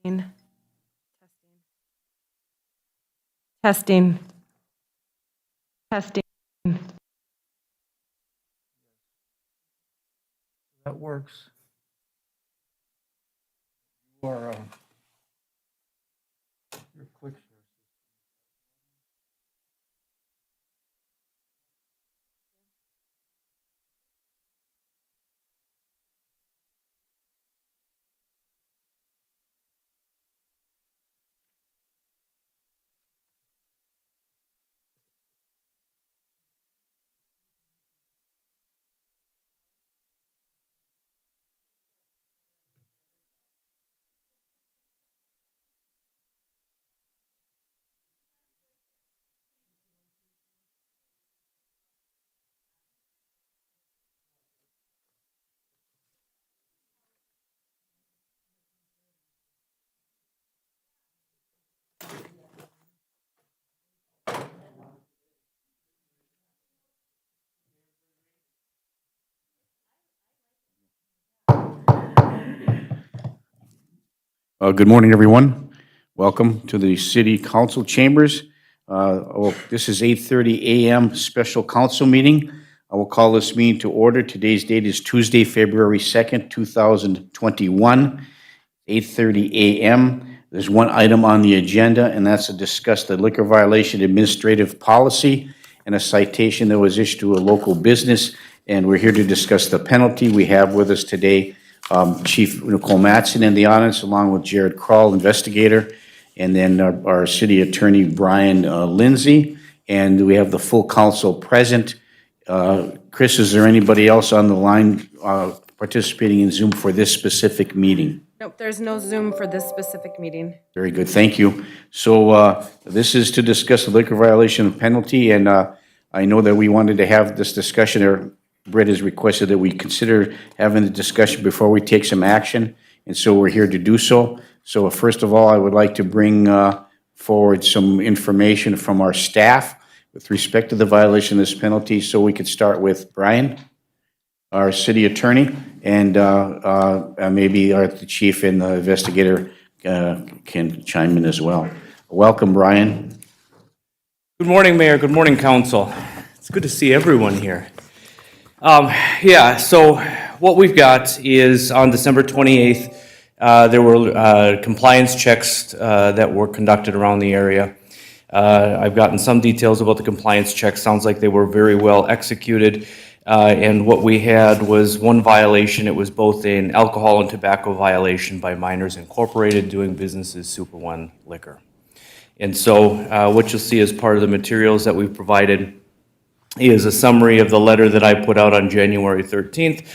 Testing. Testing. That works. Or your click share. Good morning, everyone. Welcome to the City Council Chambers. This is 8:30 a.m. special council meeting. I will call this meeting to order. Today's date is Tuesday, February 2nd, 2021, 8:30 a.m. There's one item on the agenda, and that's to discuss the liquor violation administrative policy and a citation that was issued to a local business, and we're here to discuss the penalty. We have with us today Chief Nicole Matson in the audience, along with Jared Kroll, investigator, and then our city attorney, Brian Lindsay, and we have the full council present. Chris, is there anybody else on the line participating in Zoom for this specific meeting? Nope, there's no Zoom for this specific meeting. Very good, thank you. So this is to discuss the liquor violation penalty, and I know that we wanted to have this discussion, or Brett has requested that we consider having the discussion before we take some action, and so we're here to do so. So first of all, I would like to bring forward some information from our staff with respect to the violation of this penalty. So we could start with Brian, our city attorney, and maybe the chief and the investigator can chime in as well. Welcome, Brian. Good morning, Mayor. Good morning, Council. It's good to see everyone here. So what we've got is on December 28th, there were compliance checks that were conducted around the area. I've gotten some details about the compliance checks. Sounds like they were very well executed. And what we had was one violation. It was both an alcohol and tobacco violation by Miners Incorporated doing business as Super One Liquor. And so what you'll see as part of the materials that we've provided is a summary of the letter that I put out on January 13th.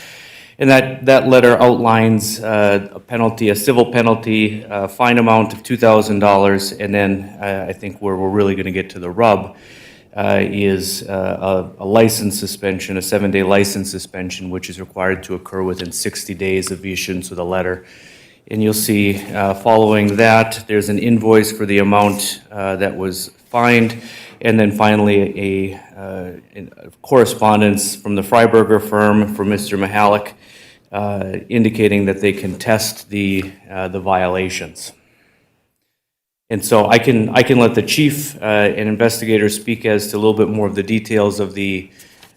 And that letter outlines a penalty, a civil penalty, a fine amount of $2,000. And then I think where we're really going to get to the rub is a license suspension, a 7-day license suspension, which is required to occur within 60 days of the issuance of the letter. And you'll see following that, there's an invoice for the amount that was fined. And then finally, a correspondence from the Freiberger firm for Mr. Mihalik indicating that they can test the violations. And so I can let the chief and investigator speak as to a little bit more of the details of the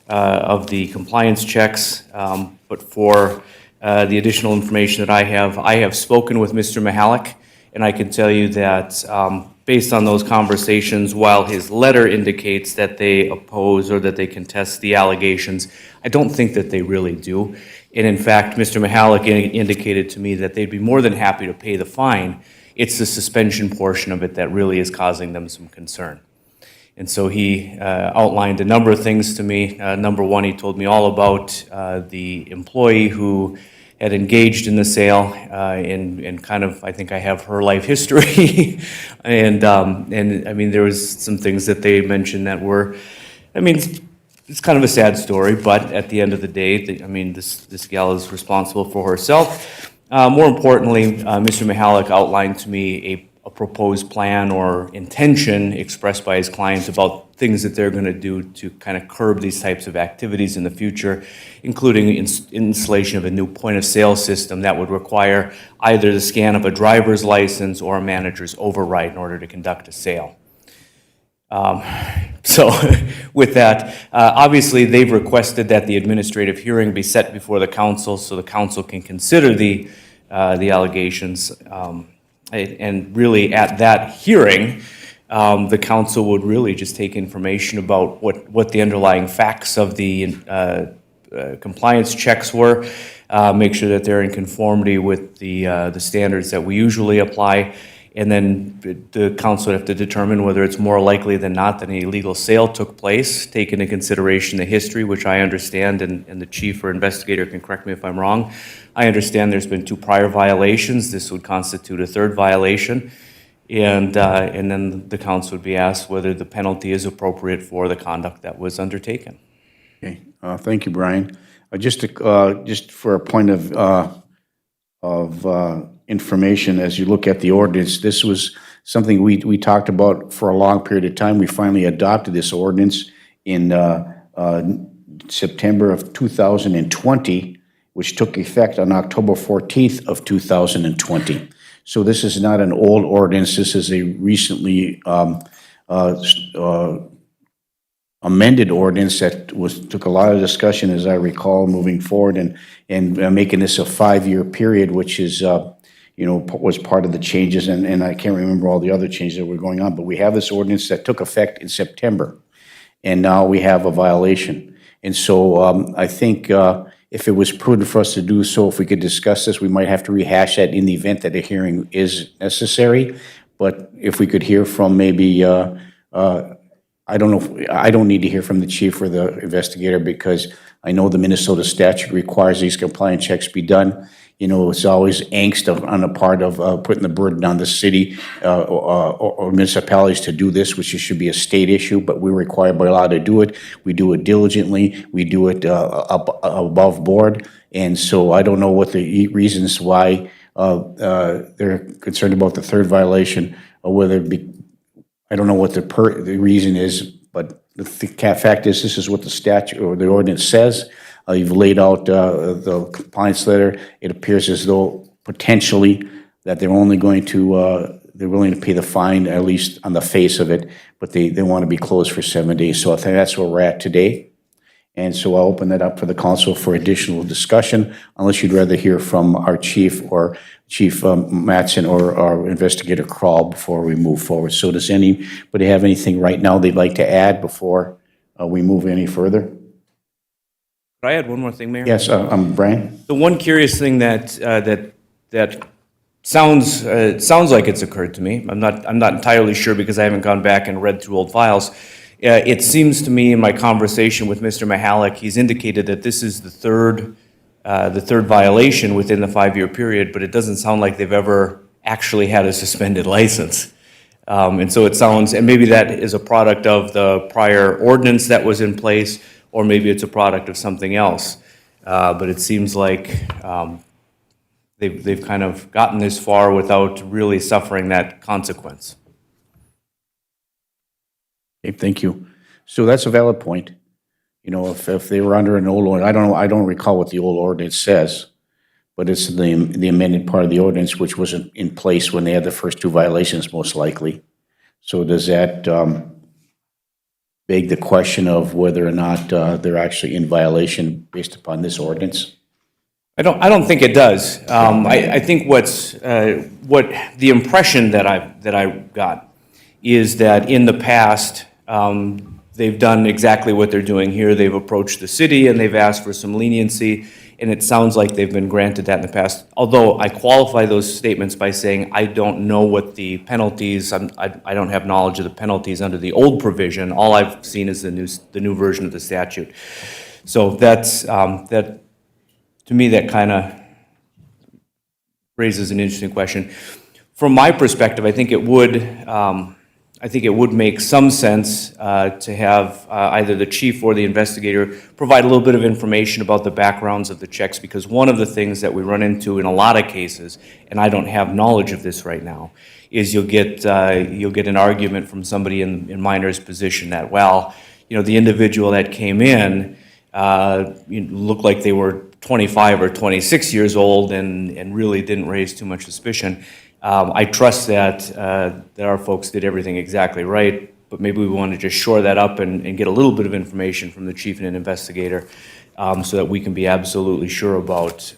compliance checks. But for the additional information that I have spoken with Mr. Mihalik, and I can tell you that based on those conversations, while his letter indicates that they oppose or that they contest the allegations, I don't think that they really do. And in fact, Mr. Mihalik indicated to me that they'd be more than happy to pay the fine. It's the suspension portion of it that really is causing them some concern. And so he outlined a number of things to me. Number one, he told me all about the employee who had engaged in the sale and kind of, I think I have her life history. and I mean, there was some things that they mentioned that were, I mean, it's kind of a sad story, but at the end of the day, I mean, this gal is responsible for herself. More importantly, Mr. Mihalik outlined to me a a proposed plan or intention expressed by his client about things that they're going to do to kind of curb these types of activities in the future, including installation of a new point-of-sale system that would require either the scan of a driver's license or a manager's override in order to conduct a sale. So with that, obviously, they've requested that the administrative hearing be set before the council so the council can consider the allegations. And really, at that hearing, the council would really just take information about what the underlying facts of the compliance checks were, make sure that they're in conformity with the standards that we usually apply, and then the council would have to determine whether it's more likely than not that an illegal sale took place, take into consideration the history, which I understand, and the chief or investigator can correct me if I'm wrong. I understand there's been 2 prior violations. This would constitute a 3rd violation. And then the council would be asked whether the penalty is appropriate for the conduct that was undertaken. Okay, thank you, Brian. Just for a point of information, as you look at the ordinance, this was something we talked about for a long period of time. We finally adopted this ordinance in September of 2020, which took effect on October 14th of 2020. So this is not an old ordinance. This is a recently amended ordinance that took a lot of discussion, as I recall, moving forward and making this a 5-year period, which is was part of the changes, and I can't remember all the other changes that were going on, but we have this ordinance that took effect in September, and now we have a violation. And so I think if it was prudent for us to do so, if we could discuss this, we might have to rehash that in the event that a hearing is necessary. But if we could hear from maybe, I don't know, I don't need to hear from the chief or the investigator because I know the Minnesota statute requires these compliance checks be done. It's always angst on the part of putting the burden on the city or municipalities to do this, which should be a state issue, but we're required by law to do it. We do it diligently. We do it above board. And so I don't know what the reasons why they're concerned about the 3rd violation, or whether it be, I don't know what the reason is, but the fact is this is what the statute or the ordinance says. You've laid out the compliance letter. It appears as though potentially that they're only going to, they're willing to pay the fine, at least on the face of it, but they want to be closed for 7 days. So I think that's where we're at today. And so I'll open that up for the council for additional discussion, unless you'd rather hear from our chief or Chief Mattson or our investigator Kroll before we move forward. So does anybody have anything right now they'd like to add before we move any further? Could I add one more thing, Mayor? Yes, Brian? The one curious thing that sounds like it's occurred to me, I'm not entirely sure because I haven't gone back and read through old files. It seems to me in my conversation with Mr. Mihalik, he's indicated that this is the third violation within the 5-year period, but it doesn't sound like they've ever actually had a suspended license. And so it sounds, and maybe that is a product of the prior ordinance that was in place, or maybe it's a product of something else. But it seems like they've kind of gotten this far without really suffering that consequence. Okay, thank you. So that's a valid point. If they were under an old one, I don't recall what the old ordinance says, but it's the amended part of the ordinance, which wasn't in place when they had the first 2 violations, most likely. So does that beg the question of whether or not they're actually in violation based upon this ordinance? I don't think it does. I think what the impression that I got is that in the past they've done exactly what they're doing here. They've approached the city and they've asked for some leniency, and it sounds like they've been granted that in the past. Although I qualify those statements by saying I don't know what the penalties. I don't have knowledge of the penalties under the old provision. All I've seen is the new version of the statute. So that's that. To me, that kind of raises an interesting question. From my perspective, I think it would I think it would make some sense to have either the chief or the investigator provide a little bit of information about the backgrounds of the checks, because one of the things that we run into in a lot of cases, and I don't have knowledge of this right now, is you'll get an argument from somebody in Minor's position that, well, the individual that came in looked like they were 25 or 26 years old and really didn't raise too much suspicion. I trust that our folks did everything exactly right, but maybe we want to just shore that up and get a little bit of information from the chief and an investigator, so that we can be absolutely sure about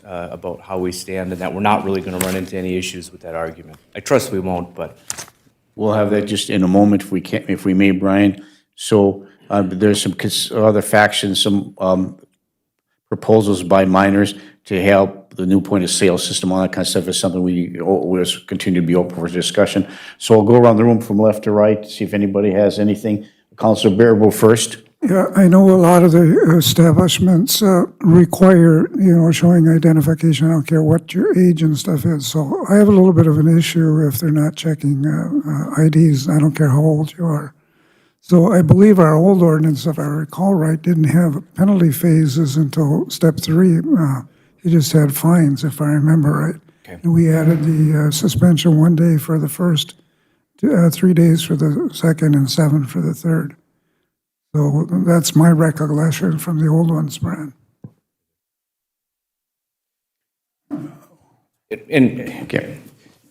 how we stand and that we're not really going to run into any issues with that argument. I trust we won't, but. We'll have that just in a moment if we may, Brian. So there's some other factions, some proposals by minors to help the new point of sale system, all that kind of stuff is something we'll continue to be open for discussion. So I'll go around the room from left to right, see if anybody has anything. Councilor Bearable first. Yeah, I know a lot of the establishments require, showing identification. I don't care what your age and stuff is. So I have a little bit of an issue if they're not checking IDs. I don't care how old you are. So I believe our old ordinance, if I recall right, didn't have penalty phases until step 3. You just had fines, if I remember right. Okay. And we added the suspension 1 day for the first, 3 days for the second, and 7 for the third. So that's my recollection from the old ones, Brian. And Okay.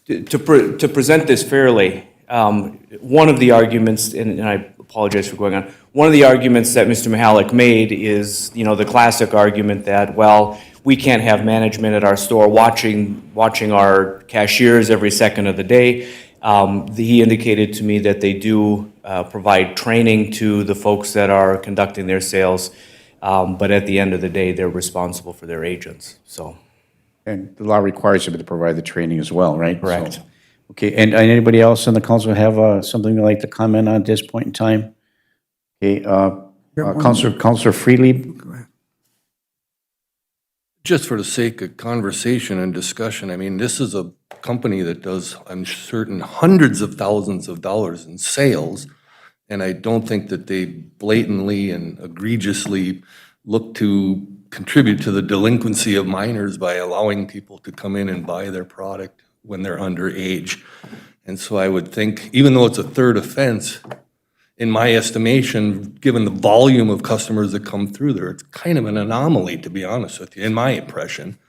to present this fairly, one of the arguments, and I apologize for going on, one of the arguments that Mr. Mihalik made is, the classic argument that, well, we can't have management at our store watching our cashiers every second of the day. He indicated to me that they do provide training to the folks that are conducting their sales, but at the end of the day, they're responsible for their agents, so. And the law requires them to provide the training as well, right? Correct. So, okay, and anybody else in the council have something they'd like to comment on at this point in time? Okay, Councilor Freely. Just for the sake of conversation and discussion, I mean, this is a company that does, I'm certain, hundreds of thousands of dollars in sales, and I don't think that they blatantly and egregiously look to contribute to the delinquency of minors by allowing people to come in and buy their product when they're underage. And so I would think, even though it's a third offense, in my estimation, given the volume of customers that come through there, it's kind of an anomaly, to be honest with you, in my impression.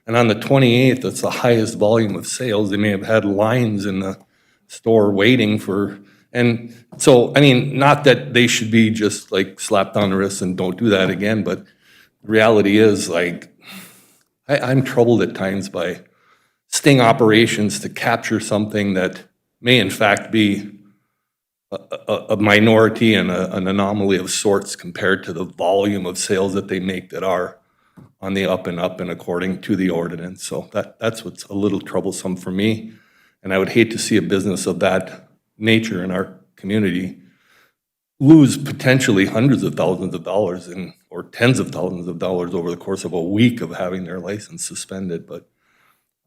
And on the 28th, that's the highest volume of sales. They may have had lines in the store waiting for, and so, I mean, not that they should be just like slapped on the wrist and don't do that again, but the reality is, like, I'm troubled at times by sting operations to capture something that may in fact be a minority and an anomaly of sorts compared to the volume of sales that they make that are on the up and up and according to the ordinance. So that's what's a little troublesome for me. And I would hate to see a business of that nature in our community lose potentially hundreds of thousands of dollars or tens of thousands of dollars over the course of a week of having their license suspended. But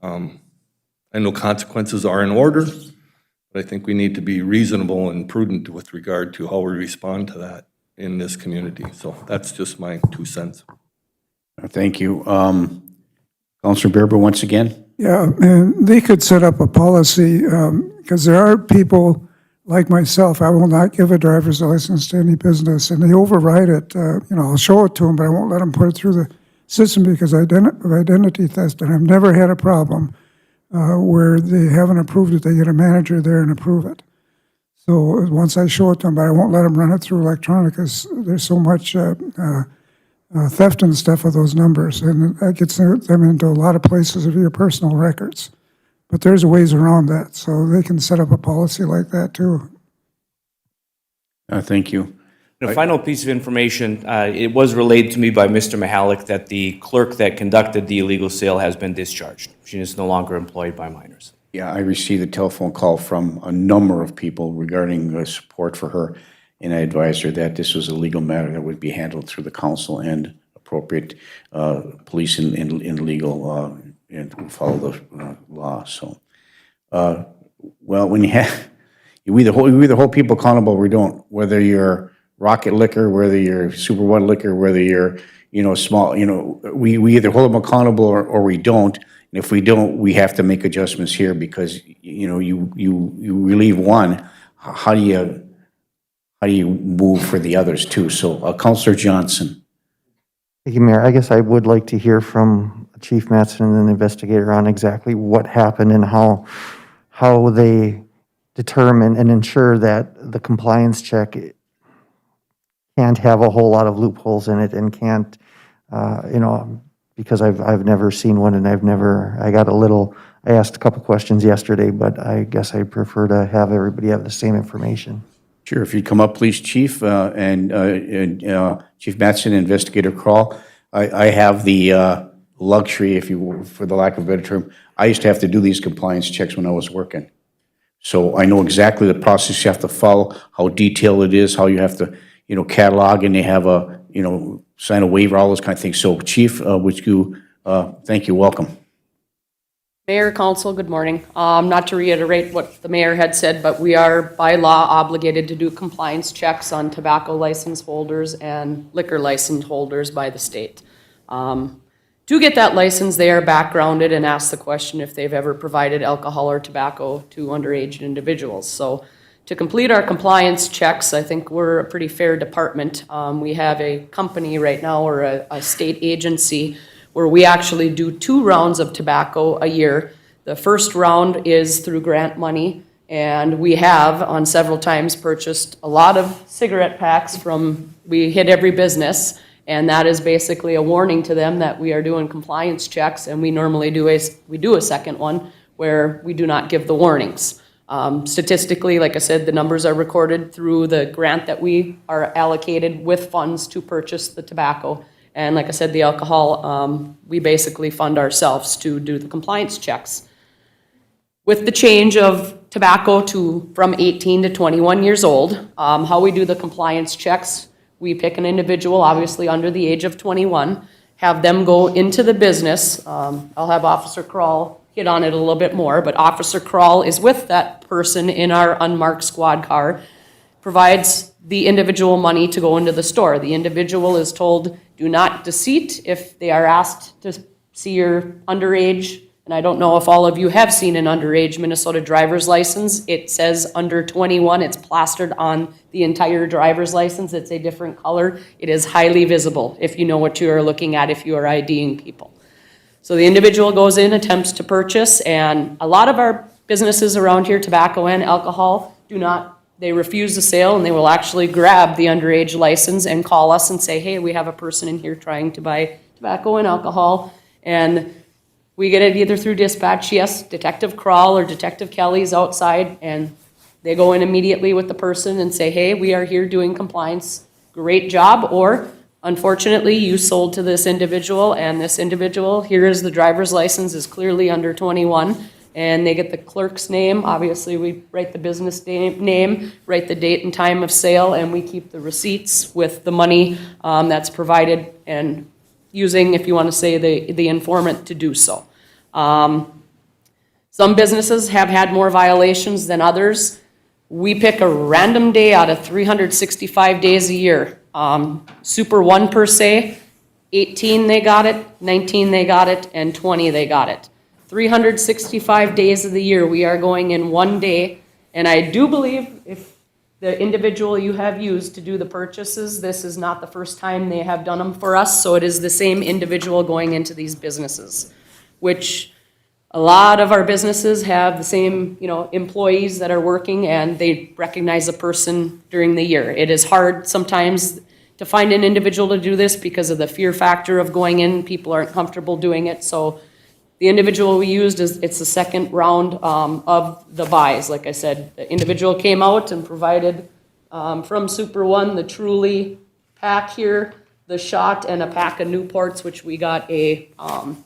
I know consequences are in order. But I think we need to be reasonable and prudent with regard to how we respond to that in this community. So that's just my 2 cents. Thank you. Councilor Bearable, once again. Yeah, and they could set up a policy, because there are people like myself, I will not give a driver's license to any business, and they override it. I'll show it to them, but I won't let them put it through the system because of identity theft, and I've never had a problem where they haven't approved it, they get a manager there and approve it. So once I show it to them, but I won't let them run it through electronic because there's so much theft and stuff of those numbers, and that gets them into a lot of places of your personal records. But there's ways around that, so they can set up a policy like that too. Thank you. A final piece of information, it was relayed to me by Mr. Mihalik that the clerk that conducted the illegal sale has been discharged. She is no longer employed by minors. Yeah, I received a telephone call from a number of people regarding support for her, and I advised her that this was a legal matter that would be handled through the council and appropriate police and legal and follow the law. So, well, when you we either hold people accountable or we don't, whether you're Rocket Liquor, whether you're Super One Liquor, whether you're, small, we either hold them accountable or we don't. And if we don't, we have to make adjustments here because, you relieve one, how do you move for the others too? So, Counselor Johnson. Thank you, Mayor. I guess I would like to hear from Chief Mattson and the investigator on exactly what happened and how they determine and ensure that the compliance check can't have a whole lot of loopholes in it and can't, because I've never seen one and I asked a couple questions yesterday, but I guess I prefer to have everybody have the same information. Sure, if you'd come up, please, Chief, and Chief Mattson, Investigator Kroll. I have the luxury, if you will, for the lack of a better term, I used to have to do these compliance checks when I was working. So I know exactly the process you have to follow, how detailed it is, how you have to, catalog, and they have a, sign a waiver, all those kind of things. So Chief, would you, thank you, welcome. Mayor, Council, good morning. Not to reiterate what the mayor had said, but we are by law obligated to do compliance checks on tobacco license holders and liquor license holders by the state. To get that license, they are backgrounded and asked the question if they've ever provided alcohol or tobacco to underage individuals. So to complete our compliance checks, I think we're a pretty fair department. We have a company right now or a state agency where we actually do 2 rounds of tobacco a year. The first round is through grant money, and we have on several times purchased a lot of cigarette packs we hit every business, and that is basically a warning to them that we are doing compliance checks, and we normally do a second one where we do not give the warnings. Statistically, like I said, the numbers are recorded through the grant that we are allocated with funds to purchase the tobacco. And like I said, the alcohol, we basically fund ourselves to do the compliance checks. With the change of tobacco from 18 to 21 years old, how we do the compliance checks, we pick an individual, obviously under the age of 21, have them go into the business. I'll have Officer Kroll hit on it a little bit more, but Officer Kroll is with that person in our unmarked squad car, provides the individual money to go into the store. The individual is told, do not deceit if they are asked to see your underage. And I don't know if all of you have seen an underage Minnesota driver's license. It says under 21. It's plastered on the entire driver's license. It's a different color. It is highly visible if you know what you are looking at if you are IDing people. So the individual goes in, attempts to purchase, and a lot of our businesses around here, tobacco and alcohol, they refuse the sale, and they will actually grab the underage license and call us and say, hey, we have a person in here trying to buy tobacco and alcohol. And we get it either through dispatch, yes, Detective Kroll or Detective Kelly's outside, and they go in immediately with the person and say, hey, we are here doing compliance, great job. Or, unfortunately, you sold to this individual, and this individual, here is the driver's license, is clearly under 21. And they get the clerk's name. Obviously, we write the business name, write the date and time of sale, and we keep the receipts with the money that's provided and using, if you want to say, the informant to do so. Some businesses have had more violations than others. We pick a random day out of 365 days a year. Super One per se, 18 they got it, 19 they got it, and 20 they got it. 365 days of the year, we are going in one day, and I do believe if the individual you have used to do the purchases, this is not the first time they have done them for us, so it is the same individual going into these businesses, which a lot of our businesses have the same, employees that are working, and they recognize a person during the year. It is hard sometimes to find an individual to do this because of the fear factor of going in. People aren't comfortable doing it, so the individual we used it's the second round of the buys. Like I said, the individual came out and provided from Super One the Truly pack here, the shot, and a pack of Newports, which we got a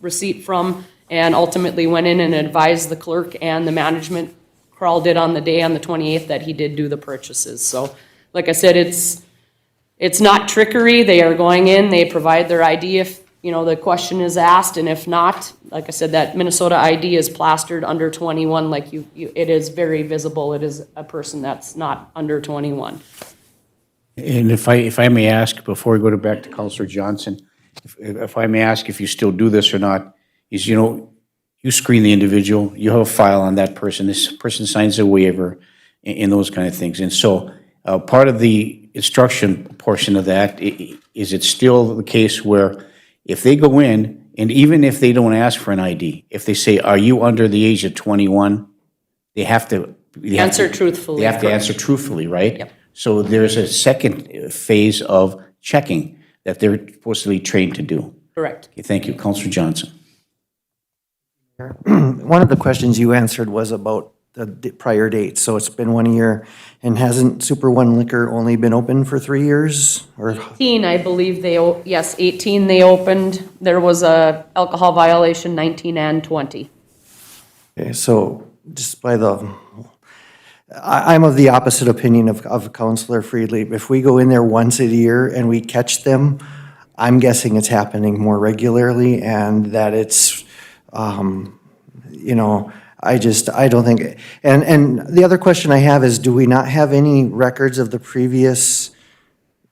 receipt from, and ultimately went in and advised the clerk and the management. Kroll did on the day on the 28th that he did do the purchases. So, like I said, it's not trickery. They are going in. They provide their ID if the question is asked, and if not, like I said, that Minnesota ID is plastered under 21, like it is very visible. It is a person that's not under 21. And if I may ask, before we go back to Counselor Johnson, if I may ask if you still do this or not, is, you screen the individual, you have a file on that person, this person signs a waiver, and those kind of things. And so part of the instruction portion of that, is it still the case where if they go in, and even if they don't ask for an ID, if they say, are you under the age of 21, they have to. Answer truthfully. They have to answer truthfully, right? Yep. So there's a second phase of checking that they're supposed to be trained to do. Correct. Okay, thank you. Counselor Johnson. One of the questions you answered was about the prior dates. So it's been 1 year, and hasn't Super One Liquor only been open for 3 years? Or 18, I believe yes, 18 they opened. There was a alcohol violation, 19 and 20. okay, so just by I'm of the opposite opinion of Councilor Friedli. If we go in there once a year and we catch them, I'm guessing it's happening more regularly, and that it's, I don't think, and the other question I have is, do we not have any records of the previous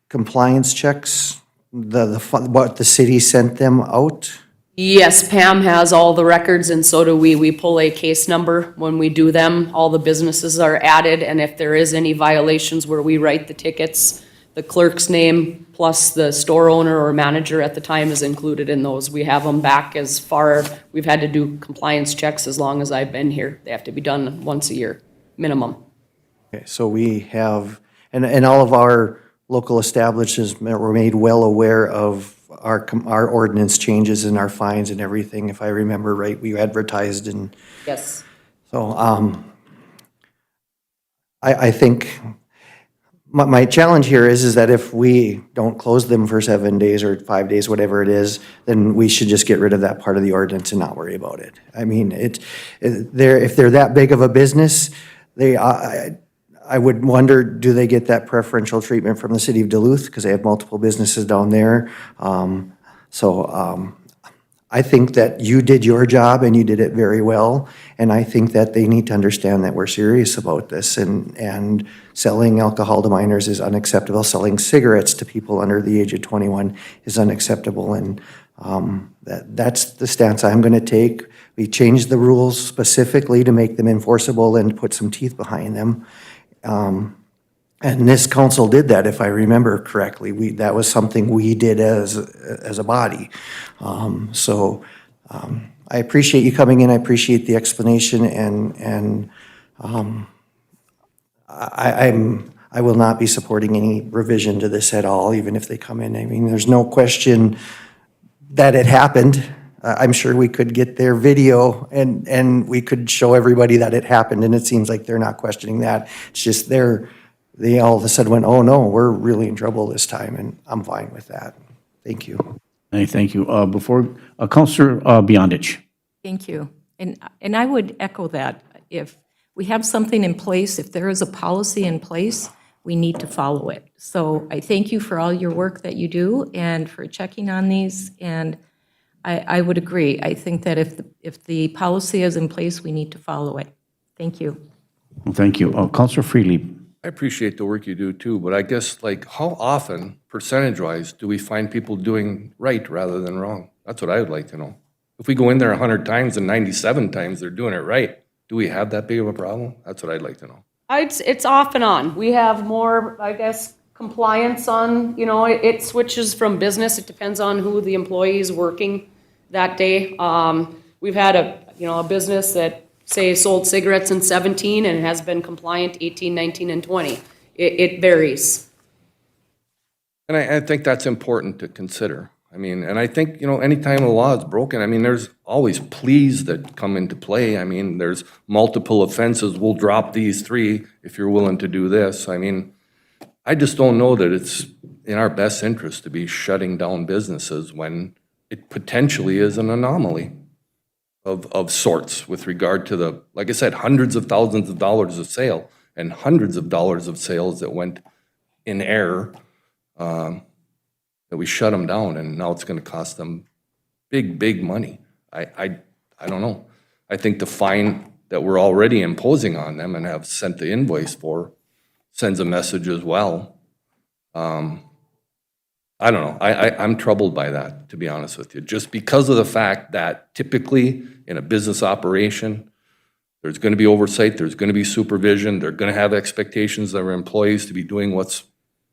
compliance checks? What the city sent them out? Yes, Pam has all the records, and so do we. We pull a case number when we do them. All the businesses are added, and if there is any violations where we write the tickets, the clerk's name plus the store owner or manager at the time is included in those. We have them back as far, we've had to do compliance checks as long as I've been here. They have to be done once a year, minimum. Okay, so we have, and all of our local establishments were made well aware of our ordinance changes and our fines and everything. If I remember right, we advertised, and Yes. so I think my challenge here is that if we don't close them for 7 days or 5 days, whatever it is, then we should just get rid of that part of the ordinance and not worry about it. I mean, if they're that big of a business, I would wonder, do they get that preferential treatment from the city of Duluth? Because they have multiple businesses down there. I think that you did your job and you did it very well. And I think that they need to understand that we're serious about this, and selling alcohol to minors is unacceptable. Selling cigarettes to people under the age of 21 is unacceptable. And that's the stance I'm going to take. We changed the rules specifically to make them enforceable and put some teeth behind them. And this council did that, if I remember correctly. That was something we did as a body. I appreciate you coming in. I appreciate the explanation, and I will not be supporting any revision to this at all, even if they come in. I mean, there's no question that it happened. I'm sure we could get their video and we could show everybody that it happened, and it seems like they're not questioning that. It's just they all of a sudden went, oh no, we're really in trouble this time, and I'm fine with that. Thank you. Hey, thank you. Counselor Beyondich. Thank you. And I would echo that. If we have something in place, if there is a policy in place, we need to follow it. So I thank you for all your work that you do and for checking on these. And I would agree. I think that if the policy is in place, we need to follow it. Thank you. Well, thank you. Counselor Freely. I appreciate the work you do too, but I guess, like, how often, percentage-wise, do we find people doing right rather than wrong? That's what I would like to know. If we go in there 100 times and 97 times they're doing it right, do we have that big of a problem? That's what I'd like to know. It's off and on. We have more, I guess, compliance on, it switches from business. It depends on who the employee is working that day. We've had a business that, say, sold cigarettes in 17 and has been compliant 18, 19, and 20. It varies. And I think that's important to consider. I mean, and I think, anytime the law is broken, I mean, there's always pleas that come into play. I mean, there's multiple offenses. We'll drop these 3 if you're willing to do this. I mean, I just don't know that it's in our best interest to be shutting down businesses when it potentially is an anomaly of sorts with regard to the, like I said, hundreds of thousands of dollars of sale and hundreds of dollars of sales that went in error, that we shut them down, and now it's going to cost them big money. I don't know. I think the fine that we're already imposing on them and have sent the invoice for sends a message as well. I don't know. I'm troubled by that, to be honest with you, just because of the fact that typically in a business operation, there's going to be oversight, there's going to be supervision, they're going to have expectations of their employees to be doing what's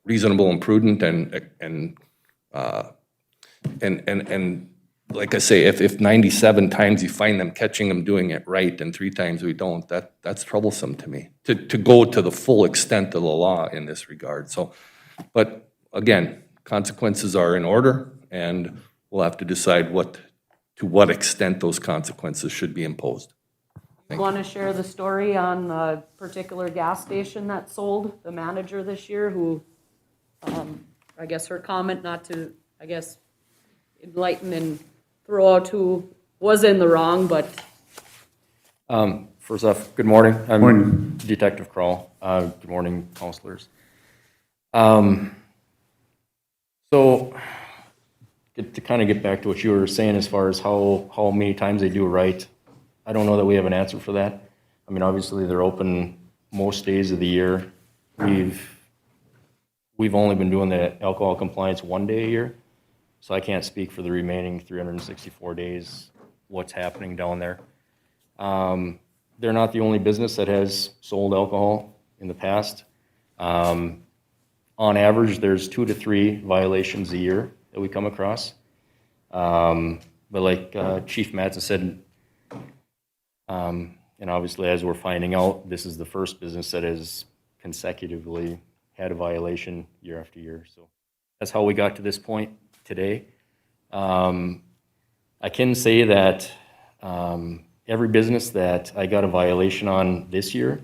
reasonable and prudent and like I say, if 97 times you find them catching them doing it right and 3 times we don't, that's troublesome to me, to go to the full extent of the law in this regard. So, but again, consequences are in order, and we'll have to decide to what extent those consequences should be imposed. Want to share the story on a particular gas station that sold, the manager this year who, I guess her comment not to, I guess, enlighten and throw out who was in the wrong, but First off, good morning. I'm Detective Kroll. Good morning, counselors. So, to kind of get back to what you were saying as far as how many times they do right, I don't know that we have an answer for that. I mean, obviously, they're open most days of the year. We've only been doing the alcohol compliance 1 day a year, so I can't speak for the remaining 364 days, what's happening down there. They're not the only business that has sold alcohol in the past. On average, there's 2 to 3 violations a year that we come across. But like Chief Mattson said, and obviously as we're finding out, this is the first business that has consecutively had a violation year after year. So that's how we got to this point today. I can say that every business that I got a violation on this year,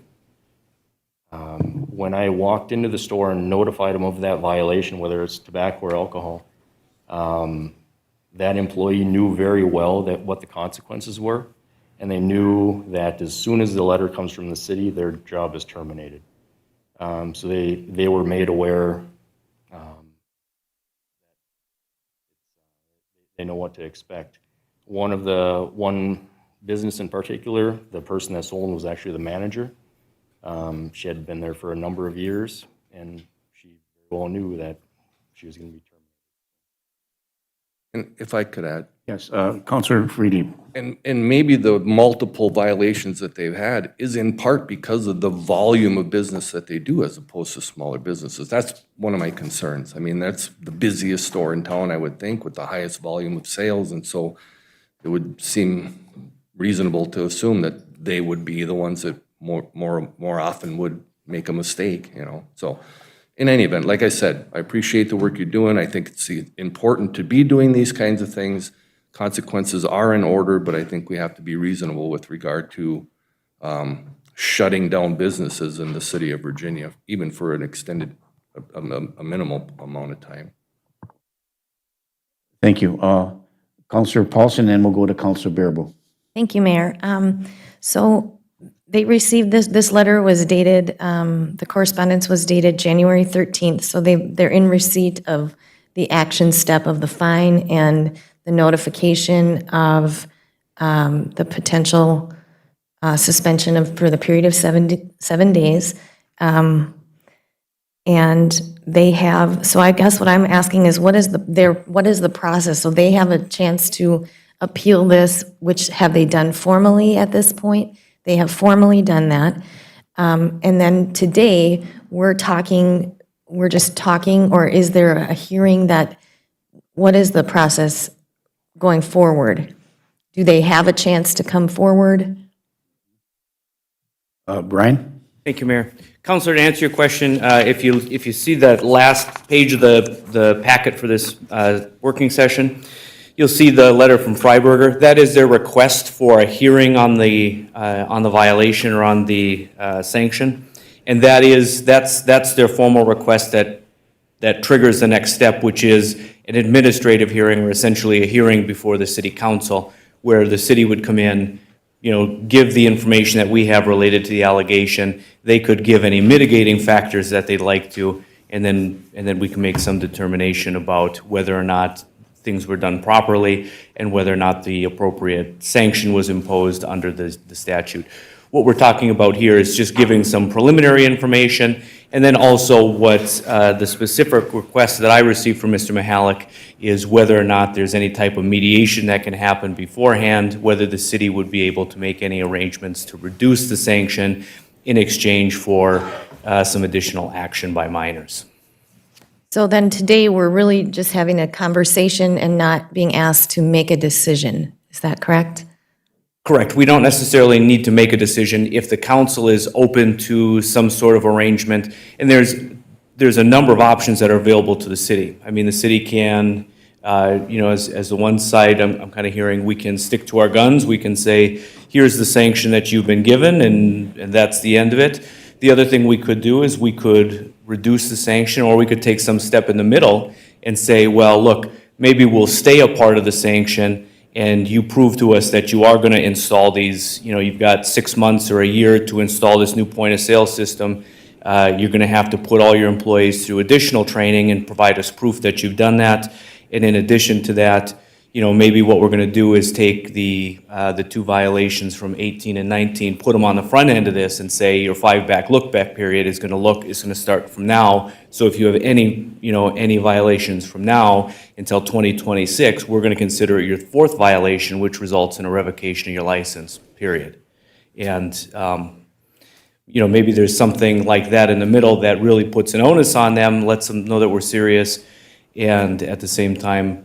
when I walked into the store and notified them of that violation, whether it's tobacco or alcohol, that employee knew very well that what the consequences were, and they knew that as soon as the letter comes from the city, their job is terminated. So they were made aware. They know what to expect. One business in particular, the person that sold was actually the manager. She had been there for a number of years, and she very well knew that she was going to be terminated. And if I could add, Yes, Counselor Freedy. and maybe the multiple violations that they've had is in part because of the volume of business that they do as opposed to smaller businesses. That's one of my concerns. I mean, that's the busiest store in town, I would think, with the highest volume of sales, and so it would seem reasonable to assume that they would be the ones that more often would make a mistake, you know. So in any event, like I said, I appreciate the work you're doing. I think it's important to be doing these kinds of things. Consequences are in order, but I think we have to be reasonable with regard to shutting down businesses in the city of Virginia, even for an extended, a minimal amount of time. Thank you. Counselor Paulson, then we'll go to Counselor Bearable. Thank you, Mayor. So they received this letter was dated, the correspondence was dated January 13th, so they're in receipt of the action step of the fine and the notification of the potential suspension for the period of 7 days. And they have, so I guess what I'm asking is what is the process? So they have a chance to appeal this, which have they done formally at this point? They have formally done that. And then today, we're just talking, or is there a hearing what is the process going forward? Do they have a chance to come forward? Brian? Thank you, Mayor. Counselor, to answer your question, if you see that last page of the packet for this working session, you'll see the letter from Freiberger. That is their request for a hearing on the violation or on the sanction, and that's their formal request that triggers the next step, which is an administrative hearing, or essentially a hearing before the city council, where the city would come in, give the information that we have related to the allegation. They could give any mitigating factors that they'd like to, and then we can make some determination about whether or not things were done properly and whether or not the appropriate sanction was imposed under the statute. What we're talking about here is just giving some preliminary information, and then also what the specific request that I received from Mr. Mahalik is whether or not there's any type of mediation that can happen beforehand, whether the city would be able to make any arrangements to reduce the sanction in exchange for some additional action by minors. So then today, we're really just having a conversation and not being asked to make a decision. Is that correct? Correct. We don't necessarily need to make a decision if the council is open to some sort of arrangement. And there's a number of options that are available to the city. I mean, the city can, as the one side, I'm kind of hearing, we can stick to our guns. We can say, here's the sanction that you've been given, and that's the end of it. The other thing we could do is we could reduce the sanction, or we could take some step in the middle and say, well, look, maybe we'll stay a part of the sanction, and you prove to us that you are going to install these, you've got 6 months or a year to install this new point of sale system. You're going to have to put all your employees through additional training and provide us proof that you've done that. And in addition to that, maybe what we're going to do is take the 2 violations from 18 and 19, put them on the front end of this and say your 5-back look-back period is going to start from now. So if you have any violations from now until 2026, we're going to consider it your 4th violation, which results in a revocation of your license, period. And, maybe there's something like that in the middle that really puts an onus on them, lets them know that we're serious, and at the same time,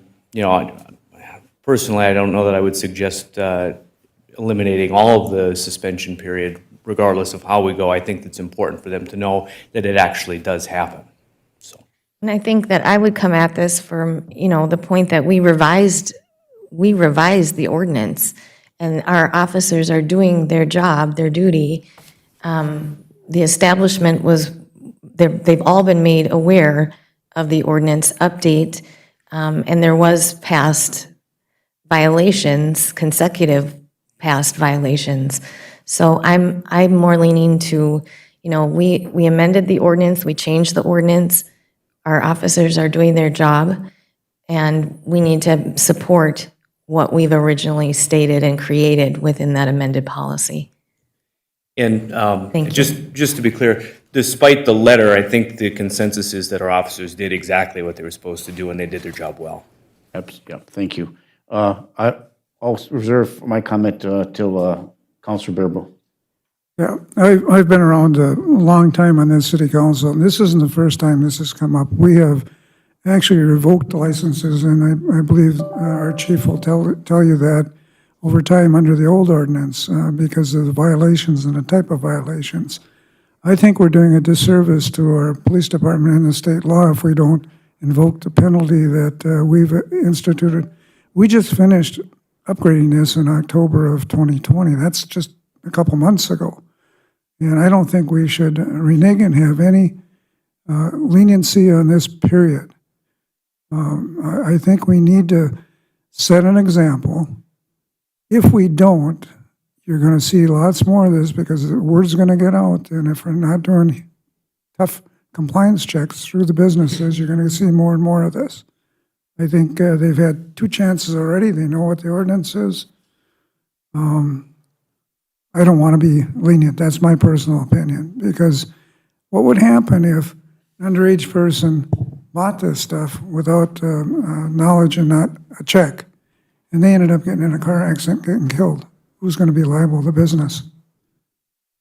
personally, I don't know that I would suggest eliminating all of the suspension period, regardless of how we go. I think it's important for them to know that it actually does happen. And I think that I would come at this from, the point that we revised the ordinance, and our officers are doing their job, their duty. The establishment they've all been made aware of the ordinance update, and there was past violations, consecutive past violations. So I'm more leaning to, we amended the ordinance, we changed the ordinance, our officers are doing their job, and we need to support what we've originally stated and created within that amended policy. And Thank you. just to be clear, despite the letter, I think the consensus is that our officers did exactly what they were supposed to do, and they did their job well. Yeah, thank you. I'll reserve my comment till Councilor Bearable. Yeah, I've been around a long time on this city council, and this isn't the first time this has come up. We have actually revoked licenses, and I believe our chief will tell you that over time under the old ordinance because of the violations and the type of violations. I think we're doing a disservice to our police department and the state law if we don't invoke the penalty that we've instituted. We just finished upgrading this in October of 2020. That's just a couple months ago. And I don't think we should renege and have any leniency on this period. I think we need to set an example. If we don't, you're going to see lots more of this because the word's going to get out. And if we're not doing tough compliance checks through the businesses, you're going to see more and more of this. I think they've had 2 chances already. They know what the ordinance is. I don't want to be lenient. That's my personal opinion. Because what would happen if an underage person bought this stuff without knowledge and not a check, and they ended up getting in a car accident, getting killed? Who's going to be liable? The business.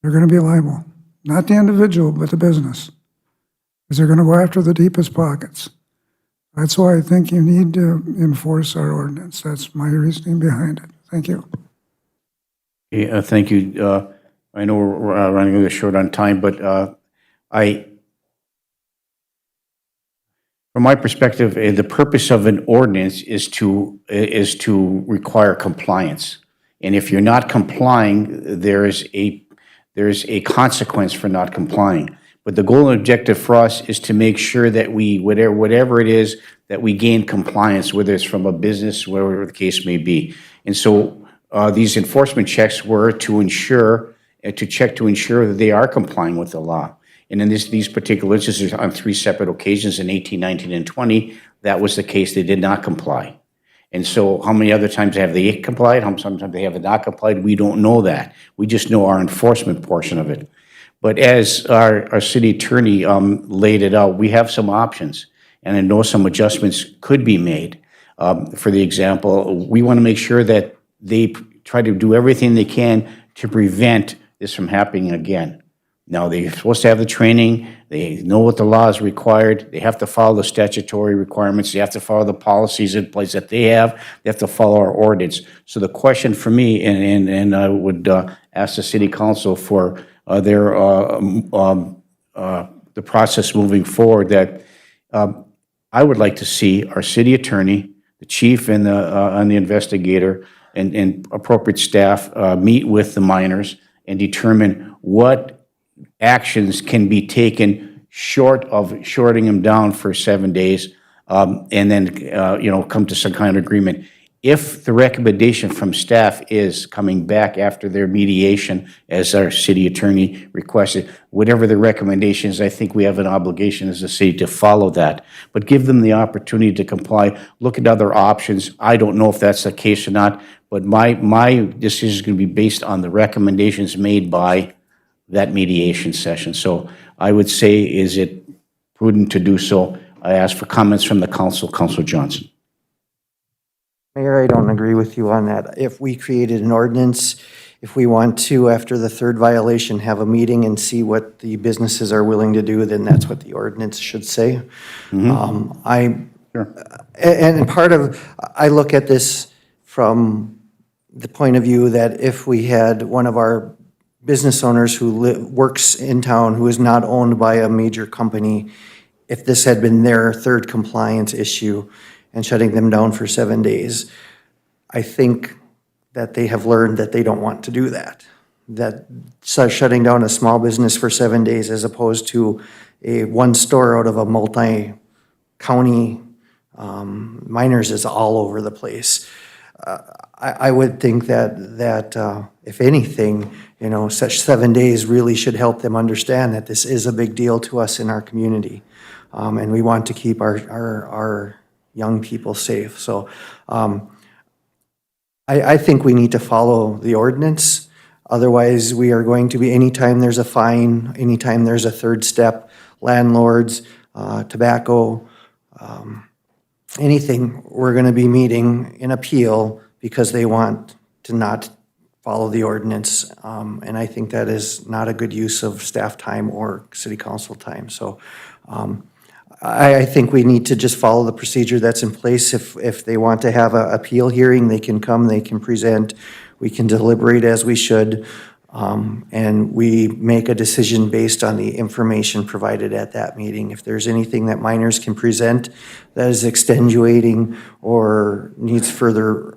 They're going to be liable. Not the individual, but the business. Because they're going to go after the deepest pockets. That's why I think you need to enforce our ordinance. That's my reasoning behind it. Thank you. Okay, thank you. I know we're running a little short on time, but from my perspective, the purpose of an ordinance is to require compliance. And if you're not complying, there's a consequence for not complying. But the goal and objective for us is to make sure that we, whatever it is, that we gain compliance, whether it's from a business, whatever the case may be. And so these enforcement checks were to ensure, to check to ensure that they are complying with the law. And in these particular instances, on 3 separate occasions in 18, 19, and 20, that was the case. They did not comply. And so how many other times have they complied? How sometimes they have not complied? We don't know that. We just know our enforcement portion of it. But as our city attorney laid it out, we have some options, and I know some adjustments could be made. For the example, we want to make sure that they try to do everything they can to prevent this from happening again. Now, they're supposed to have the training, they know what the law is required, they have to follow the statutory requirements, they have to follow the policies in place that they have to follow our ordinance. So the question for me, and I would ask the city council for the process moving forward, that I would like to see our city attorney, the chief and the investigator and appropriate staff meet with the miners and determine what actions can be taken short of shorting them down for 7 days, and then, come to some kind of agreement. If the recommendation from staff is coming back after their mediation, as our city attorney requested, whatever the recommendation is, I think we have an obligation as a city to follow that. But give them the opportunity to comply, look at other options. I don't know if that's the case or not, but my decision is going to be based on the recommendations made by that mediation session. So I would say, is it prudent to do so? I ask for comments from the council. Councilor Johnson. Mayor, I don't agree with you on that. If we created an ordinance, if we want to, after the third violation, have a meeting and see what the businesses are willing to do, then that's what the ordinance should say. And part of, I look at this from the point of view that if we had one of our business owners who works in town, who is not owned by a major company, if this had been their third compliance issue and shutting them down for 7 days, I think that they have learned that they don't want to do that. That shutting down a small business for 7 days as opposed to a one store out of a multi-county, miners is all over the place. I would think that if anything, such 7 days really should help them understand that this is a big deal to us in our community. And we want to keep our young people safe. So I think we need to follow the ordinance. Otherwise, we are going to be, anytime there's a fine, anytime there's a third step, landlords, tobacco, anything, we're going to be meeting in appeal because they want to not follow the ordinance. And I think that is not a good use of staff time or city council time. So I think we need to just follow the procedure that's in place. If they want to have an appeal hearing, they can come, they can present, we can deliberate as we should, and we make a decision based on the information provided at that meeting. If there's anything that minors can present that is extenuating or needs further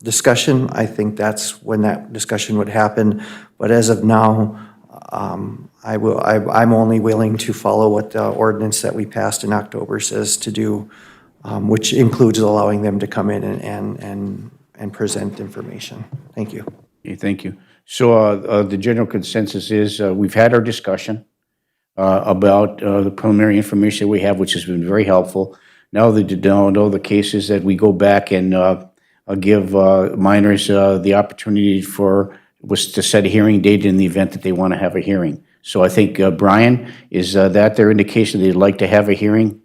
discussion, I think that's when that discussion would happen. But as of now, I'm only willing to follow what the ordinance that we passed in October says to do, which includes allowing them to come in and present information. Thank you. Okay, thank you. So the general consensus is we've had our discussion about the preliminary information we have, which has been very helpful. Now the case is that we go back and give minors the opportunity to set a hearing date in the event that they want to have a hearing. So I think, Brian, is that their indication they'd like to have a hearing?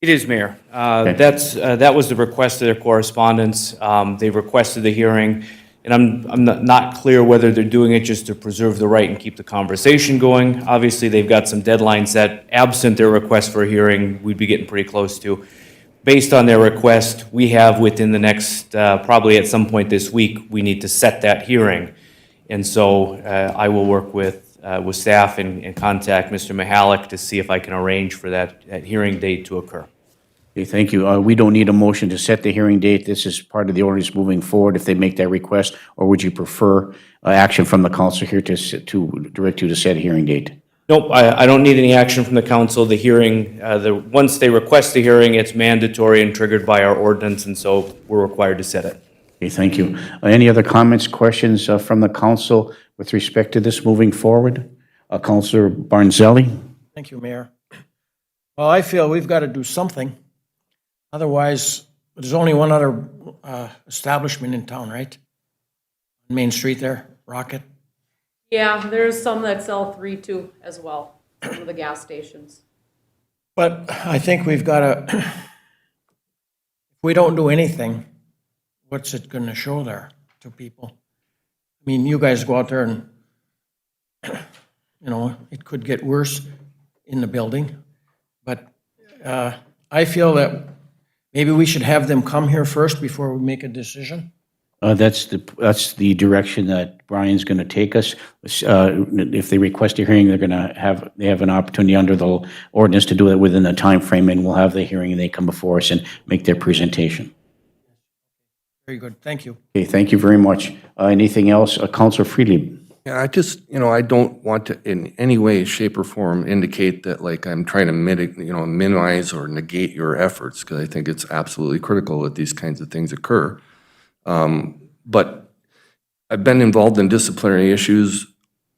It is, Mayor. That was the request of their correspondence. They requested the hearing, and I'm not clear whether they're doing it just to preserve the right and keep the conversation going. Obviously, they've got some deadlines that, absent their request for a hearing, we'd be getting pretty close to. Based on their request, we have within the next, probably at some point this week, we need to set that hearing. And so I will work with staff and contact Mr. Mihalik to see if I can arrange for that hearing date to occur. Okay, thank you. We don't need a motion to set the hearing date. This is part of the ordinance moving forward if they make that request, or would you prefer action from the council here to direct you to set a hearing date? Nope, I don't need any action from the council. The hearing, once they request the hearing, it's mandatory and triggered by our ordinance, and so we're required to set it. Okay, thank you. Any other comments, questions from the council with respect to this moving forward? Councilor Barnzelli? Thank you, Mayor. Well, I feel we've got to do something. Otherwise, there's only one other establishment in town, right? Main Street there, Rocket. Yeah, there's some that sell 3 too as well, some of the gas stations. But I think we've got to, if we don't do anything, what's it going to show there to people? I mean, you guys go out there and, it could get worse in the building. But I feel that maybe we should have them come here first before we make a decision. That's the direction that Brian's going to take us. If they request a hearing, they have an opportunity under the ordinance to do it within the time frame, and we'll have the hearing, and they come before us and make their presentation. Very good, thank you. Okay, thank you very much. Anything else? Counselor Friedlieb? Yeah, I just, I don't want to in any way, shape, or form indicate that like I'm trying to minimize or negate your efforts, because I think it's absolutely critical that these kinds of things occur. But I've been involved in disciplinary issues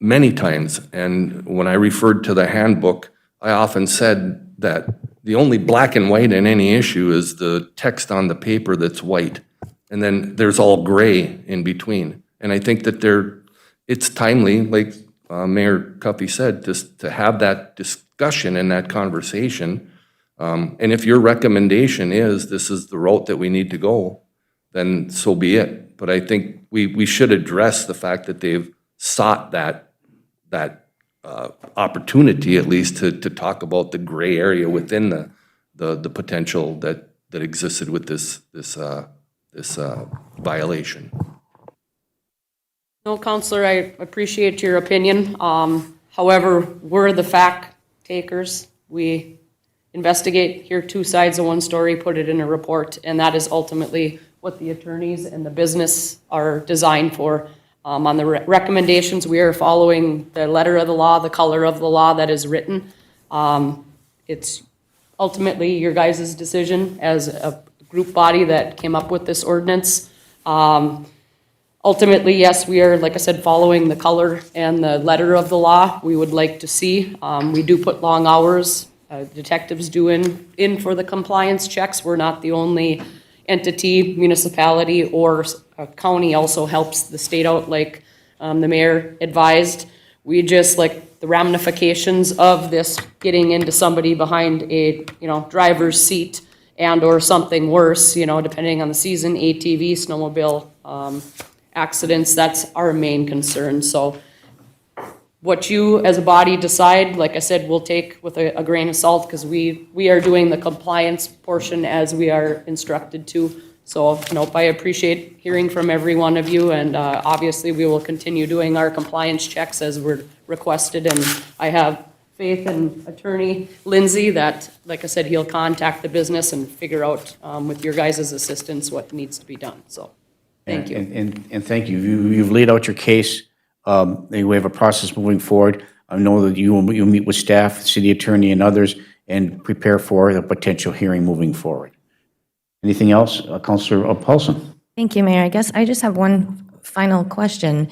many times, and when I referred to the handbook, I often said that the only black and white in any issue is the text on the paper that's white, and then there's all gray in between. And I think that it's timely, like Mayor Cuffey said, just to have that discussion and that conversation. And if your recommendation is this is the route that we need to go, then so be it. But I think we should address the fact that they've sought that opportunity, at least, to talk about the gray area within the potential that existed with this violation. No, Counselor, I appreciate your opinion. However, we're the fact takers. We investigate, hear 2 sides of one story, put it in a report, and that is ultimately what the attorneys and the business are designed for. On the recommendations, we are following the letter of the law, the color of the law that is written. It's ultimately your guys' decision as a group body that came up with this ordinance. Ultimately, yes, we are, like I said, following the color and the letter of the law. We would like to see. We do put long hours. Detectives do in for the compliance checks. We're not the only entity, municipality, or county also helps the state out, like the mayor advised. We just, like the ramifications of this getting into somebody behind a, driver's seat and or something worse, depending on the season, ATV, snowmobile, accidents, that's our main concern. So what you as a body decide, like I said, we'll take with a grain of salt, because we are doing the compliance portion as we are instructed to. So, I appreciate hearing from every one of you, and obviously we will continue doing our compliance checks as we're requested, and I have faith in Attorney Lindsay that, like I said, he'll contact the business and figure out with your guys' assistance what needs to be done, so. Thank you. And thank you. You've laid out your case. We have a process moving forward. I know that you meet with staff, city attorney, and others, and prepare for the potential hearing moving forward. Anything else? Councilor Paulson. Thank you, Mayor. I guess I just have one final question,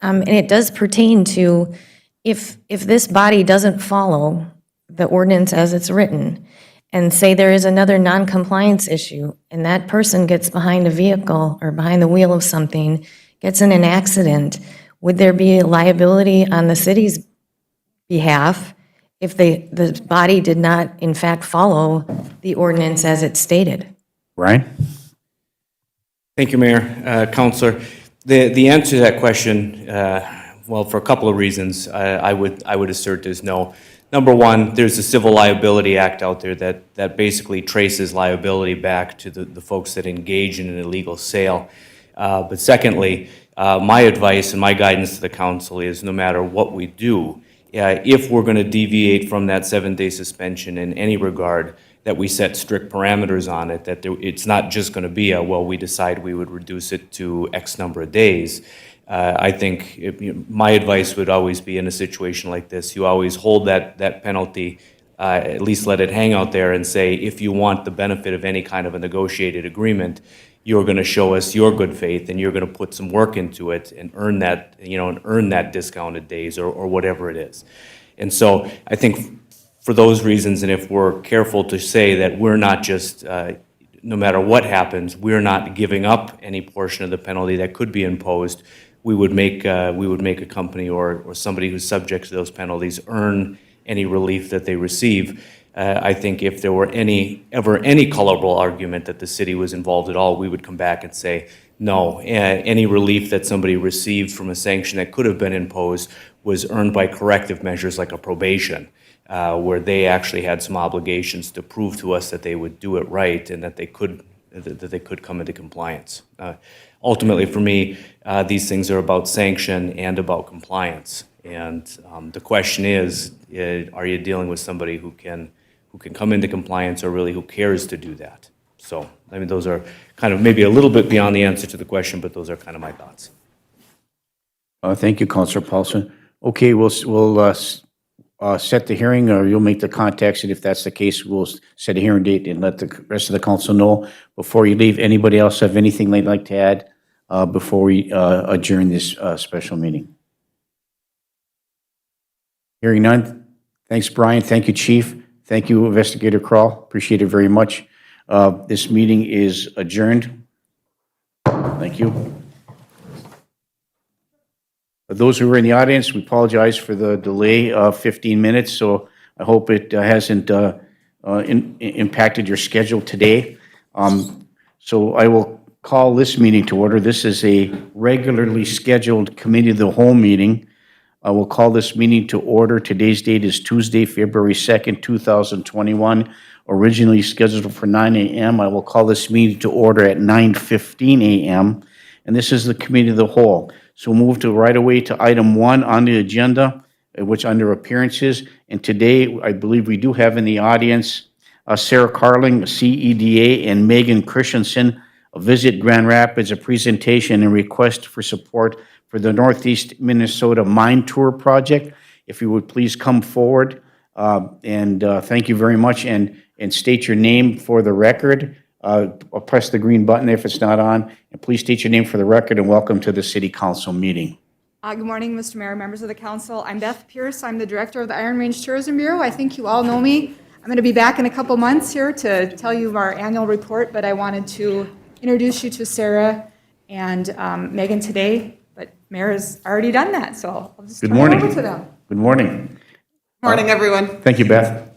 and it does pertain to if this body doesn't follow the ordinance as it's written, and say there is another non-compliance issue, and that person gets behind a vehicle or behind the wheel of something, gets in an accident, would there be liability on the city's behalf if the body did not, in fact, follow the ordinance as it's stated? Brian? Thank you, Mayor. Counselor, the answer to that question, well, for a couple of reasons, I would assert is no. Number one, there's a Civil Liability Act out there that basically traces liability back to the folks that engage in an illegal sale. But secondly, my advice and my guidance to the council is no matter what we do, if we're going to deviate from that 7-day suspension in any regard, that we set strict parameters on it, that it's not just going to be we decide we would reduce it to X number of days. I think my advice would always be in a situation like this, you always hold that penalty, at least let it hang out there and say, if you want the benefit of any kind of a negotiated agreement, you're going to show us your good faith and you're going to put some work into it and earn that discounted days or whatever it is. And so I think for those reasons, and if we're careful to say that we're not just no matter what happens, we're not giving up any portion of the penalty that could be imposed. We would make a company or somebody who's subject to those penalties earn any relief that they receive. I think if there were ever any colorable argument that the city was involved at all, we would come back and say, no, any relief that somebody received from a sanction that could have been imposed was earned by corrective measures like a probation, where they actually had some obligations to prove to us that they would do it right and that they could come into compliance. Ultimately, for me, these things are about sanction and about compliance. And the question is, are you dealing with somebody who can come into compliance or really who cares to do that? So, I mean, those are kind of maybe a little bit beyond the answer to the question, but those are kind of my thoughts. Thank you, Councilor Paulson. Okay, we'll set the hearing, or you'll make the contacts, and if that's the case, we'll set a hearing date and let the rest of the council know. Before you leave, anybody else have anything they'd like to add before we adjourn this special meeting? Hearing none. Thanks, Brian. Thank you, Chief. Thank you, Investigator Kroll. Appreciate it very much. This meeting is adjourned. Thank you. For those who were in the audience, we apologize for the delay of 15 minutes, so I hope it hasn't impacted your schedule today. So I will call this meeting to order. This is a regularly scheduled Committee of the Whole meeting. I will call this meeting to order. Today's date is Tuesday, February 2nd, 2021, originally scheduled for 9 a.m. I will call this meeting to order at 9:15 a.m., and this is the Committee of the Whole. So we'll move to right away to item 1 on the agenda, which under appearances. And today, I believe we do have in the audience Sarah Carling, CEDA, and Megan Christensen, Visit Grand Rapids, a presentation and request for support for the Northeast Minnesota Mine Tour project. If you would please come forward, and thank you very much, and state your name for the record. I'll press the green button if it's not on, and please state your name for the record, and welcome to the City Council meeting. Good morning, Mr. Mayor, members of the council. I'm Beth Pierce. I'm the director of the Iron Range Tourism Bureau. I think you all know me. I'm going to be back in a couple months here to tell you our annual report, but I wanted to introduce you to Sarah and Megan today, but Mayor has already done that, so I'll just turn it over to them. Good morning. Morning, everyone. Thank you, Beth.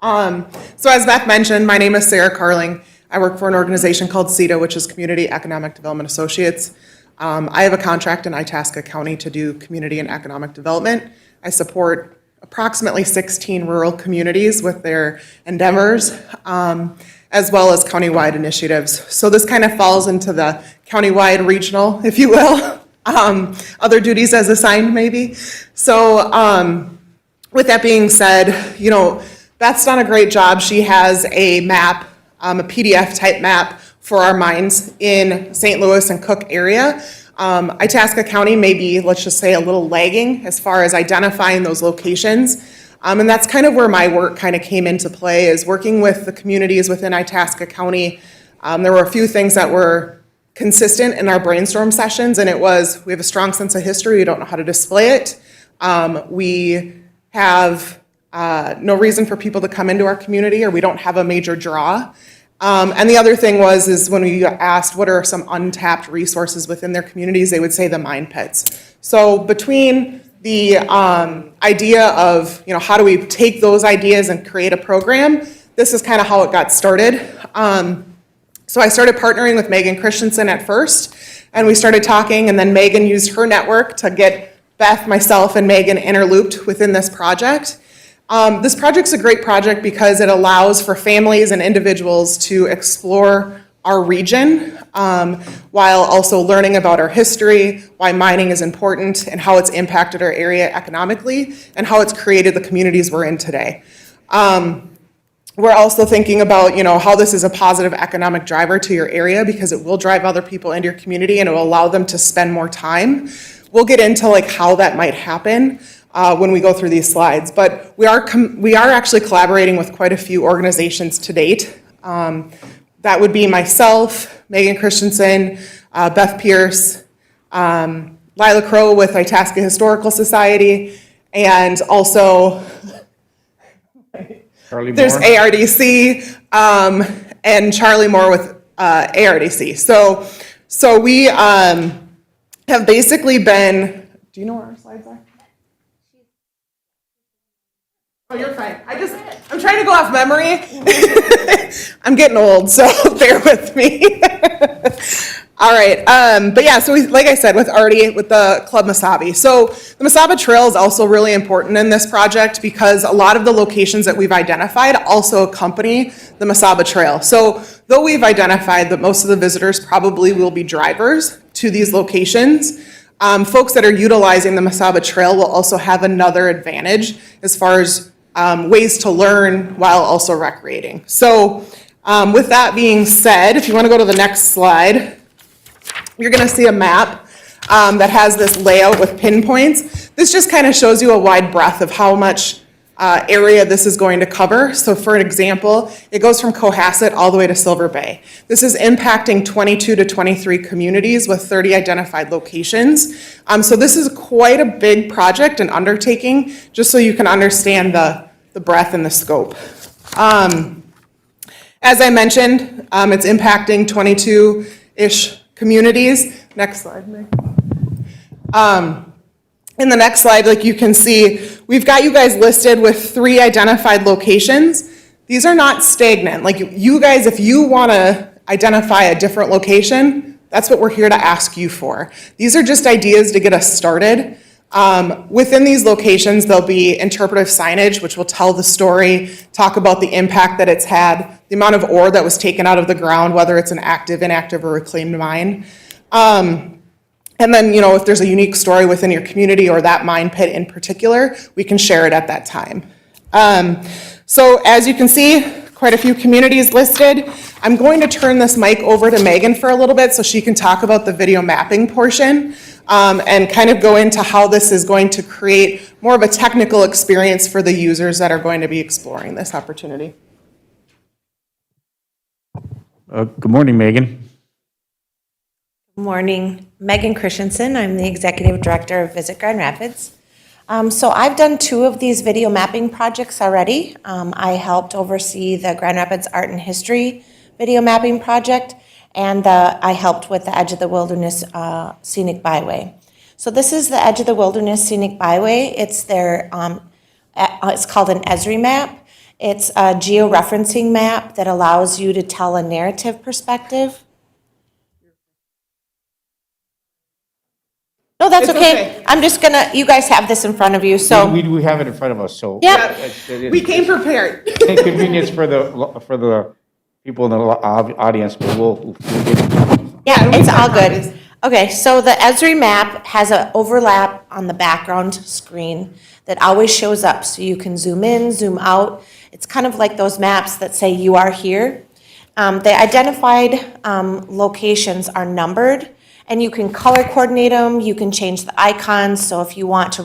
So as Beth mentioned, my name is Sarah Carling. I work for an organization called CEDA, which is Community Economic Development Associates. I have a contract in Itasca County to do community and economic development. I support approximately 16 rural communities with their endeavors, as well as countywide initiatives. So this kind of falls into the countywide regional, if you will, other duties as assigned maybe. So with that being said, you know, Beth's done a great job. She has a map, a PDF type map for our mines in St. Louis and Cook area. Itasca County may be, let's just say, a little lagging as far as identifying those locations. And that's kind of where my work kind of came into play, is working with the communities within Itasca County. There were a few things that were consistent in our brainstorm sessions, and it was, we have a strong sense of history, we don't know how to display it. We have no reason for people to come into our community, or we don't have a major draw. And the other thing is when we asked what are some untapped resources within their communities, they would say the mine pits. So between the idea of, you know, how do we take those ideas and create a program, this is kind of how it got started. So I started partnering with Megan Christensen at first, and we started talking, and then Megan used her network to get Beth, myself, and Megan interlooped within this project. This project's a great project because it allows for families and individuals to explore our region while also learning about our history, why mining is important, and how it's impacted our area economically, and how it's created the communities we're in today. We're also thinking about, you know, how this is a positive economic driver to your area, because it will drive other people into your community and it will allow them to spend more time. We'll get into like how that might happen when we go through these slides, but we are actually collaborating with quite a few organizations to date. That would be myself, Megan Christensen, Beth Pierce, Lila Crow with Itasca Historical Society, and also there's ARDC, and Charlie Moore with ARDC. So we have basically been, do you know where our slides are? Oh, you're fine. I'm trying to go off memory. I'm getting old, so bear with me. All right, but yeah, so we, like I said, with Artie, with the Club Mesabi. So the Mesaba Trail is also really important in this project because a lot of the locations that we've identified also accompany the Mesaba Trail. So though we've identified that most of the visitors probably will be drivers to these locations, folks that are utilizing the Mesaba Trail will also have another advantage as far as ways to learn while also recreating. So with that being said, if you want to go to the next slide, you're going to see a map that has this layout with pinpoints. This just kind of shows you a wide breadth of how much area this is going to cover. So for an example, it goes from Cohasset all the way to Silver Bay. This is impacting 22 to 23 communities with 30 identified locations. So this is quite a big project and undertaking, just so you can understand the breadth and the scope. As I mentioned, it's impacting 22-ish communities. Next slide, Meg. In the next slide, like you can see, we've got you guys listed with 3 identified locations. These are not stagnant. Like you guys, if you want to identify a different location, that's what we're here to ask you for. These are just ideas to get us started. Within these locations, there'll be interpretive signage, which will tell the story, talk about the impact that it's had, the amount of ore that was taken out of the ground, whether it's an active, inactive, or reclaimed mine. And then, you know, if there's a unique story within your community or that mine pit in particular, we can share it at that time. So as you can see, quite a few communities listed. I'm going to turn this mic over to Megan for a little bit so she can talk about the video mapping portion and kind of go into how this is going to create more of a technical experience for the users that are going to be exploring this opportunity. Good morning, Megan. Morning, Megan Christensen. I'm the Executive Director of Visit Grand Rapids. So I've done 2 of these video mapping projects already. I helped oversee the Grand Rapids Art and History video mapping project, and I helped with the Edge of the Wilderness Scenic Byway. So this is the Edge of the Wilderness Scenic Byway. It's their, it's called an Esri map. It's a georeferencing map that allows you to tell a narrative perspective. No, that's okay. I'm just gonna, you guys have this in front of you, so. We have it in front of us, so. Yep. We came prepared. Inconvenience for the people in the audience, but we'll get it. Yeah, it's all good. Okay, so the Esri map has an overlap on the background screen that always shows up, so you can zoom in, zoom out. It's kind of like those maps that say you are here. The identified locations are numbered, and you can color coordinate them, you can change the icons, so if you want to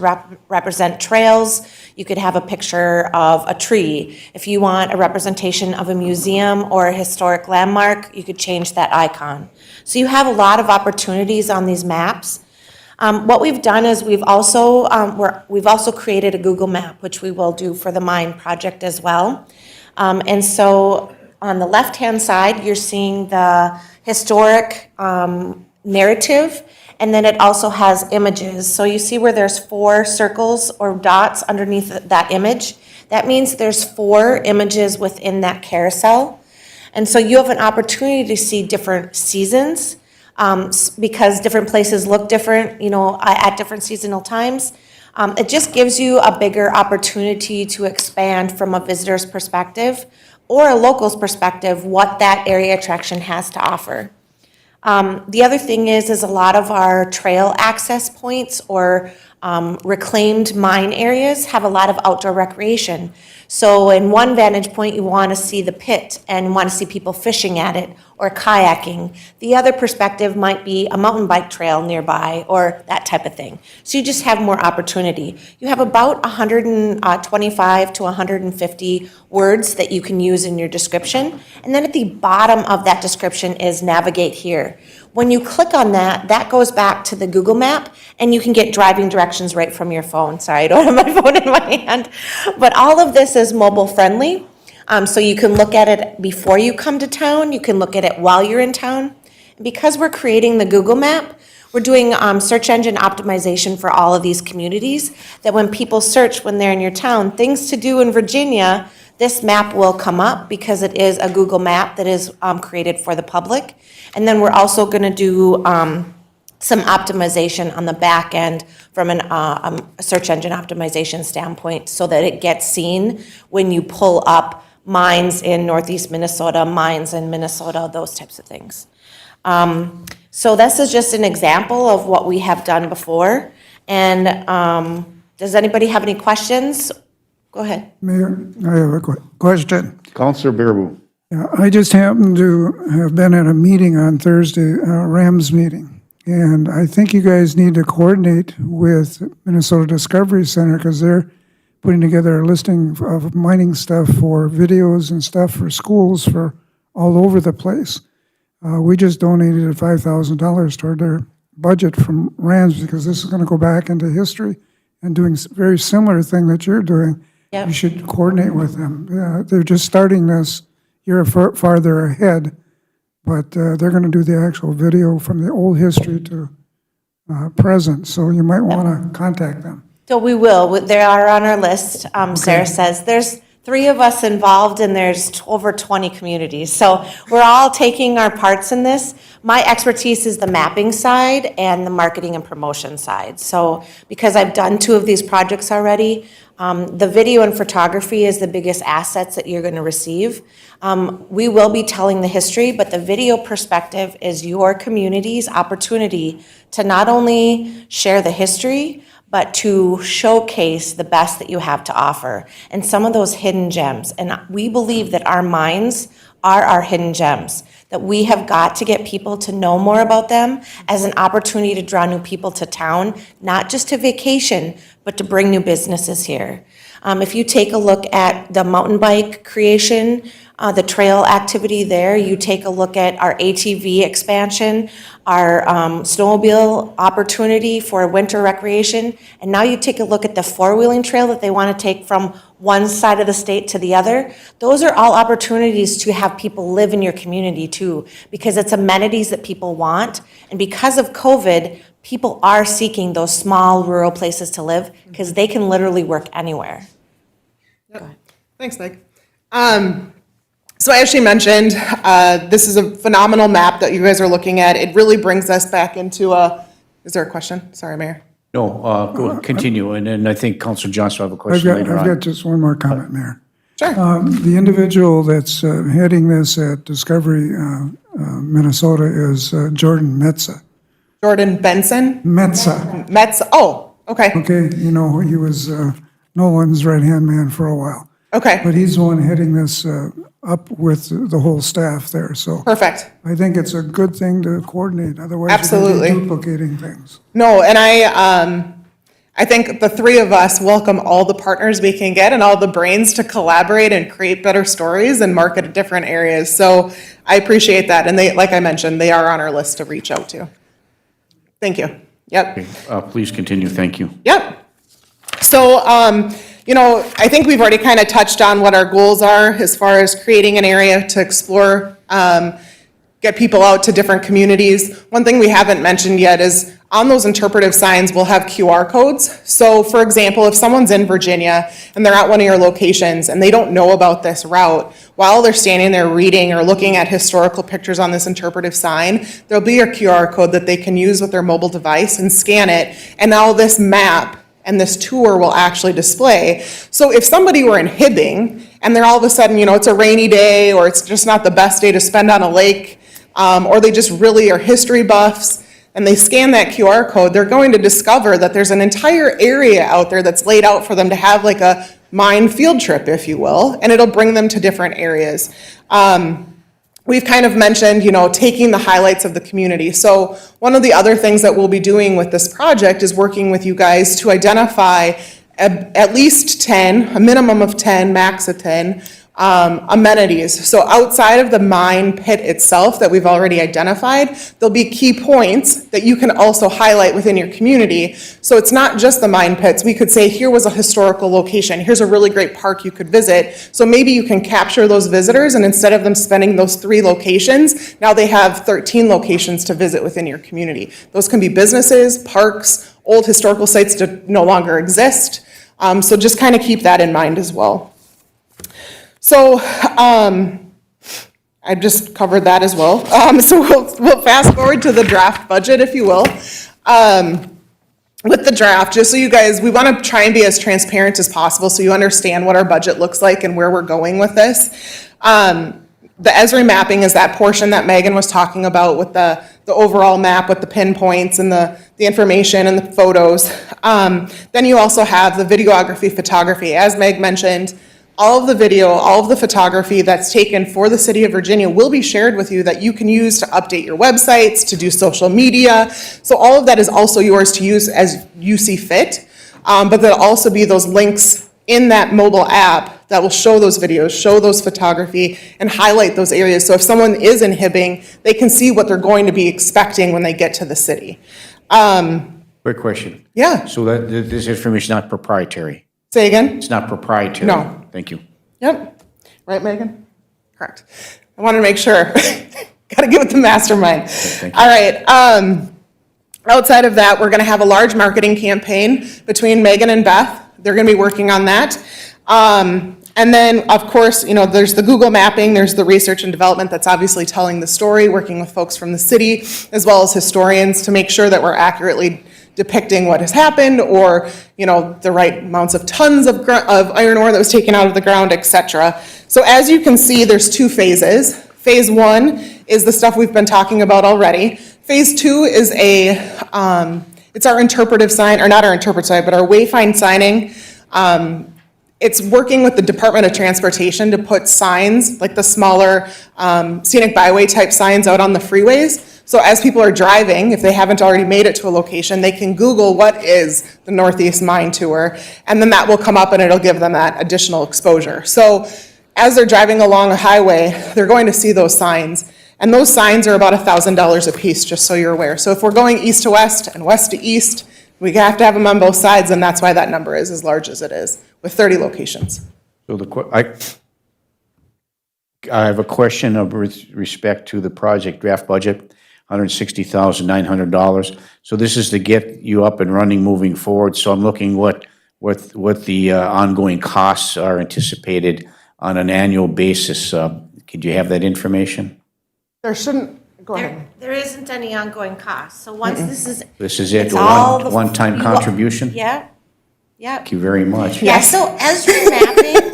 represent trails, you could have a picture of a tree. If you want a representation of a museum or a historic landmark, you could change that icon. So you have a lot of opportunities on these maps. What we've done is we've also created a Google map, which we will do for the mine project as well. And so on the left-hand side, you're seeing the historic narrative, and then it also has images. So you see where there's 4 circles or dots underneath that image? That means there's 4 images within that carousel. And so you have an opportunity to see different seasons because different places look different, you know, at different seasonal times. It just gives you a bigger opportunity to expand from a visitor's perspective or a local's perspective what that area attraction has to offer. The other thing is a lot of our trail access points or reclaimed mine areas have a lot of outdoor recreation. So in one vantage point, you want to see the pit and want to see people fishing at it or kayaking. The other perspective might be a mountain bike trail nearby or that type of thing. So you just have more opportunity. You have about 125 to 150 words that you can use in your description. And then at the bottom of that description is navigate here. When you click on that, that goes back to the Google map and you can get driving directions right from your phone. Sorry, I don't have my phone in my hand. But all of this is mobile friendly. So you can look at it before you come to town, you can look at it while you're in town. And because we're creating the Google map, we're doing search engine optimization for all of these communities, that when people search when they're in your town, things to do in Virginia, this map will come up because it is a Google map that is created for the public. And then we're also going to do some optimization on the back end from a search engine optimization standpoint so that it gets seen when you pull up mines in Northeast Minnesota, mines in Minnesota, those types of things. So this is just an example of what we have done before. And does anybody have any questions? Go ahead. Mayor, I have a question. Counselor Bearable. Yeah, I just happened to have been at a meeting on Thursday, Rams meeting. And I think you guys need to coordinate with Minnesota Discovery Center because they're putting together a listing of mining stuff for videos and stuff for schools for all over the place. We just donated $5,000 toward their budget from Rams because this is going to go back into history and doing very similar thing that you're doing. Yep. You should coordinate with them. They're just starting this. You're farther ahead, but they're going to do the actual video from the old history to present. So you might want to contact them. So we will. They are on our list. Sarah says there's 3 of us involved and there's over 20 communities. So we're all taking our parts in this. My expertise is the mapping side and the marketing and promotion side. So because I've done 2 of these projects already, the video and photography is the biggest assets that you're going to receive. We will be telling the history, but the video perspective is your community's opportunity to not only share the history, but to showcase the best that you have to offer and some of those hidden gems. And we believe that our mines are our hidden gems, that we have got to get people to know more about them as an opportunity to draw new people to town, not just to vacation, but to bring new businesses here. If you take a look at the mountain bike creation, the trail activity there, you take a look at our ATV expansion, our snowmobile opportunity for winter recreation, and now you take a look at the four-wheeling trail that they want to take from one side of the state to the other. Those are all opportunities to have people live in your community too, because it's amenities that people want. And because of COVID, people are seeking those small rural places to live because they can literally work anywhere. Thanks, Meg. So as she mentioned, this is a phenomenal map that you guys are looking at. It really brings us back into is there a question? Sorry, Mayor. No, go continue, and then I think Counselor Johnson will have a question later I've on. Uh, got just one more comment, Mayor. Sure. The individual that's heading this at Discovery, Minnesota is Jordan Metza. Jordan Benson? Metza, Metz, oh, okay, okay, you know, he was Nolan's right-hand man for a while. okay, But he's the one heading this up with the whole staff there, so perfect. I think it's a good thing to coordinate, otherwise you're Absolutely. gonna be duplicating things. No, and I think the 3 of us welcome all the partners we can get and all the brains to collaborate and create better stories and market at different areas. So I appreciate that. And they, like I mentioned, they are on our list to reach out to. Thank you. Yep. Please continue, thank you. Yep. So, you know, I think we've already kind of touched on what our goals are as far as creating an area to explore, get people out to different communities. One thing we haven't mentioned yet is on those interpretive signs, we'll have QR codes. So for example, if someone's in Virginia and they're at one of your locations and they don't know about this route, while they're standing there reading or looking at historical pictures on this interpretive sign, there'll be a QR code that they can use with their mobile device and scan it. And now this map and this tour will actually display. So if somebody were in Hibbing and they're all of a sudden, you know, it's a rainy day or it's just not the best day to spend on a lake, or they just really are history buffs, and they scan that QR code, they're going to discover that there's an entire area out there that's laid out for them to have like a mine field trip, if you will, and it'll bring them to different areas. We've kind of mentioned, you know, taking the highlights of the community. So one of the other things that we'll be doing with this project is working with you guys to identify at least 10, a minimum of 10, max of 10, amenities. So outside of the mine pit itself that we've already identified, there'll be key points that you can also highlight within your community. So it's not just the mine pits. We could say, here was a historical location. Here's a really great park you could visit. So maybe you can capture those visitors, and instead of them spending those 3 locations, now they have 13 locations to visit within your community. Those can be businesses, parks, old historical sites that no longer exist. So just kind of keep that in mind as well. So I just covered that as well. So we'll fast forward to the draft budget, if you will. With the draft, just so you guys, we want to try and be as transparent as possible so you understand what our budget looks like and where we're going with this. The Esri mapping is that portion that Megan was talking about with the overall map with the pinpoints and the information and the photos. Then you also have the videography, photography. As Meg mentioned, all of the video, all of the photography that's taken for the city of Virginia will be shared with you that you can use to update your websites, to do social media. So all of that is also yours to use as you see fit. But there'll also be those links in that mobile app that will show those videos, show those photography, and highlight those areas. So if someone is in Hibbing, they can see what they're going to be expecting when they get to the city. Quick question. Yeah, So that this information is not proprietary? say again? It's not proprietary? No. Thank you. Yep. Right, Megan? Correct. I wanted to make sure. Got to get with the mastermind. thank you. All right. Outside of that, we're going to have a large marketing campaign between Megan and Beth. They're going to be working on that. And then, of course, you know, there's the Google mapping, there's the research and development that's obviously telling the story, working with folks from the city, as well as historians to make sure that we're accurately depicting what has happened, or, you know, the right amounts of tons of iron ore that was taken out of the ground, etc. So as you can see, there's 2 phases. Phase 1 is the stuff we've been talking about already. Phase 2 is it's our interpretive sign, or not our interpretive sign, but our wayfind signing. It's working with the Department of Transportation to put signs, like the smaller scenic byway type signs out on the freeways. So as people are driving, if they haven't already made it to a location, they can Google what is the Northeast Mine Tour, and then that will come up and it'll give them that additional exposure. So as they're driving along a highway, they're going to see those signs. And those signs are about $1,000 a piece, just so you're aware. So if we're going east to west and west to east, we have to have them on both sides, and that's why that number is as large as it is, with 30 locations. So I have a question of respect to the project draft budget, $160,900. So this is to get you up and running moving forward. So I'm looking what the ongoing costs are anticipated on an annual basis. Could you have that information? There shouldn't, go ahead. There isn't any ongoing cost, so once this is. This is it, it's all the- one-time you- contribution? Yeah, yeah. Thank you very much. Yeah, so Esri mapping,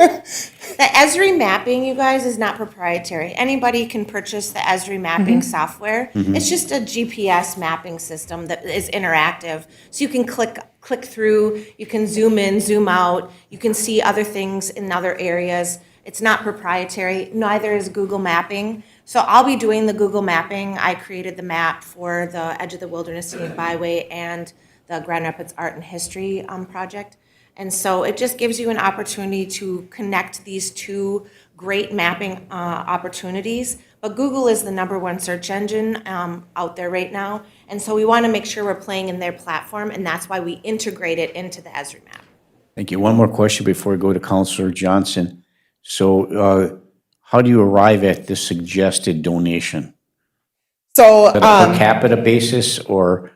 the Esri mapping, you guys, is not proprietary. Anybody can purchase the Esri mapping software. It's just a GPS mapping system that is interactive. So you can click through, you can zoom in, zoom out, you can see other things in other areas. It's not proprietary, neither is Google mapping. So I'll be doing the Google mapping. I created the map for the Edge of the Wilderness Scenic Byway and the Grand Rapids Art and History project. And so it just gives you an opportunity to connect these 2 great mapping opportunities. But Google is the #1 search engine out there right now. And so we want to make sure we're playing in their platform, and that's why we integrate it into the Esri map. Thank you. One more question before we go to Councilor Johnson. So how do you arrive at this suggested donation? So Is that a per capita basis, or?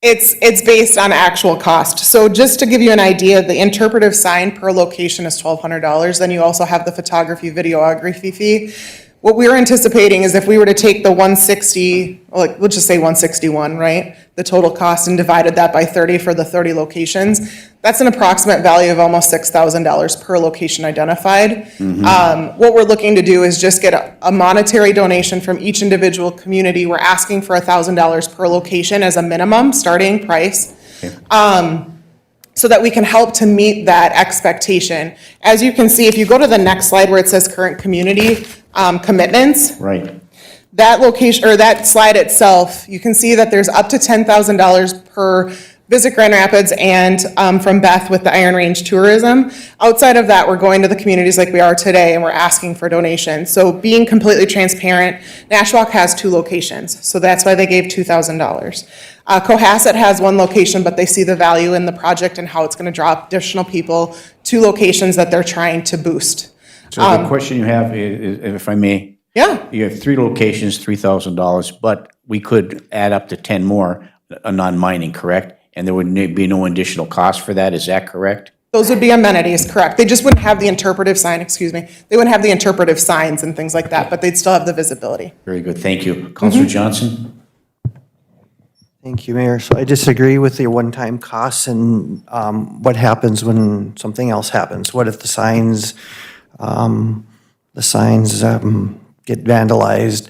it's based on actual cost. So just to give you an idea, the interpretive sign per location is $1,200. Then you also have the photography, videography fee. What we're anticipating is if we were to take the 160, like, let's just say 161, right? The total cost, and divided that by 30 for the 30 locations, that's an approximate value of almost $6,000 per location identified. What we're looking to do is just get a monetary donation from each individual community. We're asking for $1,000 per location as a minimum starting price. So that we can help to meet that expectation. As you can see, if you go to the next slide where it says current community commitments, Right. that location, or that slide itself, you can see that there's up to $10,000 per Visit Grand Rapids and from Beth with the Iron Range Tourism. Outside of that, we're going to the communities like we are today and we're asking for donations. So being completely transparent, Nashwauk has 2 locations, so that's why they gave $2,000. Cohasset has 1 location, but they see the value in the project and how it's going to draw additional people to locations that they're trying to boost. So the question you have, if I may, Yeah, you have 3 locations, $3,000, but we could add up to 10 more, non-mining, correct? And there would be no additional cost for that, is that correct? those would be amenities, correct. They just wouldn't have the interpretive sign, excuse me. They wouldn't have the interpretive signs and things like that, but they'd still have the visibility. Very good, thank you. Councilor Johnson? Thank you, Mayor. So I disagree with the one-time costs and what happens when something else happens. What if the signs get vandalized?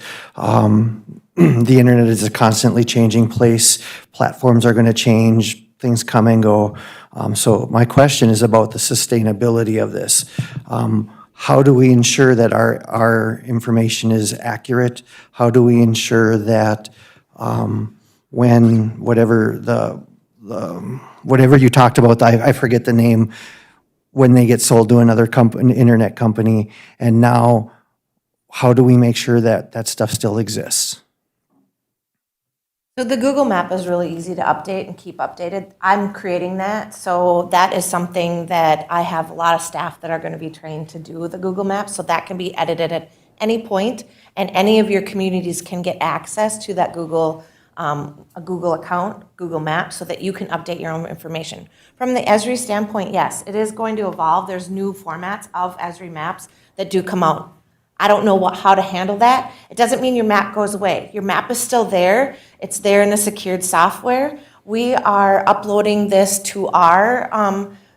The internet is a constantly changing place. Platforms are going to change. Things come and go. So my question is about the sustainability of this. How do we ensure that our information is accurate? How do we ensure that when whatever whatever you talked about, I forget the name, when they get sold to another company, internet company, and now how do we make sure that that stuff still exists? So the Google map is really easy to update and keep updated. I'm creating that, so that is something that I have a lot of staff that are going to be trained to do the Google map, so that can be edited at any point, and any of your communities can get access to that Google a Google account, Google Maps, so that you can update your own information. From the Esri standpoint, yes, it is going to evolve. There's new formats of Esri maps that do come out. I don't know how to handle that. It doesn't mean your map goes away. Your map is still there. It's there in the secured software. We are uploading this to our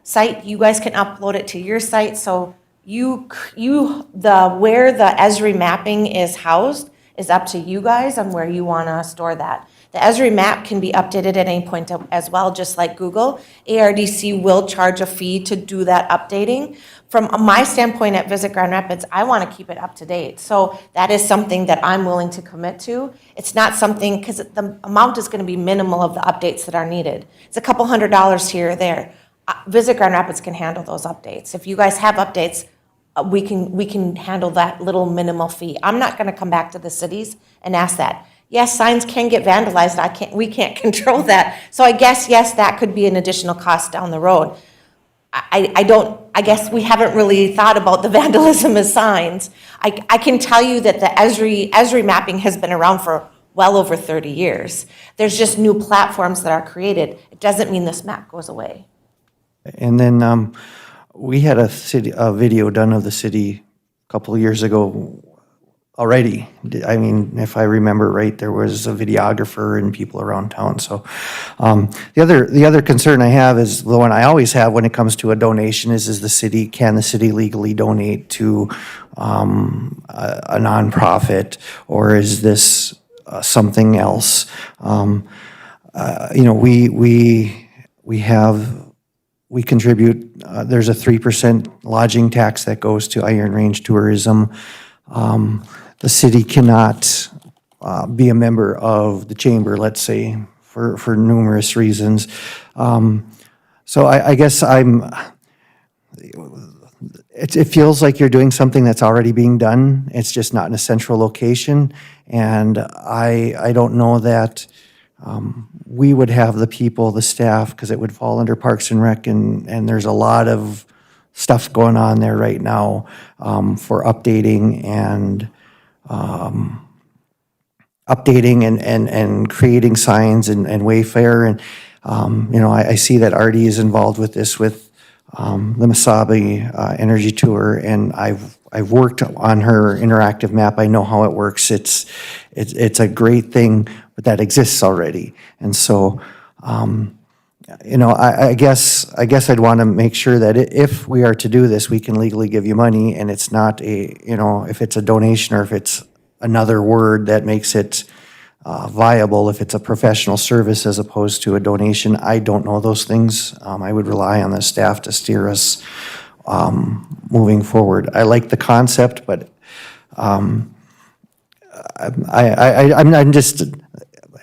site. You guys can upload it to your site. So where the Esri mapping is housed is up to you guys on where you want to store that. The Esri map can be updated at any point as well, just like Google. ARDC will charge a fee to do that updating. From my standpoint at Visit Grand Rapids, I want to keep it up to date. So that is something that I'm willing to commit to. It's not something, because the amount is going to be minimal of the updates that are needed. It's a couple $100 here or there. Visit Grand Rapids can handle those updates. If you guys have updates, we can handle that little minimal fee. I'm not going to come back to the cities and ask that. Yes, signs can get vandalized. We can't control that. So I guess, yes, that could be an additional cost down the road. I guess we haven't really thought about the vandalism as signs. I can tell you that the Esri mapping has been around for well over 30 years. There's just new platforms that are created. It doesn't mean this map goes away. And then we had a video done of the city a couple of years ago already. I mean, if I remember right, there was a videographer and people around town. So the other concern I have is the one I always have when it comes to a donation is can the city legally donate to a nonprofit, or is this something else? We contribute, there's a 3% lodging tax that goes to Iron Range Tourism. The city cannot be a member of the chamber, let's say, for numerous reasons. So I guess it feels like you're doing something that's already being done. It's just not in a central location. And I don't know that we would have the people, the staff, because it would fall under Parks and Rec, and there's a lot of stuff going on there right now for updating and creating signs and Wayfair. And, I see that Artie is involved with this with the Mesabi Energy Tour, and I've worked on her interactive map. I know how it works. It's a great thing, but that exists already. And so, I guess I'd want to make sure that if we are to do this, we can legally give you money, and it's not if it's a donation or if it's another word that makes it viable, if it's a professional service as opposed to a donation. I don't know those things. I would rely on the staff to steer us moving forward. I like the concept, but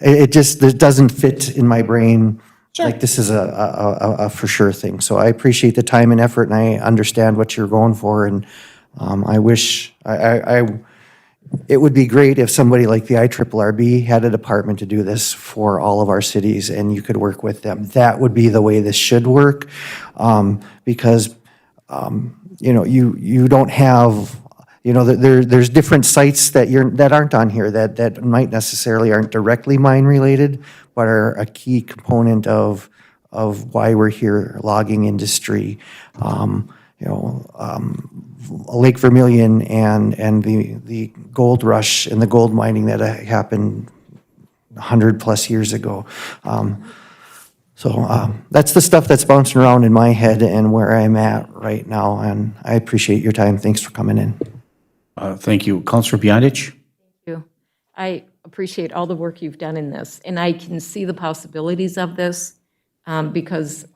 it doesn't fit in my brain like this is a for sure thing. So I appreciate the time and effort, and I understand what you're going for, and I wish, it would be great if somebody like the IRRB had a department to do this for all of our cities, and you could work with them. That would be the way this should work, because, you know, you don't have, you know, there's different sites that aren't on here that might necessarily aren't directly mine related, but are a key component of why we're here, logging industry, you know, Lake Vermilion and the gold rush and the gold mining that happened 100+ years ago. So that's the stuff that's bouncing around in my head and where I'm at right now, and I appreciate your time. Thanks for coming in. Thank you. Councilor Beyondich? Thank you. I appreciate all the work you've done in this, and I can see the possibilities of this because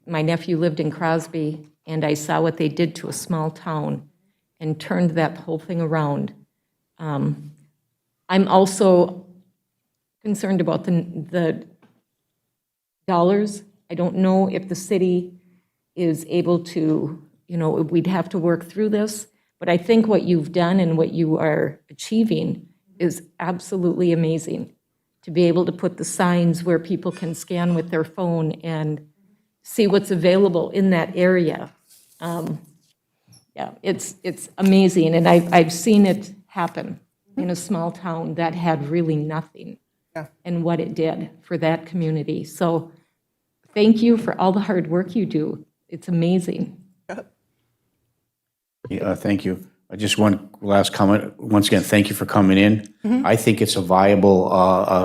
my nephew lived in Crosby, and I saw what they did to a small town and turned that whole thing around. I'm also concerned about the dollars. I don't know if the city is able to, you know, we'd have to work through this, but I think what you've done and what you are achieving is absolutely amazing. To be able to put the signs where people can scan with their phone and see what's available in that area. Yeah, it's amazing, and I've seen it happen in a small town that had really nothing, and what it did for that community. So thank you for all the hard work you do. It's amazing. Thank you. Just one last comment. Once again, thank you for coming in. I think it's a viable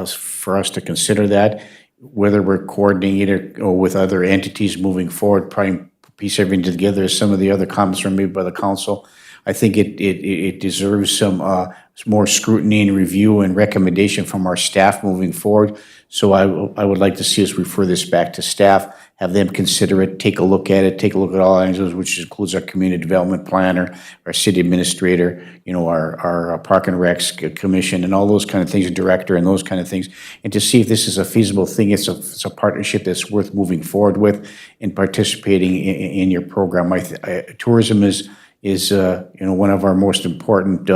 for us to consider that, whether we're coordinating it or with other entities moving forward, probably piece everything together, as some of the other comments were made by the council. I think it deserves some more scrutiny and review and recommendation from our staff moving forward. So I would like to see us refer this back to staff, have them consider it, take a look at it, take a look at all angles, which includes our community development planner, our city administrator, you know, our Park and Recs commission, and all those kind of things, director, and those kind of things, and to see if this is a feasible thing. It's a partnership that's worth moving forward with and participating in your program. Tourism is you know, one of our most important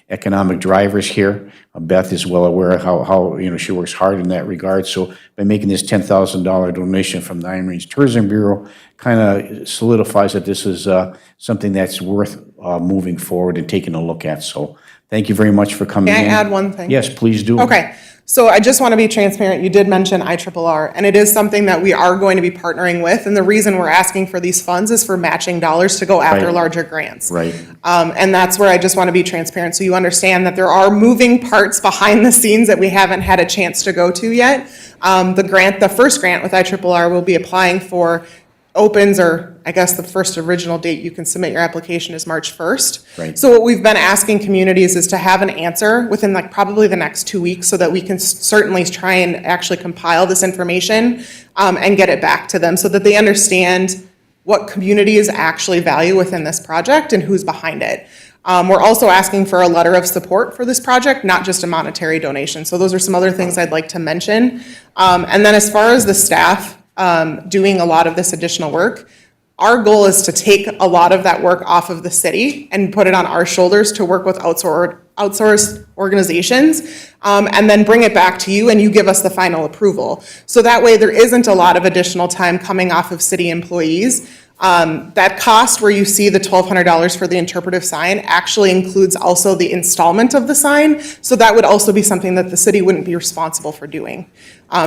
economic drivers here. Beth is well aware of how you know, she works hard in that regard. So by making this $10,000 donation from the Iron Range Tourism Bureau, kind of solidifies that this is something that's worth moving forward and taking a look at. So thank you very much for coming in. May I add one thing? Yes, please do. Okay, so I just want to be transparent. You did mention IRRR, and it is something that we are going to be partnering with. And the reason we're asking for these funds is for matching dollars to go after Right. larger grants. Right. And that's where I just want to be transparent, so you understand that there are moving parts behind the scenes that we haven't had a chance to go to yet. The first grant with IRRR will be applying for opens, or I guess the first original date you can submit your application is March 1st. Right. So what we've been asking communities is to have an answer within like probably the next 2 weeks, so that we can certainly try and actually compile this information and get it back to them, so that they understand what communities actually value within this project and who's behind it. We're also asking for a letter of support for this project, not just a monetary donation. So those are some other things I'd like to mention. And then as far as the staff doing a lot of this additional work, our goal is to take a lot of that work off of the city and put it on our shoulders to work with outsourced organizations, and then bring it back to you, and you give us the final approval. So that way there isn't a lot of additional time coming off of city employees. That cost where you see the $1,200 for the interpretive sign actually includes also the installment of the sign. So that would also be something that the city wouldn't be responsible for doing,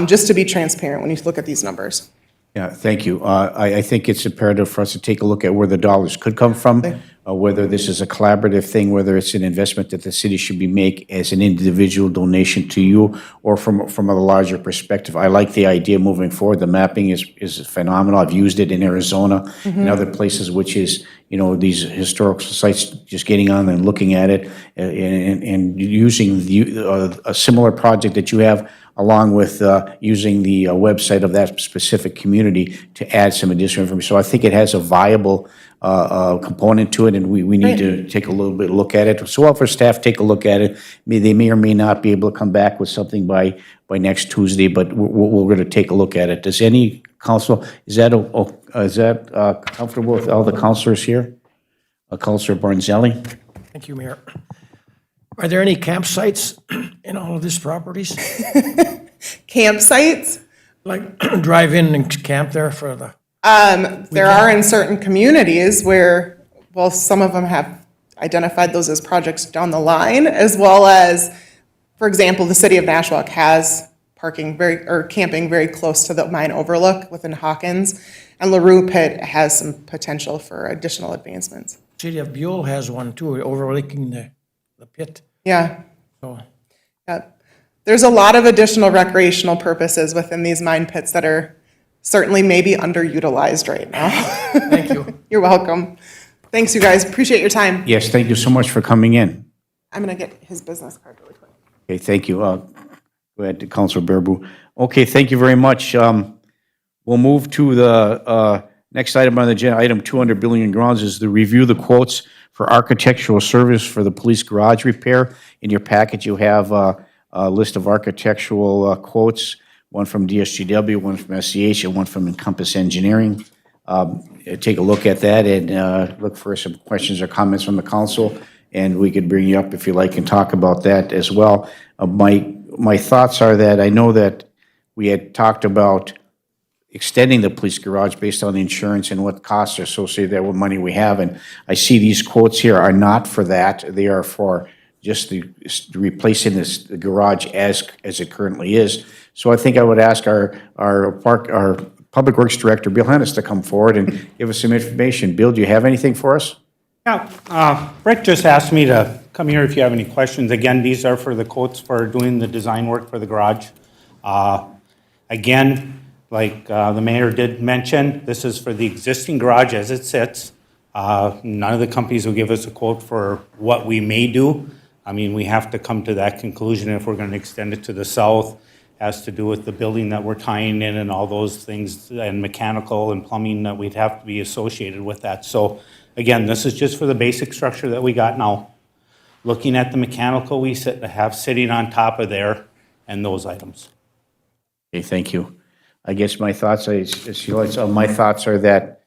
just to be transparent when you look at these numbers. Yeah, thank you. I think it's imperative for us to take a look at where the dollars could come from, whether this is a collaborative thing, whether it's an investment that the city should be make as an individual donation to you, or from a larger perspective. I like the idea moving forward. The mapping is phenomenal. I've used it in Arizona and other places, which is, you know, these historical sites, just getting on and looking at it and using a similar project that you have along with using the website of that specific community to add some additional information. So I think it has a viable component to it, and we need to take a little bit look at it. So offer staff take a look at it. They may or may not be able to come back with something by next Tuesday, but we're going to take a look at it. Does any council, is that comfortable with all the councilors here? Councilor Barnzelli? Thank you, Mayor. Are there any campsites in all of these properties? Campsites? Like drive in and camp there for the, There are in certain communities where, well, some of them have identified those as projects down the line, as well as, for example, the city of Nashwauk has camping very close to the mine overlook within Hawkins, and LaRue Pit has some potential for additional advancements. city of Buell has one too, overlooking the pit. Yeah. So, Yep. There's a lot of additional recreational purposes within these mine pits that are certainly maybe underutilized right now. thank you. You're welcome. Thanks, you guys. Appreciate your time. Yes, thank you so much for coming in. I'm going to get his business card really quick. Okay, thank you. Go ahead to Councilor Bearbu. Okay, thank you very much. We'll move to the next item on the agenda, item 200, Building and Grounds, is to review the quotes for architectural service for the police garage repair. In your package, you have a list of architectural quotes, one from DSGW, one from SCH, and one from Encompass Engineering. Take a look at that and look for some questions or comments from the council, and we could bring you up if you like and talk about that as well. My thoughts are that I know that we had talked about extending the police garage based on the insurance and what costs are associated with that, what money we have. And I see these quotes here are not for that. They are for just the replacing the garage as it currently is. So I think I would ask our Public Works Director, Bill Hennis, to come forward and give us some information. Bill, do you have anything for us? Yeah, Rick just asked me to come here if you have any questions. Again, these are for the quotes for doing the design work for the garage. Again, like the mayor did mention, this is for the existing garage as it sits. None of the companies will give us a quote for what we may do. I mean, we have to come to that conclusion if we're going to extend it to the south. Has to do with the building that we're tying in and all those things, and mechanical and plumbing that we'd have to be associated with that. So again, this is just for the basic structure that we got now. Looking at the mechanical we have sitting on top of there and those items. Okay, thank you. I guess my thoughts are that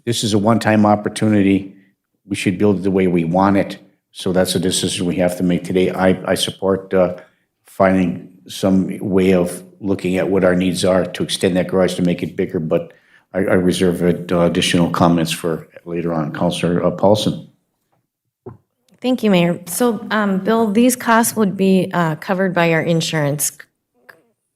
this is a one-time opportunity. We should build it the way we want it. So that's a decision we have to make today. I support finding some way of looking at what our needs are to extend that garage to make it bigger, but I reserve additional comments for later on. Councilor Paulson. Thank you, Mayor. So, Bill, these costs would be covered by our insurance.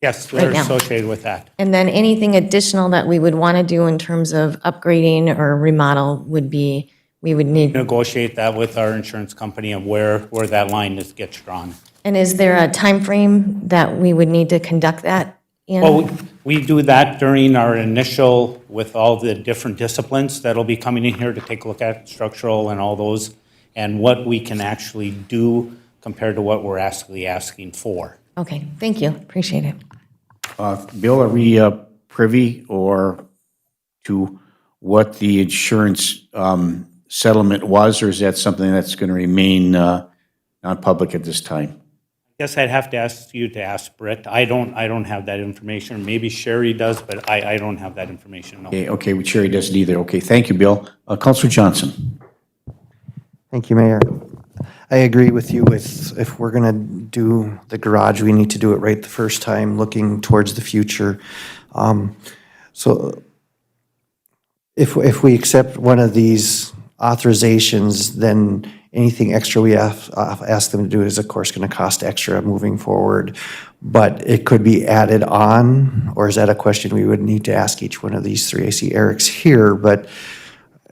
Yes, they're Right now. associated with that. And then anything additional that we would want to do in terms of upgrading or remodel would be, we would need. Negotiate that with our insurance company and where that line gets drawn. And is there a time frame that we would need to conduct that in? Well, we do that during our initial, with all the different disciplines that'll be coming in here to take a look at structural and all those, and what we can actually do compared to what we're actually asking for. Okay, thank you. Appreciate it. Bill, are we privy or to what the insurance settlement was, or is that something that's going to remain non-public at this time? I guess I'd have to ask you to ask Britt. I don't have that information. Maybe Sherry does, but I don't have that information, no. Okay, well, Sherry doesn't either. Okay, thank you, Bill. Councilor Johnson. Thank you, Mayor. I agree with you if we're going to do the garage, we need to do it right the first time, looking towards the future. So if we accept one of these authorizations, then anything extra we ask them to do is, of course, going to cost extra moving forward. But it could be added on, or is that a question we would need to ask each one of these three? I see Eric's here, but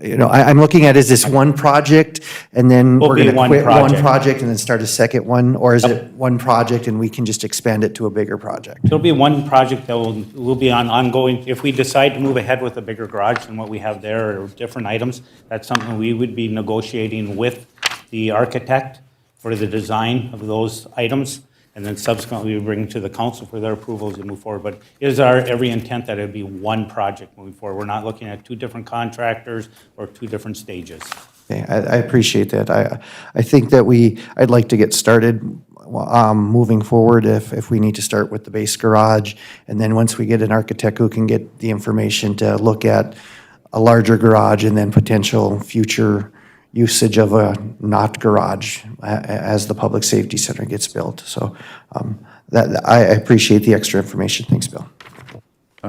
you know, I'm looking at, is this one project and then Will we're be going to one quit one project. project and then start a second one? Or is it one project and we can just expand it to a bigger project? It'll be one project that will be on ongoing. If we decide to move ahead with a bigger garage than what we have there or different items, that's something we would be negotiating with the architect for the design of those items. and then subsequently we bring it to the council for their approvals and move forward. But it is our every intent that it'd be one project moving forward. We're not looking at two different contractors or two different stages. Okay, I appreciate that. I think that I'd like to get started moving forward if we need to start with the base garage. And then once we get an architect who can get the information to look at a larger garage and then potential future usage of a not garage as the public safety center gets built. So I appreciate the extra information. Thanks, Bill.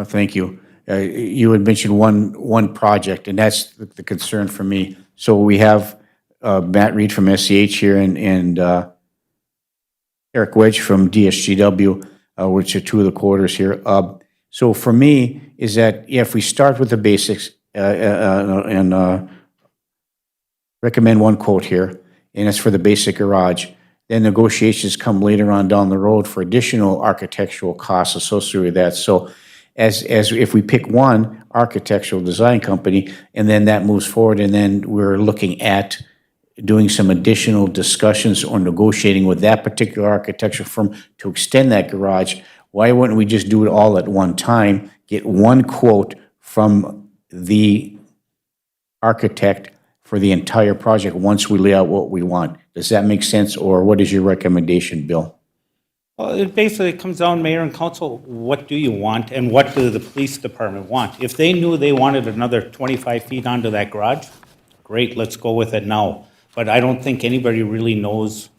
Thank you. You had mentioned one project, and that's the concern for me. So we have Matt Reed from SCH here and Eric Wedge from DSGW, which are two of the quarters here. So for me, is that if we start with the basics and recommend one quote here, and it's for the basic garage, then negotiations come later on down the road for additional architectural costs associated with that. So as if we pick one architectural design company, and then that moves forward, and then we're looking at doing some additional discussions or negotiating with that particular architecture firm to extend that garage, why wouldn't we just do it all at one time, get one quote from the architect for the entire project once we lay out what we want? Does that make sense, or what is your recommendation, Bill? Well, it basically comes down, Mayor and Council, what do you want and what do the police department want? If they knew they wanted another 25 feet onto that garage, great, let's go with it now. But I don't think anybody really knows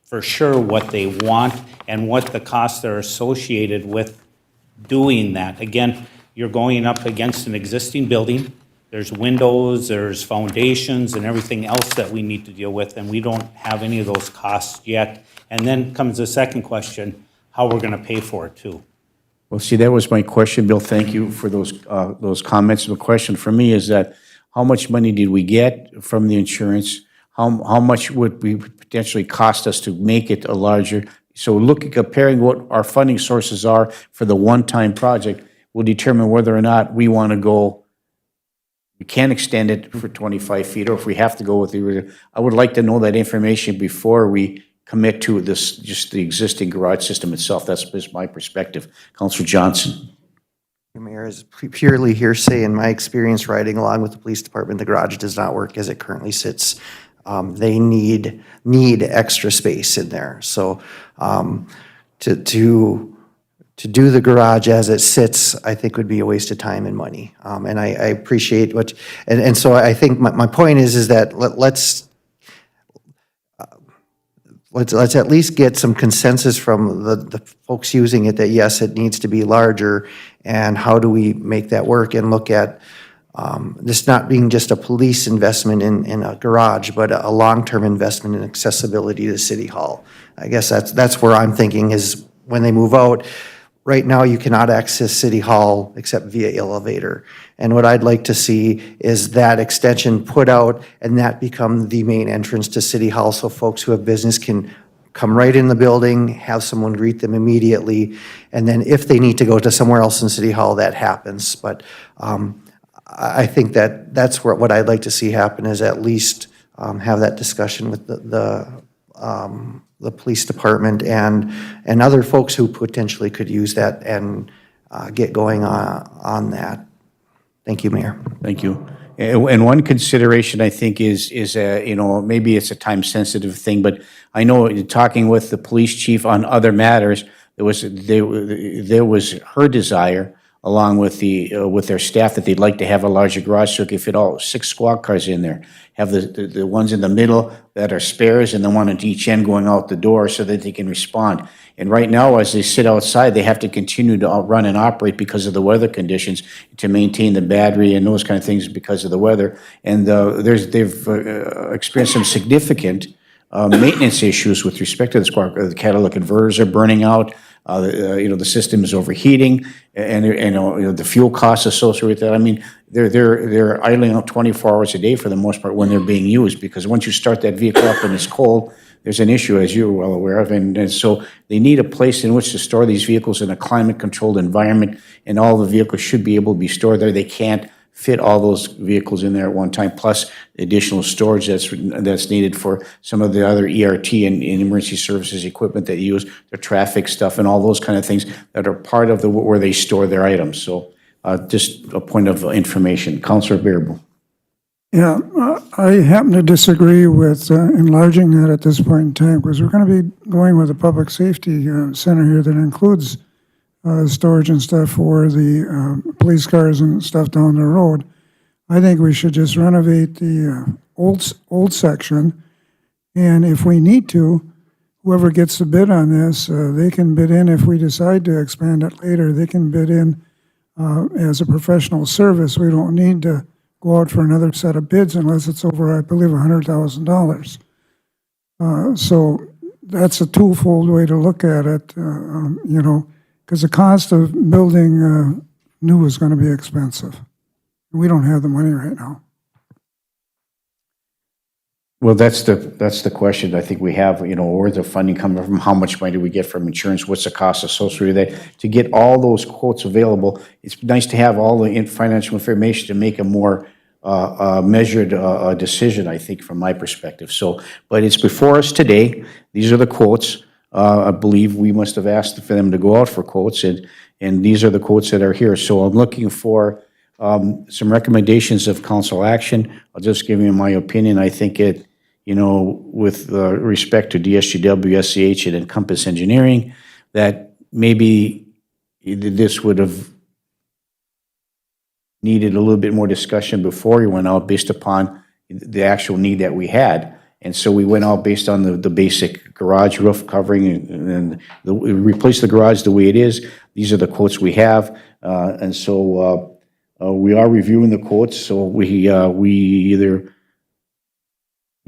for sure what they want and what the costs are associated with doing that. Again, you're going up against an existing building. There's windows, there's foundations, and everything else that we need to deal with, and we don't have any of those costs yet. And then comes the second question, how we're going to pay for it too. Well, see, that was my question, Bill. Thank you for those comments. The question for me is that how much money did we get from the insurance? How much would we potentially cost us to make it a larger? So comparing what our funding sources are for the one-time project will determine whether or not we want to go, we can extend it for 25 feet, or if we have to go with the, I would like to know that information before we commit to this, just the existing garage system itself. That's just my perspective. Councilor Johnson. Mayor, is purely hearsay. In my experience riding along with the police department, the garage does not work as it currently sits. They need extra space in there. So to do the garage as it sits, I think would be a waste of time and money. And I appreciate and so I think my point is that let's at least get some consensus from the folks using it that yes, it needs to be larger, and how do we make that work, and look at this not being just a police investment in a garage, but a long-term investment in accessibility to City Hall. I guess that's where I'm thinking is when they move out. Right now, you cannot access City Hall except via elevator. And what I'd like to see is that extension put out and that become the main entrance to City Hall, so folks who have business can come right in the building, have someone greet them immediately, and then if they need to go to somewhere else in City Hall, that happens. But I think that's what I'd like to see happen, is at least have that discussion with the police department and other folks who potentially could use that and get going on that. Thank you, Mayor. Thank you. And one consideration, I think, is maybe it's a time-sensitive thing, but I know talking with the police chief on other matters, there was her desire, along with with their staff, that they'd like to have a larger garage so they could fit all 6 squad cars in there. Have the ones in the middle that are spares and the one at each end going out the door so that they can respond. And right now, as they sit outside, they have to continue to run and operate because of the weather conditions to maintain the battery and those kind of things because of the weather. And they've experienced some significant maintenance issues with respect to the squad. The catalytic converters are burning out. The system is overheating, and the fuel costs associated with that. I mean, they're idling out 24 hours a day for the most part when they're being used, because once you start that vehicle up and it's cold, there's an issue, as you're well aware of, and so they need a place in which to store these vehicles in a climate-controlled environment, and all the vehicles should be able to be stored there. They can't fit all those vehicles in there at one time, plus additional storage that's needed for some of the other ERT and emergency services equipment that you use, the traffic stuff and all those kind of things that are part of where they store their items. So just a point of information. Councilor Bearable. Yeah, I happen to disagree with enlarging that at this point in time, because we're going to be going with a public safety center here that includes storage and stuff for the police cars and stuff down the road. I think we should just renovate the old section, and if we need to, whoever gets the bid on this, they can bid in. If we decide to expand it later, they can bid in as a professional service. We don't need to go out for another set of bids unless it's over, I believe, $100,000. So that's a twofold way to look at it, because the cost of building new is going to be expensive. We don't have the money right now. Well, that's the question I think we have, where's the funding coming from? How much money do we get from insurance? What's the cost associated with that? To get all those quotes available, it's nice to have all the financial information to make a more measured decision, I think, from my perspective. So, but it's before us today. These are the quotes. I believe we must have asked for them to go out for quotes, and these are the quotes that are here. So I'm looking for some recommendations of council action. I'll just give you my opinion. I think it, with respect to DSGW, SCH, and Encompass Engineering, that maybe this would have needed a little bit more discussion before we went out based upon the actual need that we had. And so we went out based on the basic garage roof covering and we replaced the garage the way it is. These are the quotes we have. And so we are reviewing the quotes. So we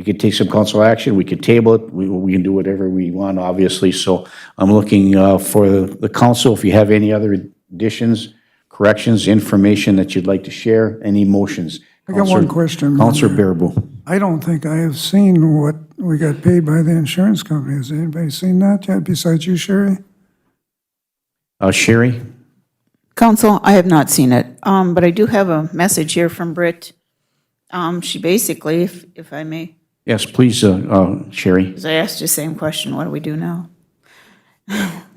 could take some council action, we could table it, we can do whatever we want, obviously. So I'm looking for the council, if you have any other additions, corrections, information that you'd like to share, any motions. I got one question. Councilor Bearable. I don't think I have seen what we got paid by the insurance company. Has anybody seen that yet besides you, Sherry? Sherry? Council, I have not seen it, but I do have a message here from Britt. She basically, if I may, Yes, please, Sherry. because I asked the same question, what do we do now?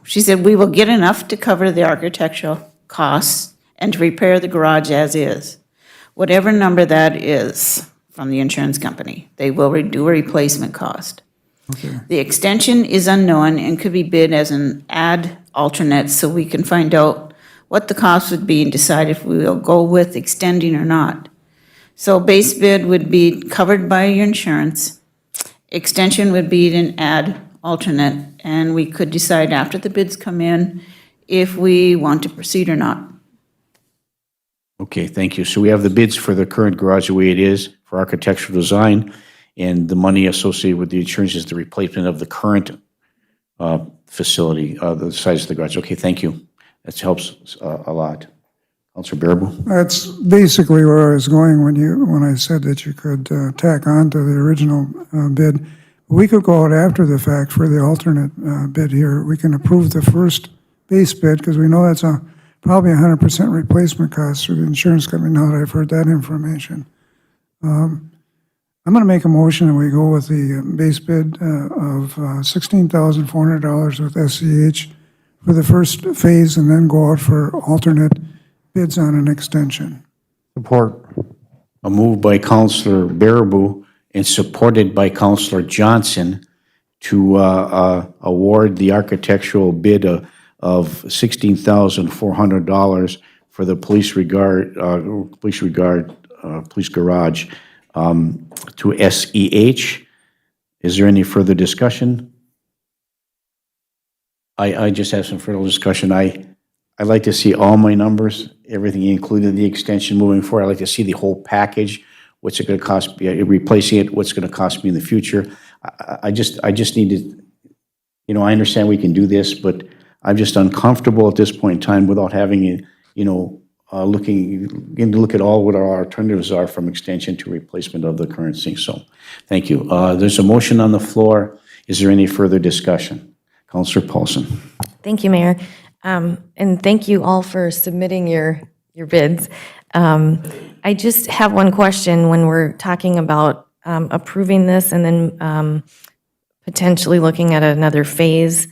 She said, "We will get enough to cover the architectural costs and to repair the garage as is. Whatever number that is from the insurance company, they will do a replacement cost. The extension is unknown and could be bid as an add alternate, so we can find out what the cost would be and decide if we will go with extending or not. So base bid would be covered by your insurance. Extension would be an add alternate, and we could decide after the bids come in if we want to proceed or not." Okay, thank you. So we have the bids for the current garage the way it is for architectural design, and the money associated with the insurance is the replacement of the current facility, the size of the garage. Okay, thank you. That helps a lot. Councilor Bearable? That's basically where I was going when I said that you could tack on to the original bid. We could go out after the fact for the alternate bid here. We can approve the first base bid because we know that's probably 100% replacement cost through the insurance company now that I've heard that information. I'm going to make a motion and we go with the base bid of $16,400 with SCH for the first phase and then go out for alternate bids on an extension. Support. A move by Councilor Bearable and supported by Councilor Johnson to award the architectural bid of $16,400 for the police garage to SEH. Is there any further discussion? I just have some further discussion. I'd like to see all my numbers, everything including the extension moving forward. I'd like to see the whole package. What's it going to cost me, replacing it? What's going to cost me in the future? I just need to, I understand we can do this, but I'm just uncomfortable at this point in time without having, look at all what our alternatives are from extension to replacement of the current thing. So, thank you. There's a motion on the floor. Is there any further discussion? Councilor Paulson. Thank you, Mayor. And thank you all for submitting your bids. I just have one question when we're talking about approving this and then potentially looking at another phase.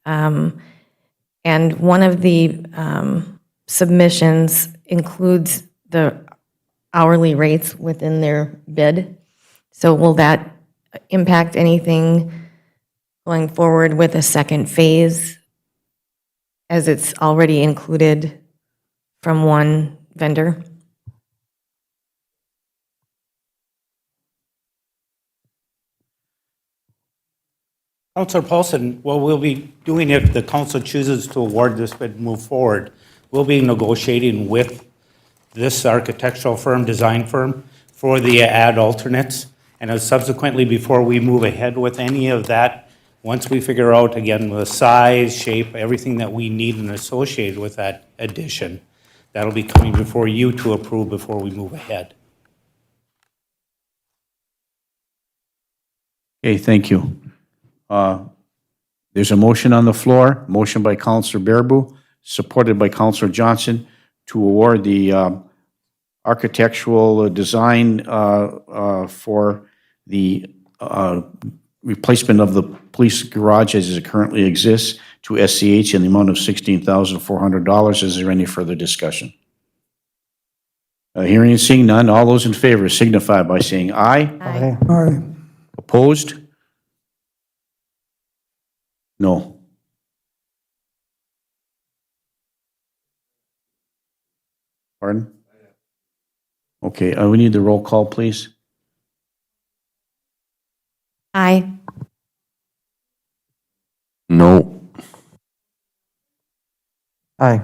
And one of the submissions includes the hourly rates within their bid. So will that impact anything going forward with a second phase, as it's already included from one vendor? Councilor Paulson, what we'll be doing if the council chooses to award this bid and move forward, we'll be negotiating with this architectural firm, design firm, for the ad alternates. And subsequently, before we move ahead with any of that, once we figure out, again, the size, shape, everything that we need and associated with that addition, that'll be coming before you to approve before we move ahead. Okay, thank you. There's a motion on the floor, motion by Counselor Bearable, supported by Counselor Johnson, to award the architectural design for the replacement of the police garage as it currently exists to SCH in the amount of $16,400. Is there any further discussion? Hearing and seeing none, all those in favor signify by saying aye. Aye. Aye. Opposed? No. Pardon? Okay, we need the roll call, please. Aye. No. Aye.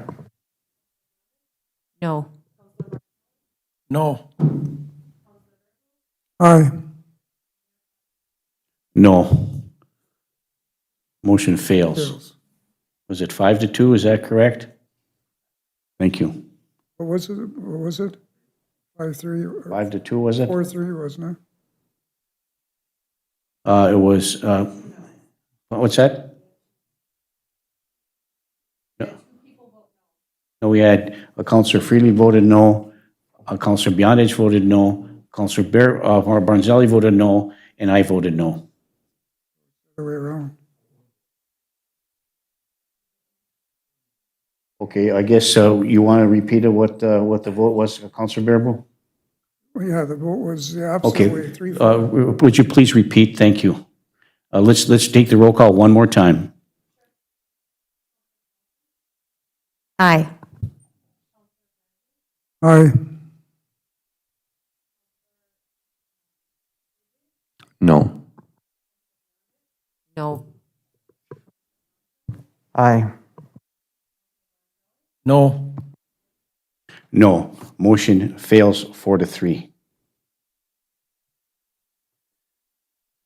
No. No. Aye. No. Motion fails. Was it 5-2, is that correct? Thank you. What was it? 5-3? 5-2, was it? 4-3, wasn't it? It was, what's that? No, we had Counselor Freely voted no, Counselor Beyondich voted no, Counselor Barnzelli voted no, and I voted no. The way around. Okay, I guess you want to repeat what the vote was, Counselor Bearable? Well, yeah, the vote was the opposite Okay, way, 3-4. would you please repeat? Thank you. Let's take the roll call one more time. Aye. Aye. No. No. Aye. No. No. Motion fails 4-3.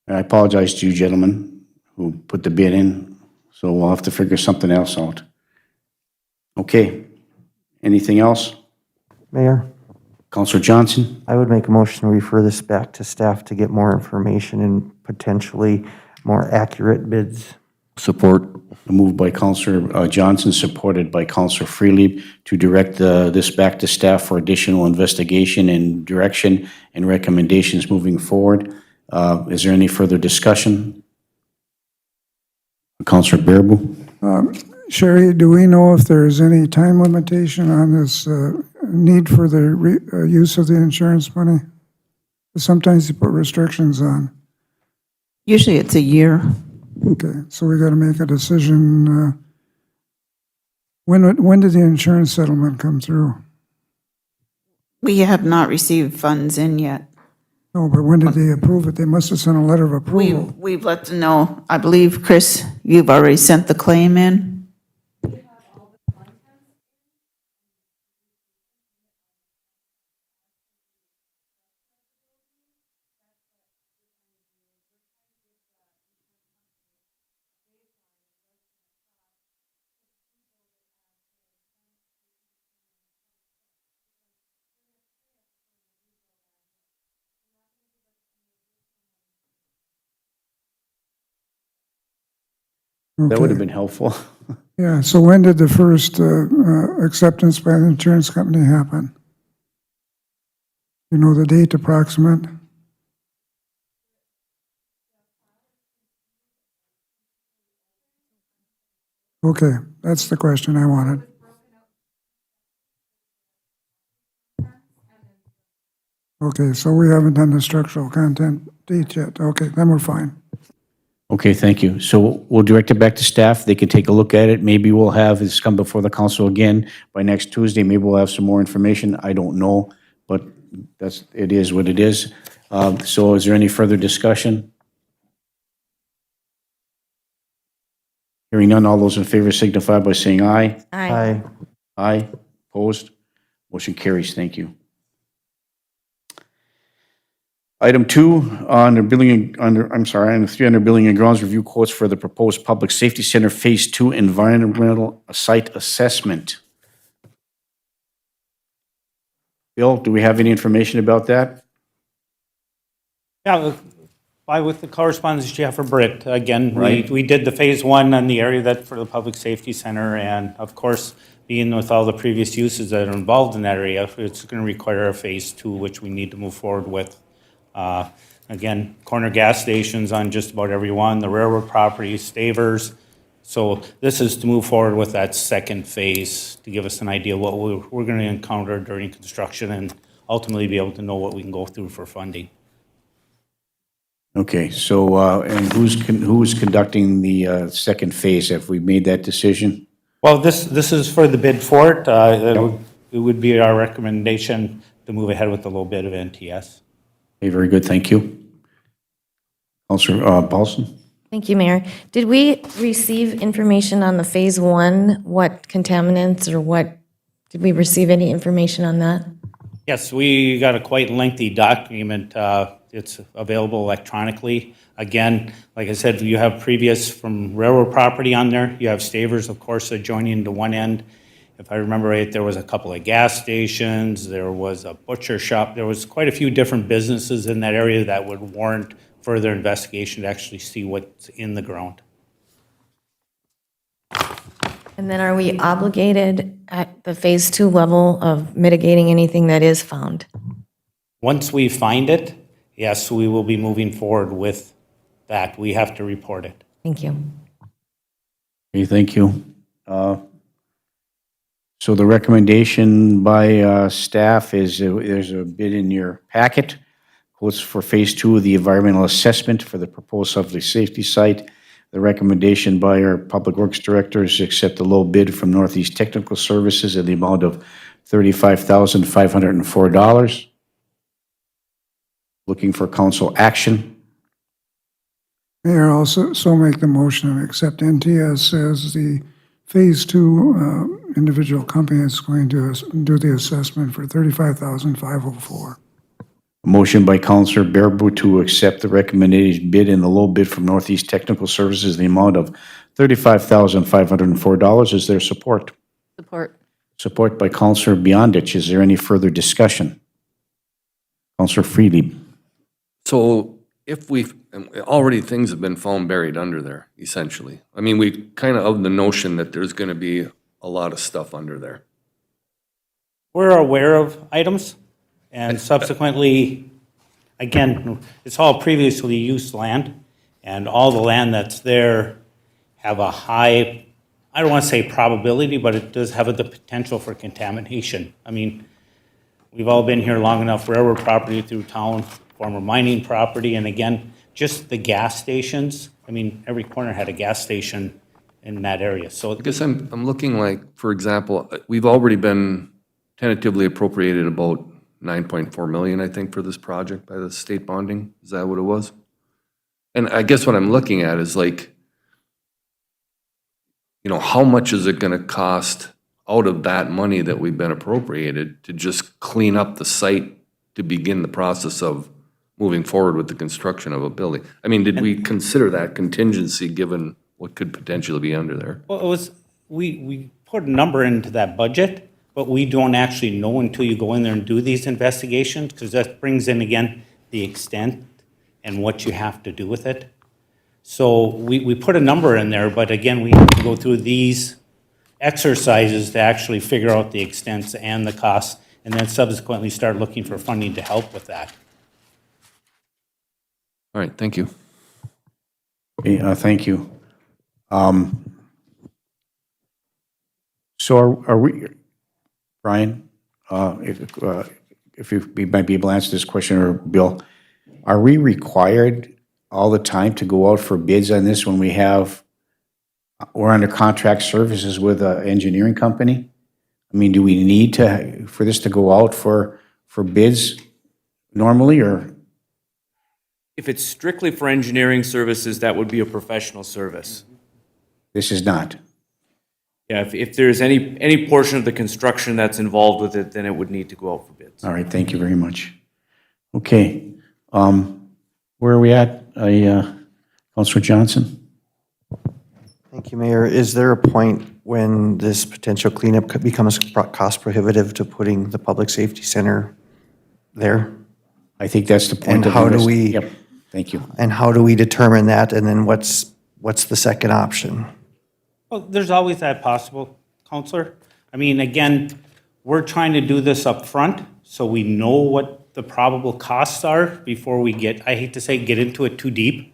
I apologize to you gentlemen who put the bid in, so we'll have to figure something else out. Okay. Anything else? Mayor, Counselor Johnson? I would make a motion to refer this back to staff to get more information and potentially more accurate bids. Support. Moved by Counselor Johnson, supported by Counselor Freely, to direct this back to staff for additional investigation and direction and recommendations moving forward. Is there any further discussion? Counselor Bearable? Sherry, do we know if there's any time limitation on this need for the use of the insurance money? Sometimes you put restrictions on. Usually it's a year. Okay, so we got to make a decision. When did the insurance settlement come through? We have not received funds in yet. No, but when did they approve it? They must have sent a letter of approval. We've let them know. I believe, Chris, you've already sent the claim in. That would have Okay. been helpful. Yeah, so when did the first acceptance by the insurance company happen? You know the date approximate? Okay, that's the question I wanted. Okay, so we haven't done the structural content date yet. Okay, then we're fine. Okay, thank you. So we'll direct it back to staff. They can take a look at it. Maybe we'll have this come before the council again by next Tuesday. Maybe we'll have some more information. I don't know, but it is what it is. So is there any further discussion? Hearing none, all those in favor signify by saying aye. Aye. Aye. Opposed? Motion carries. Thank you. Item 2, item 3 under Building and Grounds, review quotes for the proposed Public Safety Center Phase 2 environmental site assessment. Bill, do we have any information about that? Yeah, with the correspondence you have for Britt, again, Right. we did the Phase 1 on the area that for the Public Safety Center, and of course, being with all the previous uses that are involved in that area, it's going to require a Phase 2, which we need to move forward with. Again, corner gas stations on just about every one, the railroad properties, Stavers. So this is to move forward with that second phase to give us an idea what we're going to encounter during construction and ultimately be able to know what we can go through for funding. Okay, so, and who's conducting the second phase? Have we made that decision? Well, this is for the bid for it. It would be our recommendation to move ahead with the low bid of NTS. Okay, very good, thank you. Councilor Paulson? Thank you, Mayor. Did we receive information on the Phase 1? What contaminants or what, did we receive any information on that? Yes, we got a quite lengthy document. It's available electronically. Again, like I said, you have previous from railroad property on there. You have Stavers, of course, adjoining to one end. If I remember right, there was a couple of gas stations, there was a butcher shop, there was quite a few different businesses in that area that would warrant further investigation to actually see what's in the ground. And then are we obligated at the Phase 2 level of mitigating anything that is found? Once we find it, yes, we will be moving forward with that. We have to report it. Thank you. Okay, thank you. So the recommendation by staff is there's a bid in your packet. Quotes for Phase 2 of the environmental assessment for the proposed public safety site. The recommendation by our Public Works Director is to accept the low bid from Northeast Technical Services in the amount of $35,504. Looking for council action. Mayor, also so make the motion and accept NTS as the Phase 2 individual company that's going to do the assessment for $35,504. A motion by Councilor Bearboot to accept the recommended bid and the low bid from Northeast Technical Services in the amount of $35,504. Is there support? Support. Support by Councilor Beyondich. Is there any further discussion? Councilor Freely. So if already things have been found buried under there, essentially. I mean, we kind of the notion that there's going to be a lot of stuff under there. We're aware of items, and subsequently, again, it's all previously used land, and all the land that's there have a high, I don't want to say probability, but it does have the potential for contamination. I mean, we've all been here long enough, railroad property through town, former mining property, and again, just the gas stations. I mean, every corner had a gas station in that area, so. I guess I'm looking like, for example, we've already been tentatively appropriated about 9.4 million, I think, for this project by the state bonding. Is that what it was? And I guess what I'm looking at is like, you know, how much is it gonna cost out of that money that we've been appropriated to just clean up the site to begin the process of moving forward with the construction of a building? I mean, did we consider that contingency given what could potentially be under there? Well, it was, we put a number into that budget, but we don't actually know until you go in there and do these investigations, because that brings in, again, the extent and what you have to do with it. So we put a number in there, but again, we have to go through these exercises to actually figure out the extents and the costs and then subsequently start looking for funding to help with that. All right, thank you. Okay, thank you. So are we, Brian, if you might be able to answer this question, or Bill, are we required all the time to go out for bids on this when we're under contract services with an engineering company? I mean, do we need for this to go out for bids normally, or? If it's strictly for engineering services, that would be a professional service. This is not? Yeah, if there's any portion of the construction that's involved with it, then it would need to go out for bids. All right, thank you very much. Okay, where are we at? Councilor Johnson? Thank you, Mayor. Is there a point when this potential cleanup becomes cost prohibitive to putting the public safety center there? I think that's the point. And how do we? Yep, thank you. And how do we determine that? And then what's the second option? Well, there's always that possible, Counselor. I mean, again, we're trying to do this up front, so we know what the probable costs are before we I hate to say, get into it too deep.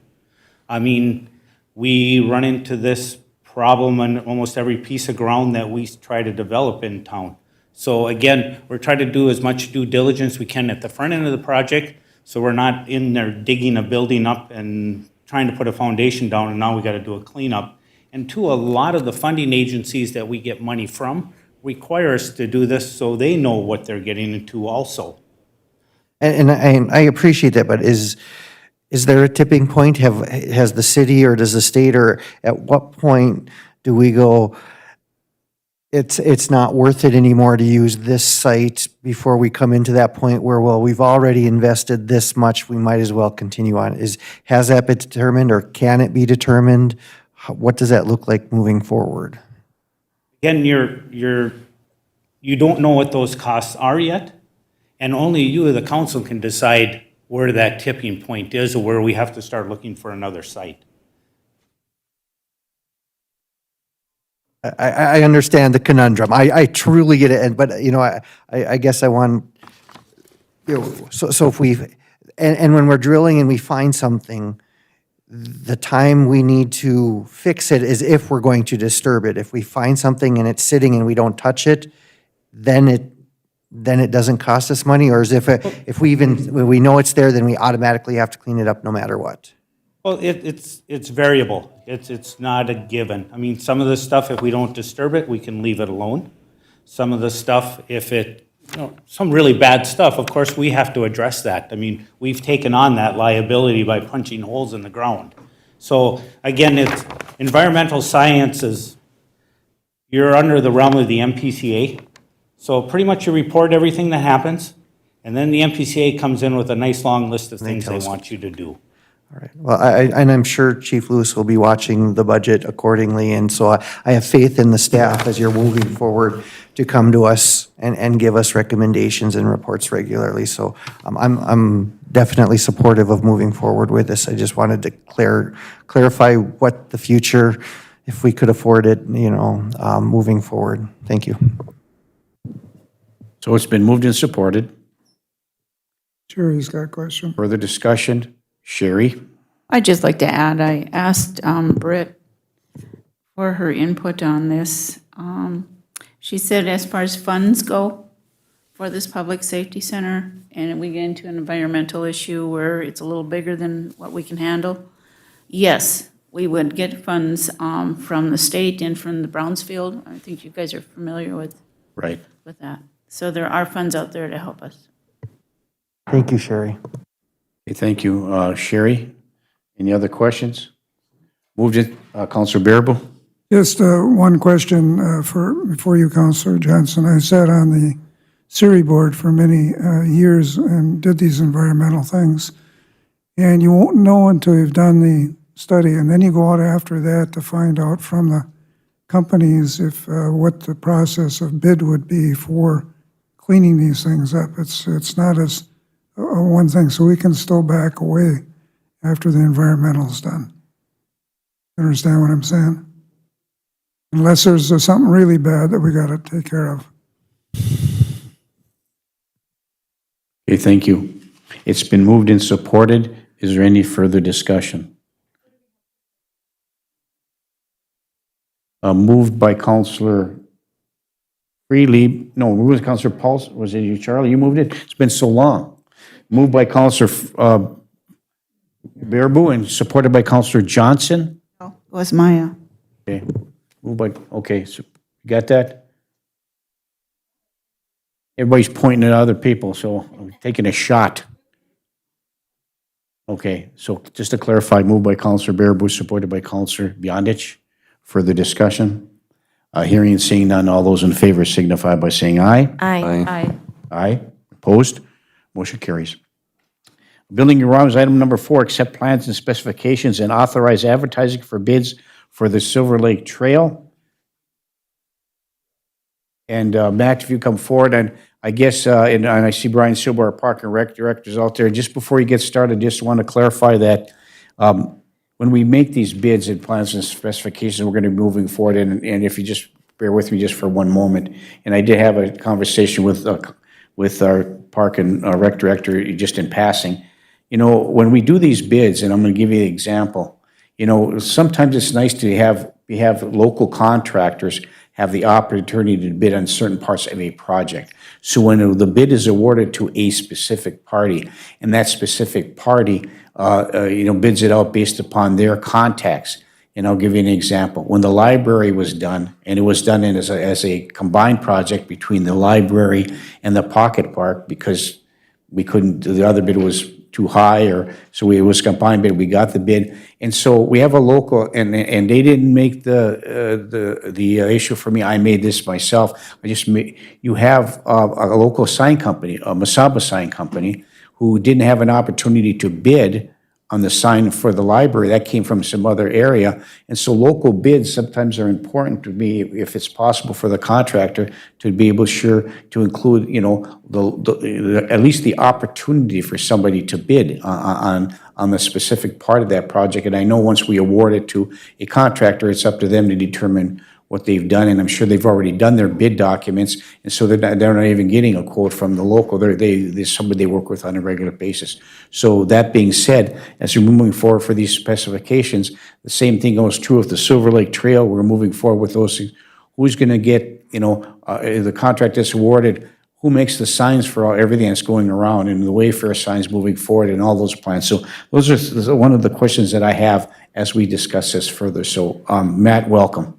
I mean, we run into this problem on almost every piece of ground that we try to develop in town. So again, we're trying to do as much due diligence we can at the front end of the project, so we're not in there digging a building up and trying to put a foundation down, and now we got to do a cleanup. And two, a lot of the funding agencies that we get money from require us to do this so they know what they're getting into also. And I appreciate that, but is there a tipping point? Has the city or does the state, or at what point do we go, it's not worth it anymore to use this site before we come into that point where, well, we've already invested this much, we might as well continue on? Has that been determined, or can it be determined? What does that look like moving forward? Again, you don't know what those costs are yet, and only you, the council, can decide where that tipping point is, or where we have to start looking for another site. I understand the conundrum. I truly get it, but, I guess I want, so if and when we're drilling and we find something, the time we need to fix it is if we're going to disturb it. If we find something and it's sitting and we don't touch it, then it doesn't cost us money? Or is if we know it's there, then we automatically have to clean it up no matter what? Well, it's variable. It's not a given. I mean, some of the stuff, if we don't disturb it, we can leave it alone. Some of the stuff, some really bad stuff, of course, we have to address that. I mean, we've taken on that liability by punching holes in the ground. So again, it's environmental sciences. You're under the realm of the MPCA. So pretty much you report everything that happens, and then the MPCA comes in with a nice long list of things they want you to do. All right. Well, and I'm sure Chief Lewis will be watching the budget accordingly, and so I have faith in the staff as you're moving forward to come to us and give us recommendations and reports regularly. So I'm definitely supportive of moving forward with this. I just wanted to clarify what the future, if we could afford it, moving forward. Thank you. So it's been moved and supported. Sherry's got a question. Further discussion? Sherry? I'd just like to add, I asked Britt for her input on this. She said as far as funds go for this public safety center, and we get into an environmental issue where it's a little bigger than what we can handle, yes, we would get funds from the state and from the Brownsfield. I think you guys are familiar with that. So there are funds out there to help us. Thank you, Sherry. Okay, thank you. Sherry, any other questions? Moved it, Councilor Bearable? Just one question for you, Councilor Johnson. I sat on the CIRI board for many years and did these environmental things. And you won't know until you've done the study, and then you go out after that to find out from the companies if what the process of bid would be for cleaning these things up. It's not as one thing, so we can still back away after the environmental's done. Understand what I'm saying? Unless there's something really bad that we got to take care of. Okay, thank you. It's been moved and supported. Is there any further discussion? Moved by Counselor Freely, no, moved by Counselor Pauls, was it you, Charlie? You moved it? It's been so long. Moved by Counselor Bearable and supported by Counselor Johnson. It was Maya. Okay, moved by, okay, so you got that? Everybody's pointing at other people, so I'm taking a shot. Okay, so just to clarify, moved by Counselor Bearable, supported by Counselor Beyondich. Further discussion? Hearing and seeing none, all those in favor signify by saying aye. Aye. Aye. Opposed? Motion carries. Building and grounds, item number 4, accept plans and specifications and authorize advertising for bids for the Silver Lake Trail. And Matt, if you come forward, and I guess, and I see Brian Silber, our Park and Rec Director, is out there. Just before you get started, just want to clarify that when we make these bids and plans and specifications, we're going to be moving forward. And if you just bear with me just for one moment. And I did have a conversation with our Park and Rec Director just in passing. You know, when we do these bids, and I'm going to give you an example, you know, sometimes it's nice to have local contractors have the opportunity to bid on certain parts of a project. So when the bid is awarded to a specific party, and that specific party, bids it out based upon their contacts. And I'll give you an example. When the library was done, and it was done as a combined project between the library and the pocket park, because we couldn't, the other bid was too high, so it was combined bid, we got the bid. And so we have a local, and they didn't make the issue for me, I made this myself. You have a local sign company, a Masaba sign company, who didn't have an opportunity to bid on the sign for the library. That came from some other area. And so local bids sometimes are important to me, if it's possible for the contractor to be able to include, you know, at least the opportunity for somebody to bid on the specific part of that project. And I know once we award it to a contractor, it's up to them to determine what they've done, and I'm sure they've already done their bid documents, and so they're not even getting a quote from the local. They're somebody they work with on a regular basis. So that being said, as we're moving forward for these specifications, the same thing goes true with the Silver Lake Trail. We're moving forward with those things. Who's going to get, the contract that's awarded, who makes the signs for everything that's going around, and the Wayfair signs moving forward, and all those plans. So those are one of the questions that I have as we discuss this further. So Matt, welcome.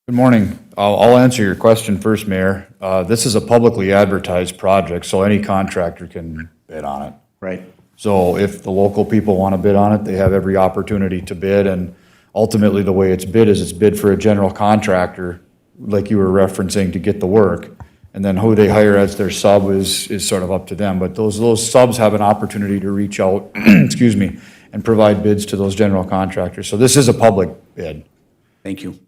Good morning. I'll answer your question first, Mayor. This is a publicly advertised project, so any contractor can bid on it. Right. So if the local people want to bid on it, they have every opportunity to bid, and ultimately the way it's bid for a general contractor, like you were referencing, to get the work. And then who they hire as their sub is sort of up to them. But those subs have an opportunity to reach out, excuse me, and provide bids to those general contractors. So this is a public bid. Thank you.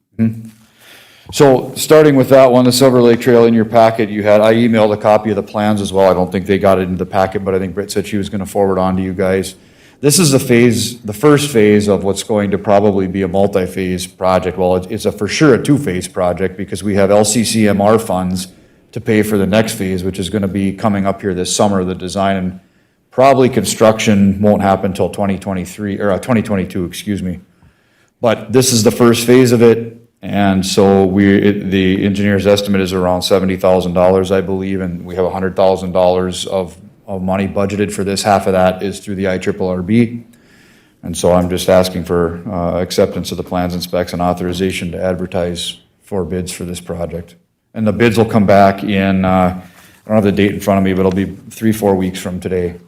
So starting with that one, the Silver Lake Trail, in your packet, I emailed a copy of the plans as well. I don't think they got it into the packet, but I think Britt said she was going to forward on to you guys. This is the first phase of what's going to probably be a multi-phase project. Well, it's for sure a two-phase project, because we have LCCMR funds to pay for the next phase, which is going to be coming up here this summer. The design and probably construction won't happen until 2022, excuse me. But this is the first phase of it. And so the engineer's estimate is around $70,000, I believe, and we have $100,000 of money budgeted for this. Half of that is through the IRRB. And so I'm just asking for acceptance of the plans and specs and authorization to advertise for bids for this project. And the bids will come back in, I don't have the date in front of me, but it'll be 3-4 weeks from today.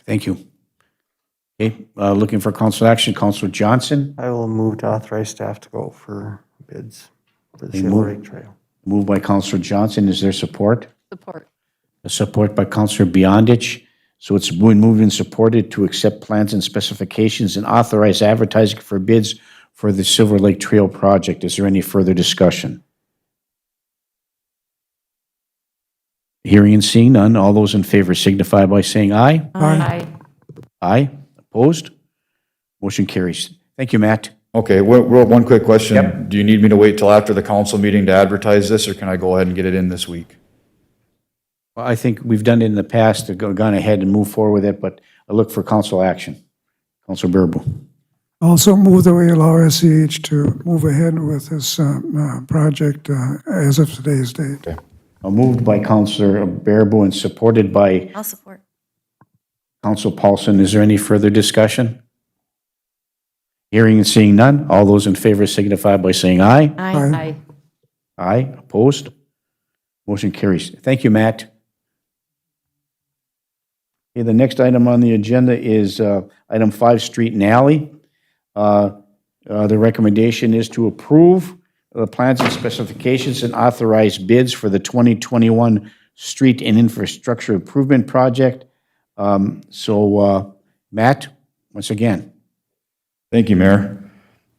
Thank you. Okay, looking for council action, Councilor Johnson. I will move to authorize staff to go for bids for the Silver Lake Trail. Moved by Councilor Johnson. Is there support? Support. Support by Councilor Beyondich. So it's been moved and supported to accept plans and specifications and authorize advertising for bids for the Silver Lake Trail project. Is there any further discussion? Hearing and seeing none, all those in favor signify by saying aye. Aye. Aye. Opposed? Motion carries. Thank you, Matt. Okay, one quick question. Yep. Do you need me to wait till after the council meeting to advertise this, or can I go ahead and get it in this week? Well, I think we've done it in the past, gone ahead and moved forward with it, but I look for council action. Councilor Bearable. Also move that we allow SEH to move ahead with this project as of today's date. Moved by Councilor Bearable and supported by I'll support. Council Paulson. Is there any further discussion? Hearing and seeing none, all those in favor signify by saying aye. Aye. Aye, opposed? Motion carries. Thank you, Matt. Okay, the next item on the agenda is item 5, Street and Alley. The recommendation is to approve the plans and specifications and authorize bids for the 2021 Street and Infrastructure Improvement Project. Matt, once again. Thank you, Mayor.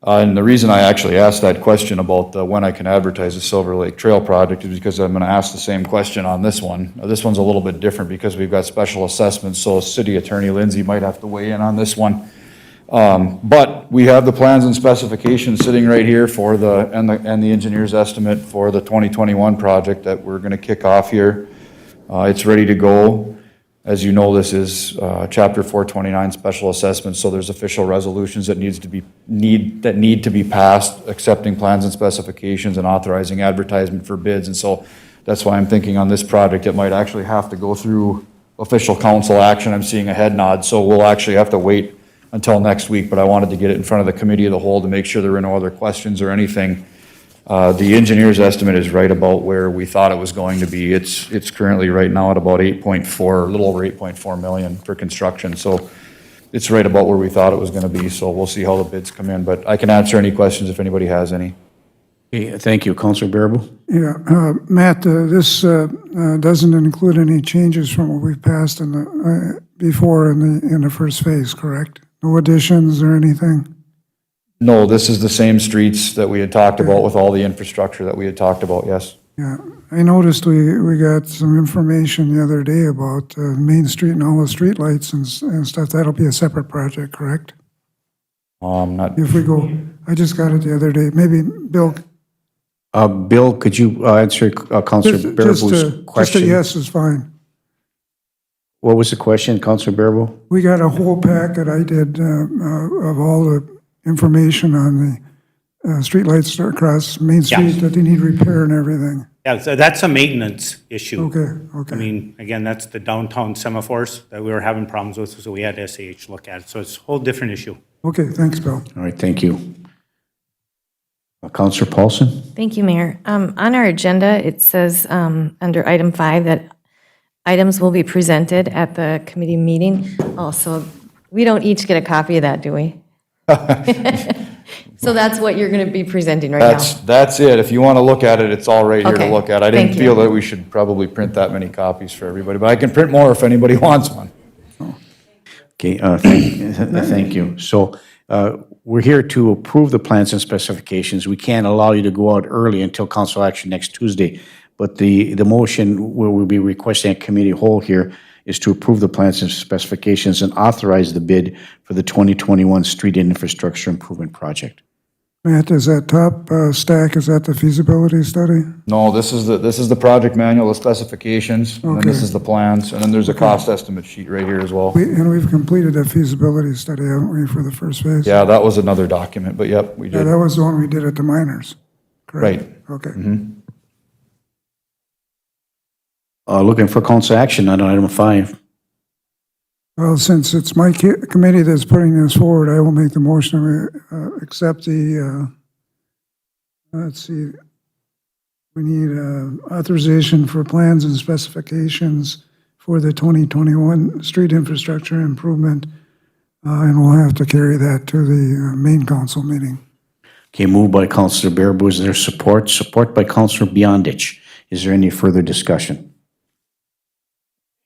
And the reason I actually asked that question about when I can advertise the Silver Lake Trail project is because I'm going to ask the same question on this one. This one's a little bit different because we've got special assessments, so City Attorney Lindsay might have to weigh in on this one. But we have the plans and specifications sitting right here for the engineer's estimate for the 2021 project that we're going to kick off here. It's ready to go. As you know, this is Chapter 429 special assessment, so there's official resolutions that need to be passed, accepting plans and specifications and authorizing advertisement for bids. And so that's why I'm thinking on this project, it might actually have to go through official council action. I'm seeing a head nod, so we'll actually have to wait until next week, but I wanted to get it in front of the committee of the whole to make sure there were no other questions or anything. The engineer's estimate is right about where we thought it was going to be. It's currently right now at about 8.4, a little over 8.4 million for construction. So it's right about where we thought it was going to be. So we'll see how the bids come in, but I can answer any questions if anybody has any. Okay, thank you. Councilor Bearable? Yeah, Matt, this doesn't include any changes from what we've passed in the, before in the first phase, correct? No additions or anything? No, this is the same streets that we had talked about with all the infrastructure that we had talked about, yes. Yeah, I noticed we got some information the other day about Main Street and all the streetlights and stuff. That'll be a separate project, correct? Not. If we go, I just got it the other day. Maybe Bill. Bill, could you answer Councilor Bearable's question? Just a yes is fine. What was the question, Councilor Bearable? We got a whole packet I did of all the information on the streetlights across Main Street that they need repair and everything. Yeah, so that's a maintenance issue. Okay. I mean, again, that's the downtown semaphores that we were having problems with, so we had SAH look at it. So it's a whole different issue. Okay, thanks, Bill. All right, thank you. Councilor Paulson? Thank you, Mayor. On our agenda, it says under item 5 that items will be presented at the committee meeting. Also, we don't each get a copy of that, do we? So that's what you're going to be presenting right now? That's it. If you want to look at it, it's all right here to Okay, look at. I thank didn't you. feel that we should probably print that many copies for everybody, but I can print more if anybody wants one. Okay, thank you. So we're here to approve the plans and specifications. We can't allow you to go out early until council action next Tuesday. But the motion where we'll be requesting a committee whole here is to approve the plans and specifications and authorize the bid for the 2021 Street and Infrastructure Improvement Project. Matt, is that top stack, is that the feasibility study? No, this is the project manual, the specifications, and then this Okay. is the plans, and then there's a cost estimate sheet right here as well. And we've completed a feasibility study, haven't we, for the first phase? Yeah, that was another document, but yep, we Yeah, did. that was the one we did at the miners. Correct? Right. Okay. Looking for council action on item 5. Well, since it's my committee that's putting this forward, I will make the motion to accept the, let's see, we need authorization for plans and specifications for the 2021 street infrastructure improvement, and we'll have to carry that to the main council meeting. Okay, moved by Councilor Bearable. Is there support? Support by Councilor Beyondich. Is there any further discussion?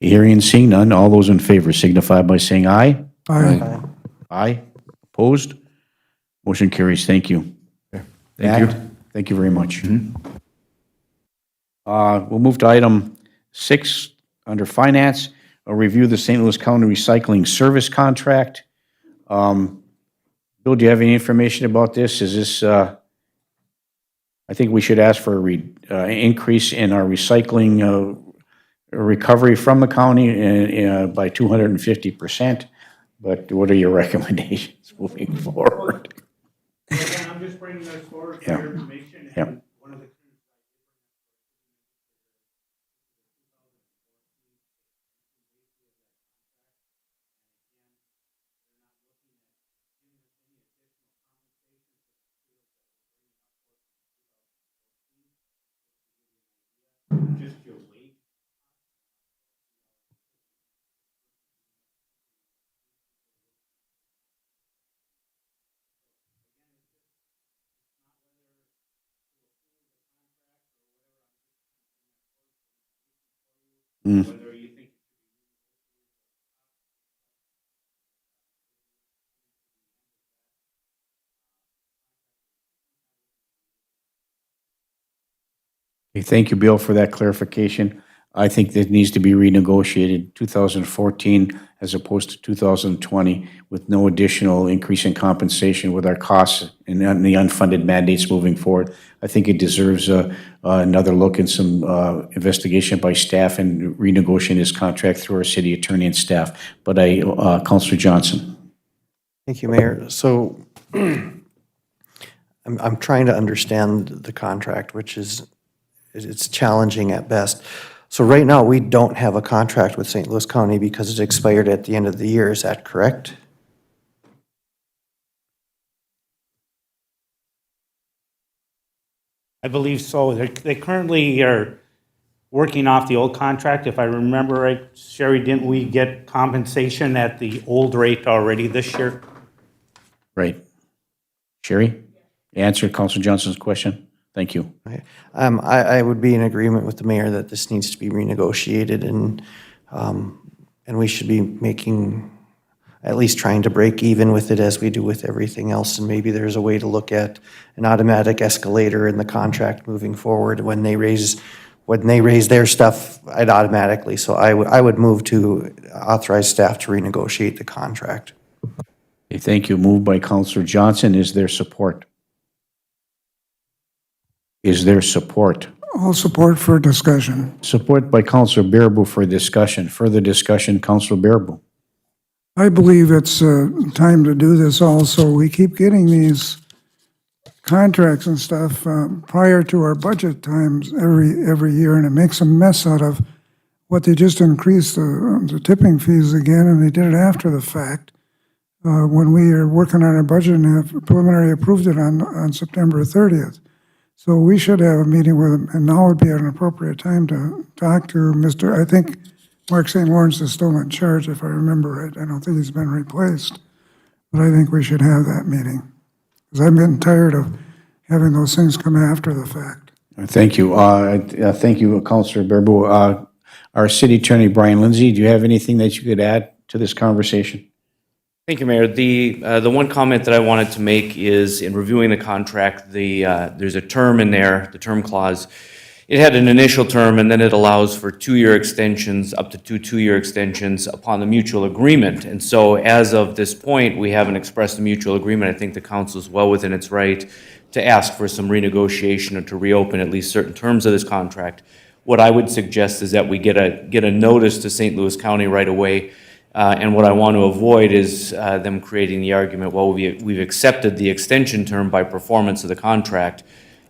Hearing and seeing none, all those in favor signify by saying aye. Aye. Aye. Opposed? Motion carries. Thank you. Thank you. Thank you very much. We'll move to item 6 under finance. I'll review the St. Louis County Recycling Service Contract. Bill, do you have any information about this? Is this, I think we should ask for an increase in our recycling recovery from the county by 250%, but what are your recommendations moving forward? I'm just bringing this forward for your information. Yeah. Mm. Okay, thank you, Bill, for that clarification. I think that needs to be renegotiated 2014 as opposed to 2020 with no additional increase in compensation with our costs and the unfunded mandates moving forward. I think it deserves another look and some investigation by staff and renegotiating this contract through our city attorney and staff. But Councilor Johnson. Thank you, Mayor. So I'm trying to understand the contract, which is, it's challenging at best. So right now, we don't have a contract with St. Louis County because it expired at the end of the year. Is that correct? I believe so. They currently are working off the old contract. If I remember right, Sherry, didn't we get compensation at the old rate already this year? Right. Sherry, you answered Councilor Johnson's question. Thank you. I would be in agreement with the mayor that this needs to be renegotiated, and we should be making, at least trying to break even with it as we do with everything else. And maybe there's a way to look at an automatic escalator in the contract moving forward. When they raise their stuff, it automatically. So I would move to authorize staff to renegotiate the contract. Okay, thank you. Moved by Councilor Johnson. Is there support? Is there support? All support for discussion. Support by Councilor Bearable for discussion. Further discussion, Councilor Bearable. I believe it's time to do this also. We keep getting these contracts and stuff prior to our budget times every year, and it makes a mess out of what they just increased the tipping fees again, and they did it after the fact. When we are working on our budget and have preliminary approved it on September 30th. So we should have a meeting with them, and now would be an appropriate time to talk to I think Mark St. Lawrence is still in charge, if I remember right. I don't think he's been replaced, but I think we should have that meeting. Because I'm getting tired of having those things come after the fact. Thank you. Thank you, Councilor Bearable. Our city attorney, Brian Lindsay, do you have anything that you could add to this conversation? Thank you, Mayor. The one comment that I wanted to make is in reviewing the contract, there's a term in there, the term clause. It had an initial term, and then it allows for 2-year extensions, up to 2 2-year extensions upon the mutual agreement. And so as of this point, we haven't expressed a mutual agreement. I think the council is well within its right to ask for some renegotiation or to reopen at least certain terms of this contract. What I would suggest is that we get a notice to St. Louis County right away. And what I want to avoid is them creating the argument, well, we've accepted the extension term by performance of the contract.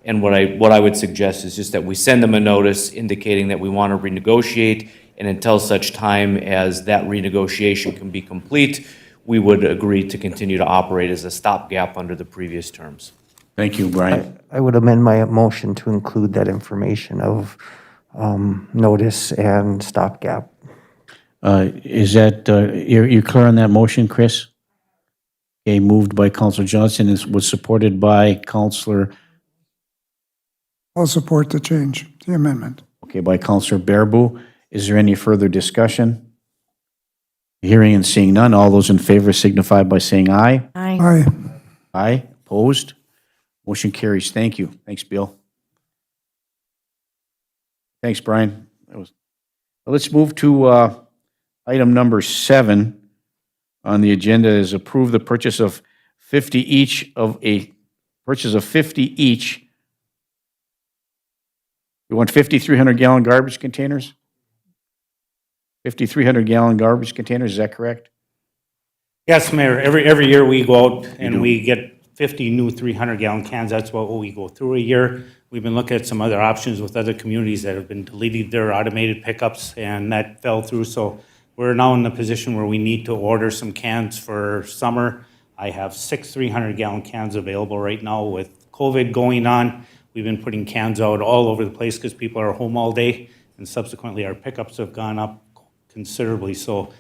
And what I would suggest is just that we send them a notice indicating that we want to renegotiate, and until such time as that renegotiation can be complete, we would agree to continue to operate as a stopgap under the previous terms. Thank you, Brian. I would amend my motion to include that information of notice and stopgap. Is that, you're clear on that motion, Chris? Okay, moved by Councilor Johnson, was supported by Councilor, I'll support the change, the amendment. okay, by Councilor Bearable. Is there any further discussion? Hearing and seeing none, all those in favor signify by saying aye. Aye. Aye, opposed? Motion carries. Thank you. Thanks, Bill. Thanks, Brian. Let's move to item number 7 on the agenda is approve the purchase of 50 each. You want 50 300-gallon garbage containers? 5,300 gallon garbage containers, is that correct? Yes, Mayor, every year we go out and we get 50 new 300 gallon cans. That's what we go through a year. We've been looking at some other options with other communities that have been deleting their automated pickups, and that fell through. So we're now in the position where we need to order some cans for summer. I have 6 300 gallon cans available right now. With COVID going on, we've been putting cans out all over the place because people are home all day, and subsequently our pickups have gone up considerably. So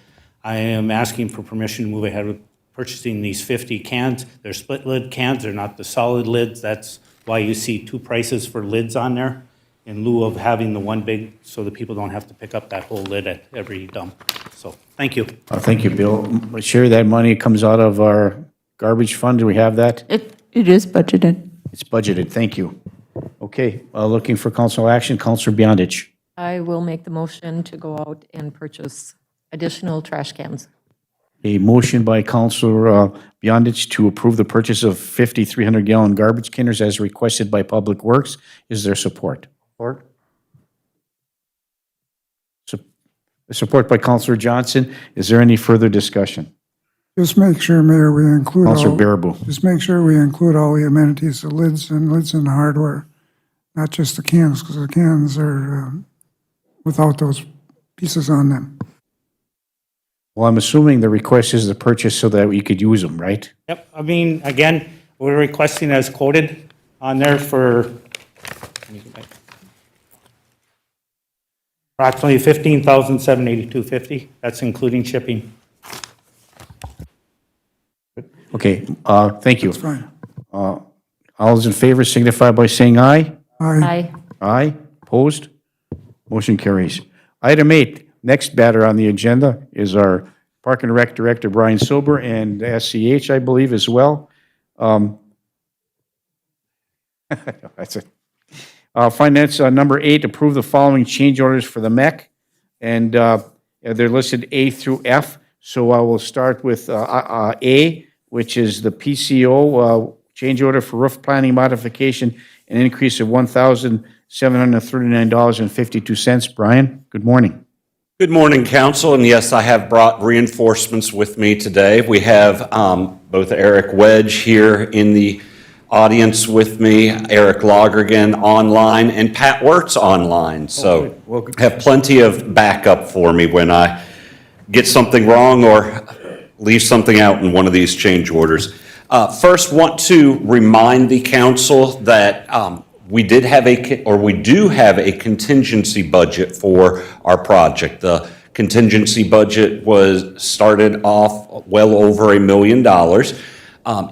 I am asking for permission to move ahead with purchasing these 50 cans. They're split lid cans, they're not the solid lids. That's why you see 2 prices for lids on there in lieu of having the one big, so that people don't have to pick up that whole lid at every dump. So, thank you. Thank you, Bill. Sure, that money comes out of our garbage fund. Do we have that? It is budgeted. It's budgeted. Thank you. Okay, looking for council action. Councilor Beyondich. I will make the motion to go out and purchase additional trash cans. A motion by Councilor Beyondich to approve the purchase of 50 300 gallon garbage containers as requested by Public Works. Is there support? Support. Support by Councilor Johnson. Is there any further discussion? Just make sure, Mayor, we include Councilor all, Baraboo. just make sure we include all the amenities, the lids and hardware, not just the cans, because the cans are without those pieces on them. Well, I'm assuming the request is the purchase so that you could use them, right? Yep, I mean, again, we're requesting as quoted on there for approximately $15,782.50. That's including shipping. Okay, thank you. That's fine. All those in favor signify by saying aye. Aye. Aye, opposed? Motion carries. Item 8, next matter on the agenda is our Park and Rec Director, Brian Silber, and SCH, I believe, as well. That's it. Finance, number 8, approve the following change orders for the MEC, and they're listed A through F. So I will start with A, which is the PCO change order for roof planning modification, an increase of $1,739.52. Brian, good morning. Good morning, council, and yes, I have brought reinforcements with me today. We have both Eric Wedge here in the audience with me, Eric Lagergen online, and Pat Wirtz online. So have plenty of backup for me when I get something wrong or leave something out in one of these change orders. First, want to remind the council that we do have a contingency budget for our project. The contingency budget was started off well over $1 million.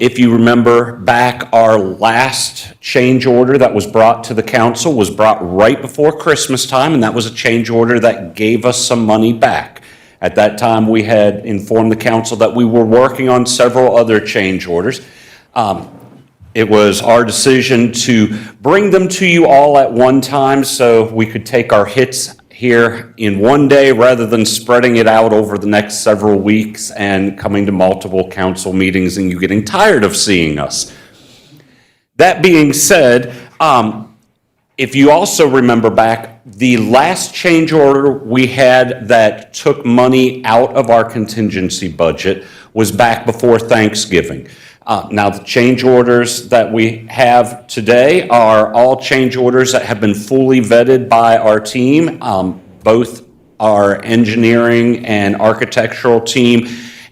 If you remember back, our last change order that was brought to the council was brought right before Christmas time, and that was a change order that gave us some money back. At that time, we had informed the council that we were working on several other change orders. It was our decision to bring them to you all at one time so we could take our hits here in one day rather than spreading it out over the next several weeks and coming to multiple council meetings and you getting tired of seeing us. That being said, if you also remember back, the last change order we had that took money out of our contingency budget was back before Thanksgiving. Now, the change orders that we have today are all change orders that have been fully vetted by our team, both our engineering and architectural team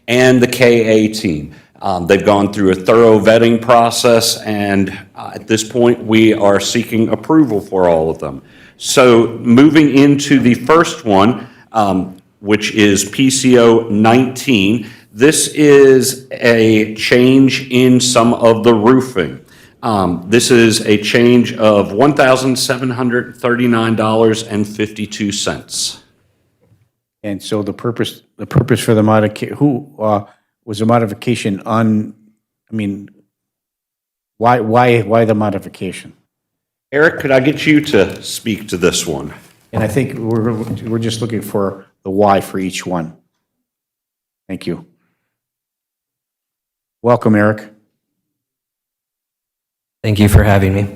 and the KA team. They've gone through a thorough vetting process, and at this point, we are seeking approval for all of them. So moving into the first one, which is PCO 19, this is a change in some of the roofing. This is a change of $1,739.52. And so the purpose for the modification, was the modification on, I mean, why the modification? Eric, could I get you to speak to this one? And I think we're just looking for the why for each one. Thank you. Welcome, Eric. Thank you for having me.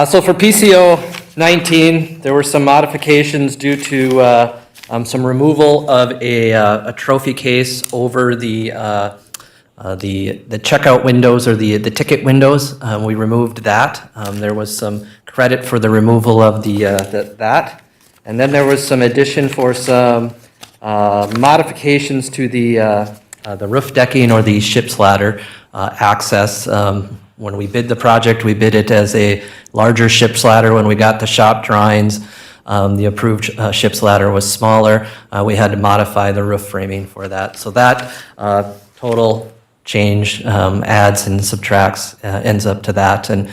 So for PCO 19, there were some modifications due to some removal of a trophy case over the checkout windows or the ticket windows. We removed that. There was some credit for the removal of that. And then there was some addition for some modifications to the roof decking or the ship's ladder access. When we bid the project, we bid it as a larger ship's ladder. When we got the shop drawings, the approved ship's ladder was smaller. We had to modify the roof framing for that. So that total change adds and subtracts, ends up to that. And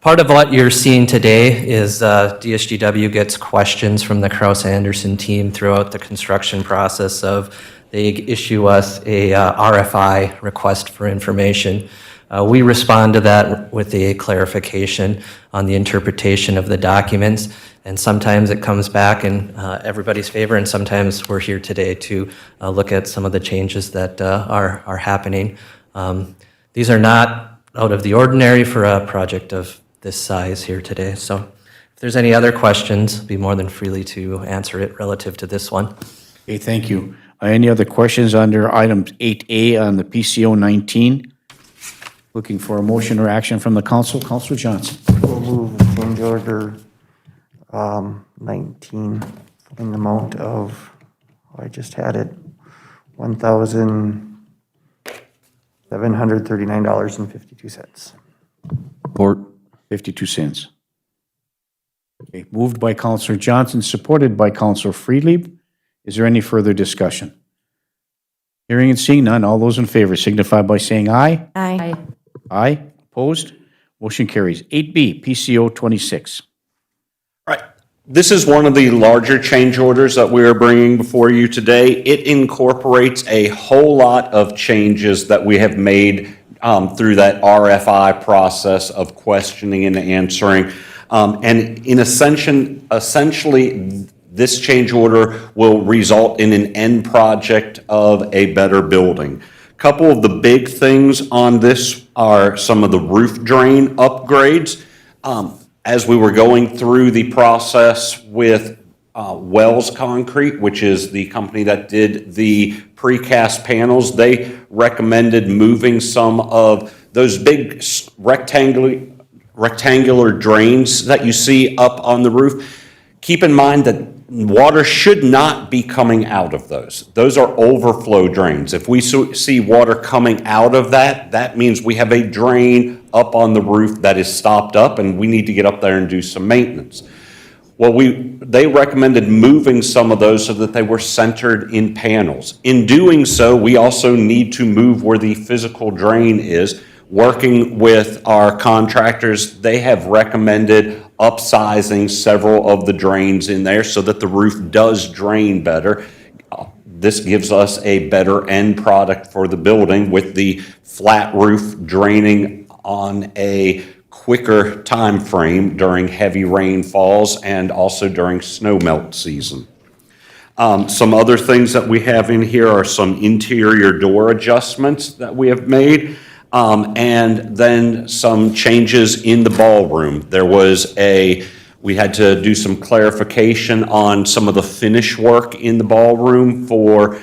part of what you're seeing today is DSGW gets questions from the Kraus-Anderson team throughout the construction process of they issue us a RFI, request for information. We respond to that with a clarification on the interpretation of the documents, and sometimes it comes back in everybody's favor, and sometimes we're here today to look at some of the changes that are happening. These are not out of the ordinary for a project of this size here today. So if there's any other questions, I'd be more than freely to answer it relative to this one. Okay, thank you. Any other questions under item 8A on the PCO 19? Looking for a motion or action from the council. Councilor Johnson. We'll move change order 19 in the amount of, I just had it, $1,739.52. Support. 52 cents. Okay, moved by Councilor Johnson, supported by Councilor Friedlieb. Is there any further discussion? Hearing and seeing none, all those in favor signify by saying aye. Aye. Aye. Opposed? Motion carries. 8B, PCO 26. This is one of the larger change orders that we are bringing before you today. It incorporates a whole lot of changes that we have made through that RFI process of questioning and answering. And in essentially, this change order will result in an end project of a better building. Couple of the big things on this are some of the roof drain upgrades. As we were going through the process with Wells Concrete, which is the company that did the precast panels, they recommended moving some of those big rectangular drains that you see up on the roof. Keep in mind that water should not be coming out of those. Those are overflow drains. If we see water coming out of that, that means we have a drain up on the roof that is stopped up and we need to get up there and do some maintenance. Well, they recommended moving some of those so that they were centered in panels. In doing so, we also need to move where the physical drain is. Working with our contractors, they have recommended upsizing several of the drains in there so that the roof does drain better. This gives us a better end product for the building with the flat roof draining on a quicker time frame during heavy rainfalls and also during snow melt season. Some other things that we have in here are some interior door adjustments that we have made. And then some changes in the ballroom. We had to do some clarification on some of the finish work in the ballroom for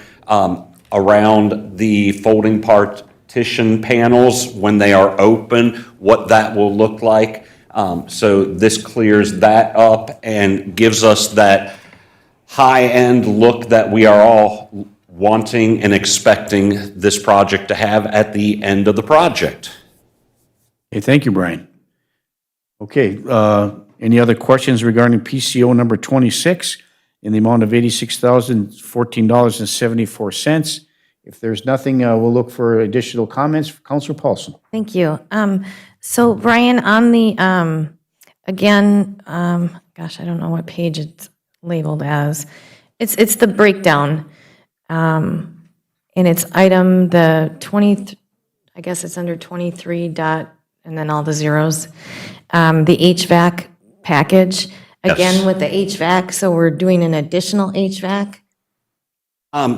around the folding partition panels when they are open, what that will look like. So this clears that up and gives us that high-end look that we are all wanting and expecting this project to have at the end of the project. Okay, thank you, Brian. Okay, any other questions regarding PCO number 26 in the amount of $86,014.74? If there's nothing, we'll look for additional comments. Councilor Paulson. Thank you. So Brian, on the, again, gosh, I don't know what page it's labeled as. It's the breakdown. And it's item the 20, I guess it's under 23 dot, and then all the zeros. The HVAC package, again with the HVAC, so we're doing an additional HVAC?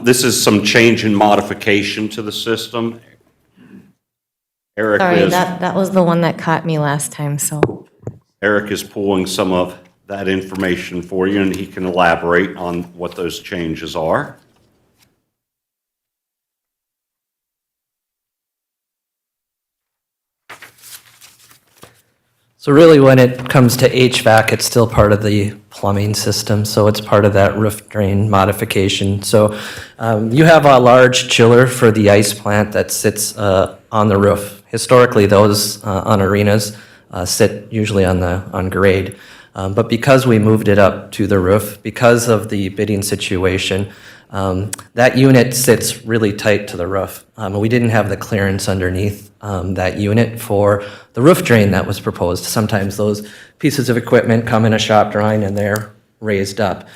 This is some change and modification to the system. Eric Sorry, is. that was the one that caught me last time, so. Eric is pulling some of that information for you, and he can elaborate on what those changes are. So really, when it comes to HVAC, it's still part of the plumbing system, so it's part of that roof drain modification. So you have a large chiller for the ice plant that sits on the roof. Historically, those on arenas sit usually on grade. But because we moved it up to the roof, because of the bidding situation, that unit sits really tight to the roof. We didn't have the clearance underneath that unit for the roof drain that was proposed. Sometimes those pieces of equipment come in a shop drawing and they're raised up.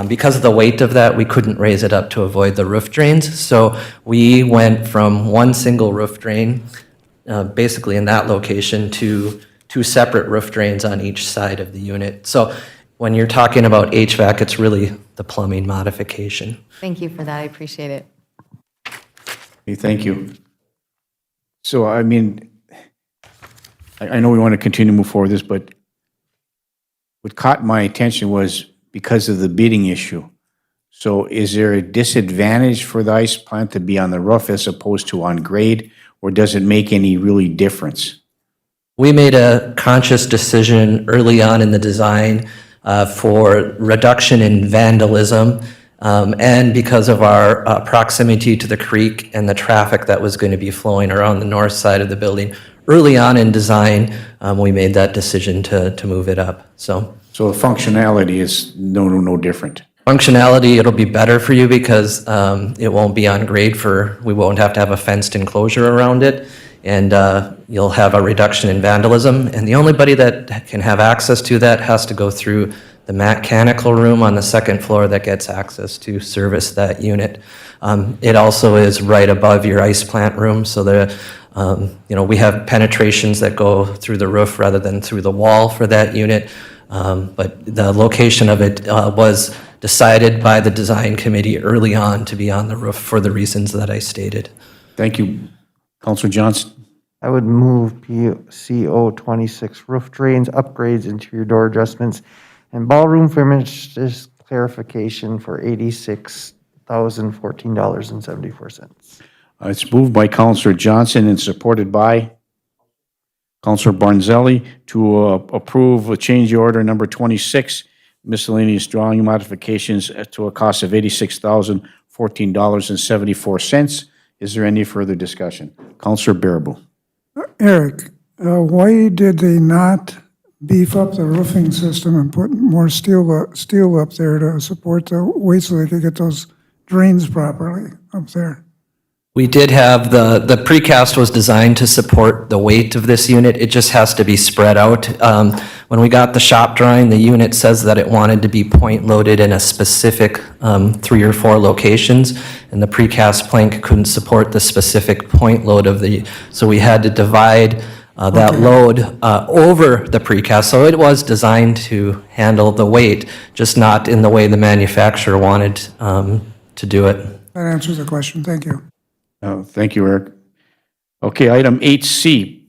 Because of the weight of that, we couldn't raise it up to avoid the roof drains. So we went from one single roof drain, basically in that location, to two separate roof drains on each side of the unit. So when you're talking about HVAC, it's really the plumbing modification. Thank you for that, I appreciate it. Okay, thank you. So, I mean, I know we want to continue to move forward with this, but what caught my attention was because of the bidding issue. So is there a disadvantage for the ice plant to be on the roof as opposed to on grade, or does it make any really difference? We made a conscious decision early on in the design for reduction in vandalism, and because of our proximity to the creek and the traffic that was going to be flowing around the north side of the building. Early on in design, we made that decision to move it up. So the functionality is no different. Functionality, it'll be better for you because it won't be on grade we won't have to have a fenced enclosure around it, and you'll have a reduction in vandalism. And the only body that can have access to that has to go through the mechanical room on the second floor that gets access to service that unit. It also is right above your ice plant room, so we have penetrations that go through the roof rather than through the wall for that unit. But the location of it was decided by the design committee early on to be on the roof for the reasons that I stated. Thank you. Councilor Johnson? I would move PCO 26 roof drains, upgrades, interior door adjustments, and ballroom finishes clarification for $86,014.74. It's moved by Councilor Johnson and supported by Councilor Barnzelli to approve a change order number 26, miscellaneous drawing modifications to a cost of $86,014.74. Is there any further discussion? Councilor Bearable. Eric, why did they not beef up the roofing system and put more steel up there to support the weight so they could get those drains properly up there? We did have the precast was designed to support the weight of this unit. It just has to be spread out. When we got the shop drawing, the unit says that it wanted to be point loaded in a specific 3 or 4 locations, and the precast plank couldn't support the specific point load so we had to divide that load over the precast. So it was designed to handle the weight, just not in the way the manufacturer wanted to do it. That answers the question, thank you. Thank you, Eric. Okay, item 8C.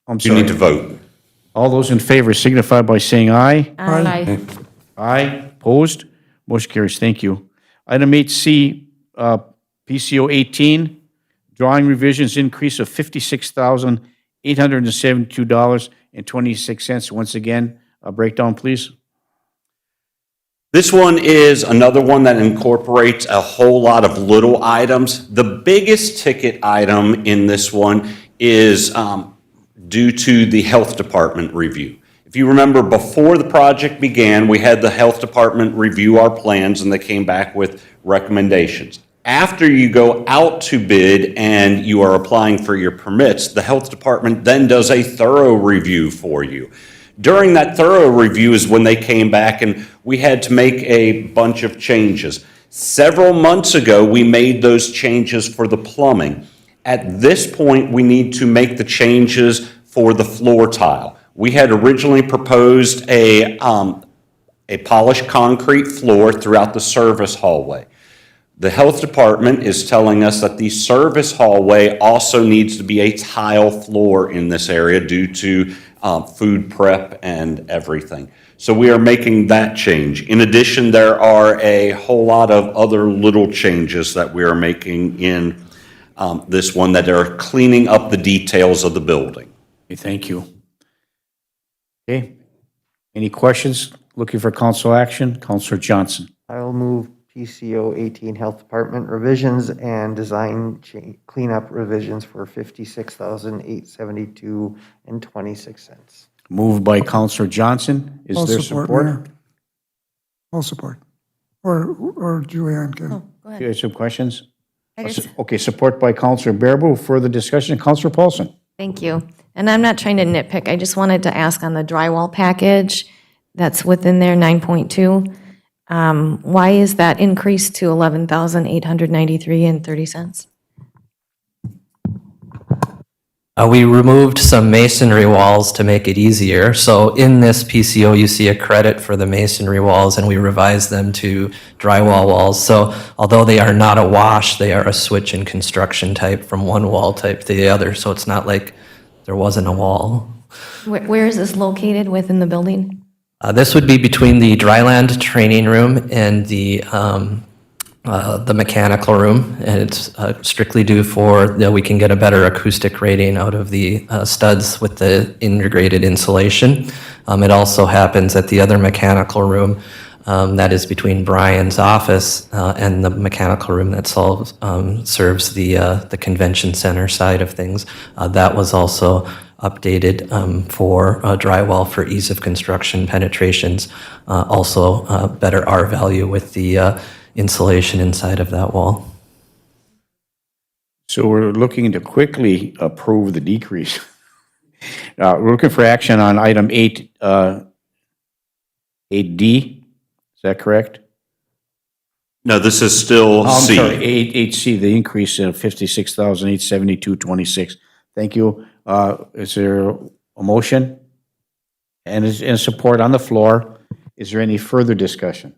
I'm sorry. You need to vote. All those in favor signify by saying aye. Aye. Aye. Opposed? Motion carries. Thank you. Item 8C, PCO 18, drawing revisions increase of $56,872.26. Once again, a breakdown, please. This one is another one that incorporates a whole lot of little items. The biggest ticket item in this one is due to the health department review. If you remember, before the project began, we had the health department review our plans and they came back with recommendations. After you go out to bid and you are applying for your permits, the health department then does a thorough review for you. During that thorough review is when they came back and we had to make a bunch of changes. Several months ago, we made those changes for the plumbing. At this point, we need to make the changes for the floor tile. We had originally proposed a polished concrete floor throughout the service hallway. The health department is telling us that the service hallway also needs to be a tile floor in this area due to food prep and everything. So we are making that change. In addition, there are a whole lot of other little changes that we are making in this one that are cleaning up the details of the building. Okay, thank you. Okay, any questions? Looking for council action? Councilor Johnson. I will move PCO 18 Health Department revisions and design cleanup revisions for $56,872 and 26 cents. Moved by Councilor Johnson. Is I'll there support, support? Mayor. I'll support. Or Julianne can. Go You ahead. have some questions? I just- Okay, support by Councilor Bearable. Further discussion, Councilor Paulson. Thank you. And I'm not trying to nitpick, I just wanted to ask on the drywall package that's within there, 9.2, why is that increased to $11,893 and 30 cents? We removed some masonry walls to make it easier. So in this PCO, you see a credit for the masonry walls, and we revised them to drywall walls. So although they are not a wash, they are a switch in construction type from one wall type to the other. So it's not like there wasn't a wall. Where is this located within the building? This would be between the dryland training room and the mechanical room, and it's strictly due for that we can get a better acoustic rating out of the studs with the integrated insulation. It also happens at the other mechanical room that is between Brian's office and the mechanical room that serves the convention center side of things. That was also updated for drywall for ease of construction penetrations. Also better R value with the insulation inside of that wall. So we're looking to quickly approve the decrease. We're looking for action on item 8D. Is that correct? No, this is still I'm C. sorry, 8C, the increase of $56,872.26. Thank you. Is there a motion? And is in support on the floor. Is there any further discussion?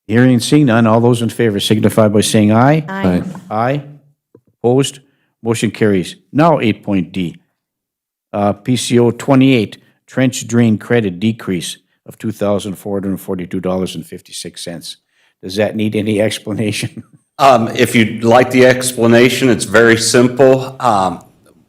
Hearing and seeing none, all those in favor signify by saying aye. Aye. Aye. Opposed? Motion carries. Now 8.D. PCO 28, trench drain credit decrease of $2,442.56. Does that need any explanation? If you'd like the explanation, it's very simple.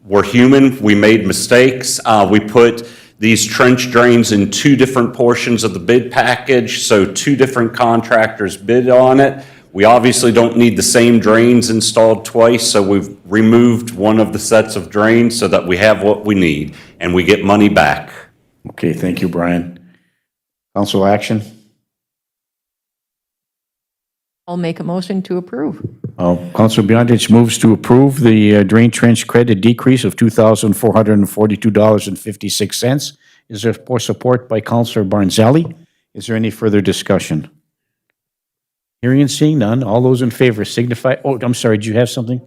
We're human, we made mistakes. We put these trench drains in two different portions of the bid package, so two different contractors bid on it. We obviously don't need the same drains installed twice, so we've removed one of the sets of drains so that we have what we need, and we get money back. Okay, thank you, Brian. Council action? I'll make a motion to approve. Council Beyondich moves to approve the drain trench credit decrease of $2,442.56. Is there support by Councilor Barnzelli? Is there any further discussion? Hearing and seeing none, all those in favor signify, I'm sorry, did you have something?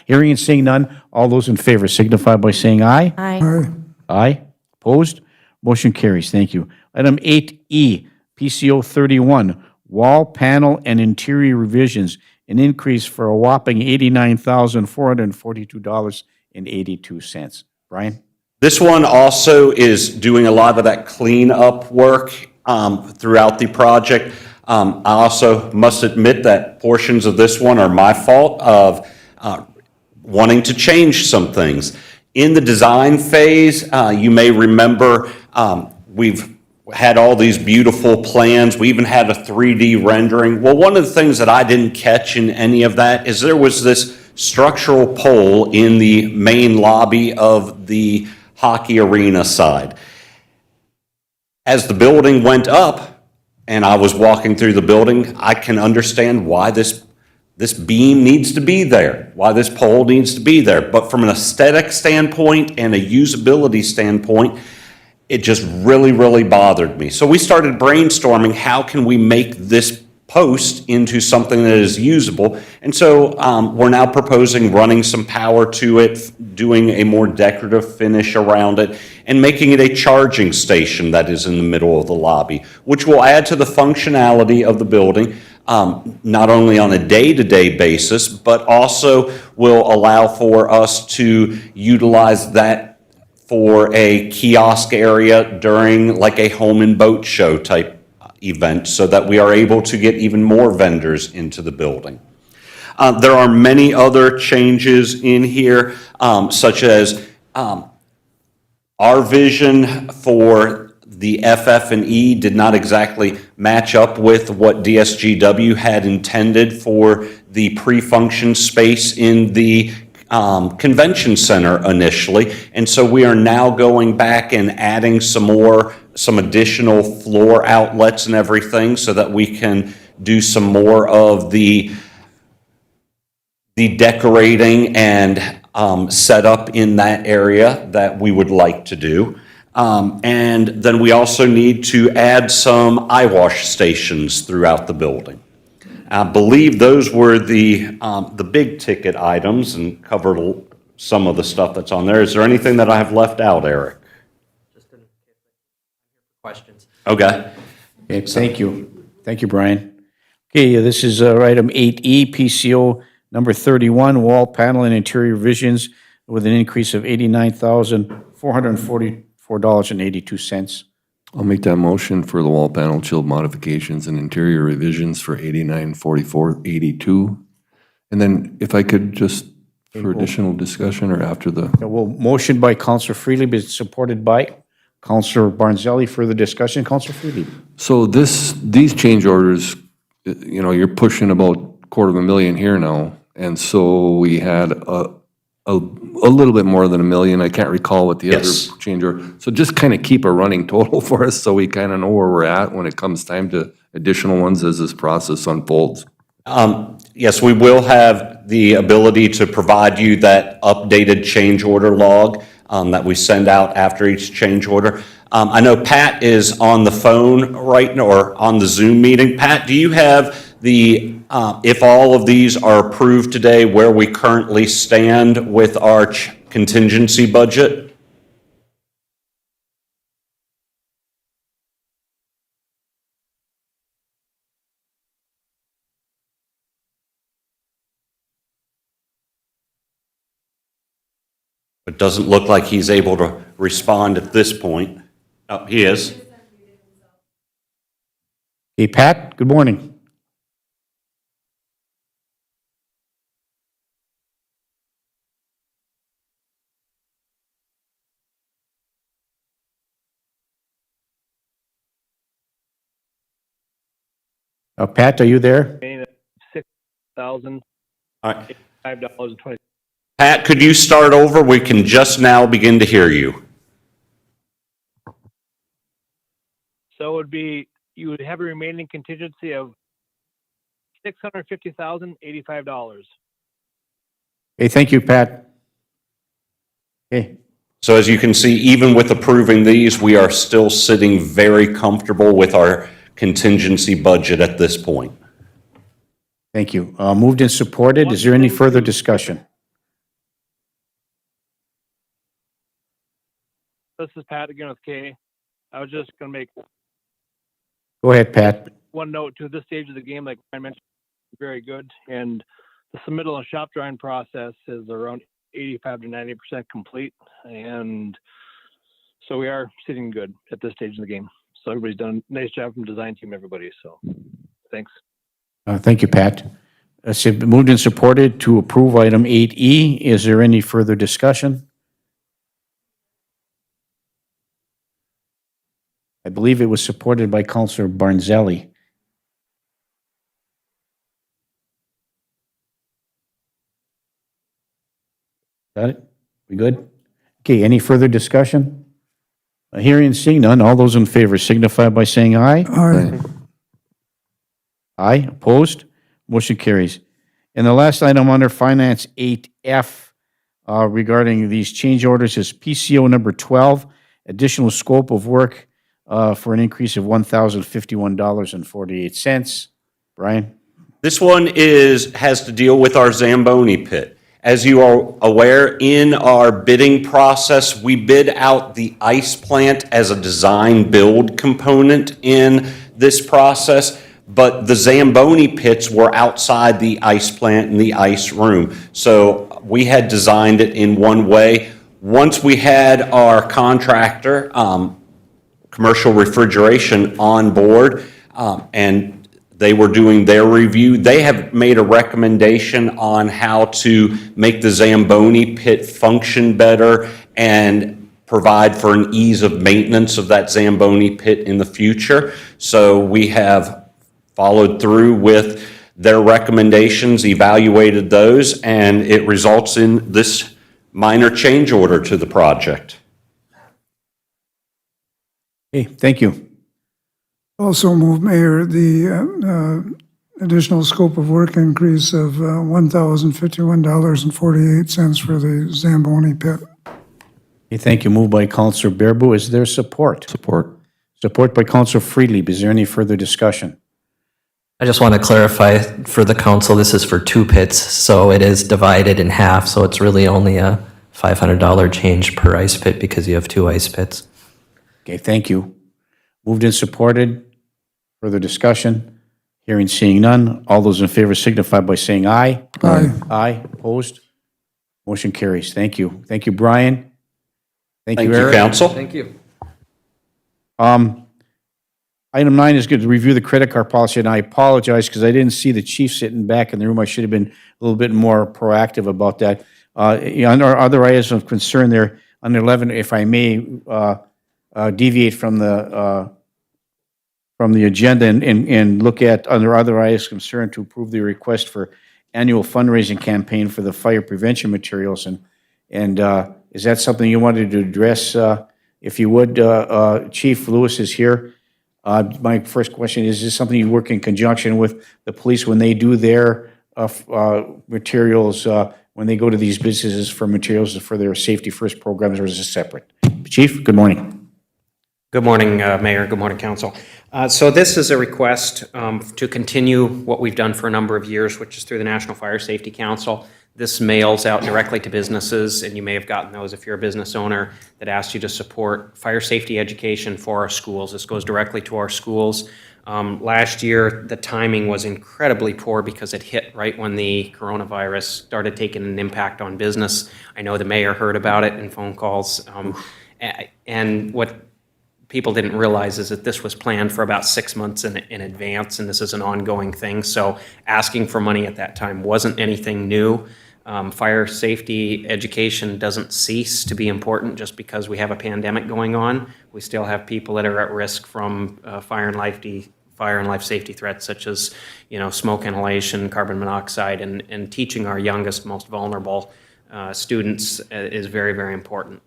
Hearing and seeing none, all those in favor signify by saying aye. Aye. Aye. Aye. Opposed? Motion carries. Thank you. Item 8E, PCO 31, wall panel and interior revisions, an increase for a whopping $89,442.82. Brian? This one also is doing a lot of that cleanup work throughout the project. I also must admit that portions of this one are my fault of wanting to change some things. In the design phase, you may remember we've had all these beautiful plans. We even had a 3D rendering. Well, one of the things that I didn't catch in any of that is there was this structural pole in the main lobby of the hockey arena side. As the building went up and I was walking through the building, I can understand why this beam needs to be there, why this pole needs to be there. But from an aesthetic standpoint and a usability standpoint, it just really, really bothered me. So we started brainstorming, how can we make this post into something that is usable? And so we're now proposing running some power to it, doing a more decorative finish around it, and making it a charging station that is in the middle of the lobby, which will add to the functionality of the building, not only on a day-to-day basis, but also will allow for us to utilize that for a kiosk area during like a home and boat show type event so that we are able to get even more vendors into the building. There are many other changes in here, such as our vision for the FF&E did not exactly match up with what DSGW had intended for the pre-function space in the convention center initially. And so we are now going back and adding some additional floor outlets and everything so that we can do some more of the decorating and setup in that area that we would like to do. And then we also need to add some eye wash stations throughout the building. I believe those were the big ticket items and covered some of the stuff that's on there. Is there anything that I have left out, Eric? Questions? Okay. Okay, thank you. Thank you, Brian. Okay, this is item 8E, PCO number 31, wall panel and interior revisions with an increase of $89,444.82. I'll make that motion for the wall panel chilled modifications and interior revisions for $89,4482. And then if I could just, for additional discussion or after the, Well, motion by Counselor Freely, but supported by Counselor Barnzelli. Further discussion, Counselor Freely. so these change orders, you're pushing about $250,000 here now. And so we had a little bit more than $1 million. I can't recall what the other change order. So just kind of keep a running total for us so we kind of know where we're at when it comes time to additional ones as this process unfolds. Yes, we will have the ability to provide you that updated change order log that we send out after each change order. I know Pat is on the phone right now, or on the Zoom meeting. Pat, do you have if all of these are approved today, where we currently stand with our contingency budget? It doesn't look like he's able to respond at this point. Oh, he is. Hey, Pat, good morning. Pat, are you there? $6,085.20. All right. Pat, could you start over? We can just now begin to hear you. So it would be, you would have a remaining contingency of $650,085. Hey, thank you, Pat. Okay. So as you can see, even with approving these, we are still sitting very comfortable with our contingency budget at this point. Thank you. Moved and supported. Is there any further discussion? This is Pat again with K. I was just going to make Go ahead, Pat. one note to this stage of the game, like I mentioned, very good. And the submittal and shop drawing process is around 85 to 90% complete. And so we are sitting good at this stage of the game. So everybody's done a nice job from design team, everybody. So thanks. Thank you, Pat. Moved and supported to approve item 8E. Is there any further discussion? I believe it was supported by Counselor Barnzelli. Got it? We good? Okay, any further discussion? Hearing and seeing none, all those in favor signify by saying aye. Aye. Aye, opposed? Motion carries. And the last item under Finance 8F regarding these change orders is PCO number 12, additional scope of work for an increase of $1,051.48. Brian? This one has to deal with our Zamboni pit. As you are aware, in our bidding process, we bid out the ice plant as a design build component in this process, but the Zamboni pits were outside the ice plant and the ice room. So we had designed it in one way. Once we had our contractor, Commercial Refrigeration, on board, and they were doing their review, they have made a recommendation on how to make the Zamboni pit function better and provide for an ease of maintenance of that Zamboni pit in the future. So we have followed through with their recommendations, evaluated those, and it results in this minor change order to the project. Okay, thank you. Also move, Mayor, the additional scope of work increase of $1,051.48 for the Zamboni pit. Okay, thank you. Moved by Counselor Bearable. Is there support? Support. Support by Counselor Freely. Is there any further discussion? I just want to clarify for the council, this is for 2 pits, so it is divided in half, so it's really only a $500 change per ice pit because you have 2 ice pits. Okay, thank you. Moved and supported. Further discussion? Hearing, seeing none. All those in favor signify by saying aye. Aye. Aye. Opposed? Motion carries. Thank you. Thank you, Brian. Thank you, Thank you, Eric. Council. Thank you. Item 9 is good to review the credit card policy, and I apologize because I didn't see the chief sitting back in the room. I should have been a little bit more proactive about that. Under other items of concern there, under 11, if I may deviate from the agenda and look at under other items of concern to approve the request for annual fundraising campaign for the fire prevention materials. And is that something you wanted to address? If you would, Chief Lewis is here. My first question is this something you work in conjunction with the police when they do their materials, when they go to these businesses for materials for their safety first programs, or is it separate? Chief, good morning. Good morning, Mayor. Good morning, Council. So this is a request to continue what we've done for a number of years, which is through the National Fire Safety Council. This mails out directly to businesses, and you may have gotten those if you're a business owner, that asks you to support fire safety education for our schools. This goes directly to our schools. Last year, the timing was incredibly poor because it hit right when the coronavirus started taking an impact on business. I know the mayor heard about it in phone calls. And what people didn't realize is that this was planned for about 6 months in advance, and this is an ongoing thing. So asking for money at that time wasn't anything new. Fire safety education doesn't cease to be important just because we have a pandemic going on. We still have people that are at risk from fire and life safety threats such as, smoke inhalation, carbon monoxide, and teaching our youngest, most vulnerable students is very, very important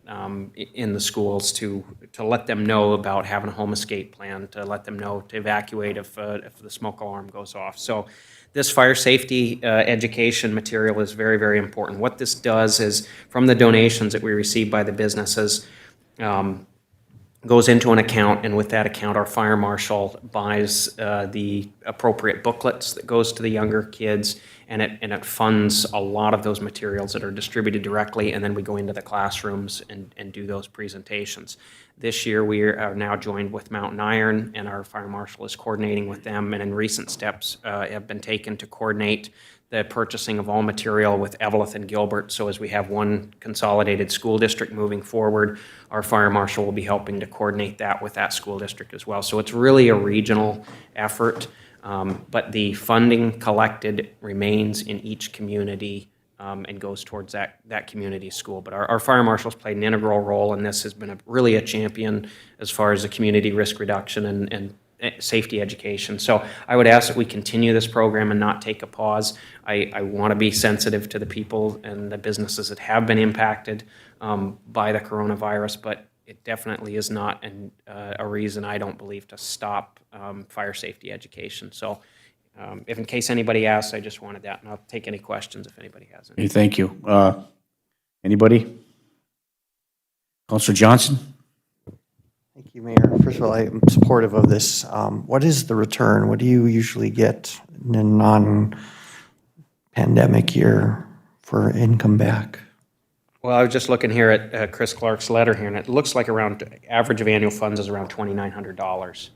in the schools to let them know about having a home escape plan, to let them know to evacuate if the smoke alarm goes off. So this fire safety education material is very, very important. What this does is, from the donations that we receive by the businesses, goes into an account, and with that account, our fire marshal buys the appropriate booklets that goes to the younger kids, and it funds a lot of those materials that are distributed directly, and then we go into the classrooms and do those presentations. This year, we are now joined with Mountain Iron, and our fire marshal is coordinating with them, and in recent steps have been taken to coordinate the purchasing of all material with Eveleth and Gilbert. So as we have one consolidated school district moving forward, our fire marshal will be helping to coordinate that with that school district as well. So it's really a regional effort, but the funding collected remains in each community and goes towards that community school. But our fire marshals played an integral role, and this has been really a champion as far as the community risk reduction and safety education. So I would ask that we continue this program and not take a pause. I want to be sensitive to the people and the businesses that have been impacted by the coronavirus, but it definitely is not a reason, I don't believe, to stop fire safety education. So if in case anybody asks, I just wanted that, and I'll take any questions if anybody has any. Okay, thank you. Anybody? Councilor Johnson? Thank you, Mayor. First of all, I'm supportive of this. What is the return? What do you usually get in a non-pandemic year for income back? Well, I was just looking here at Chris Clark's letter here, and it looks like average of annual funds is around $2,900.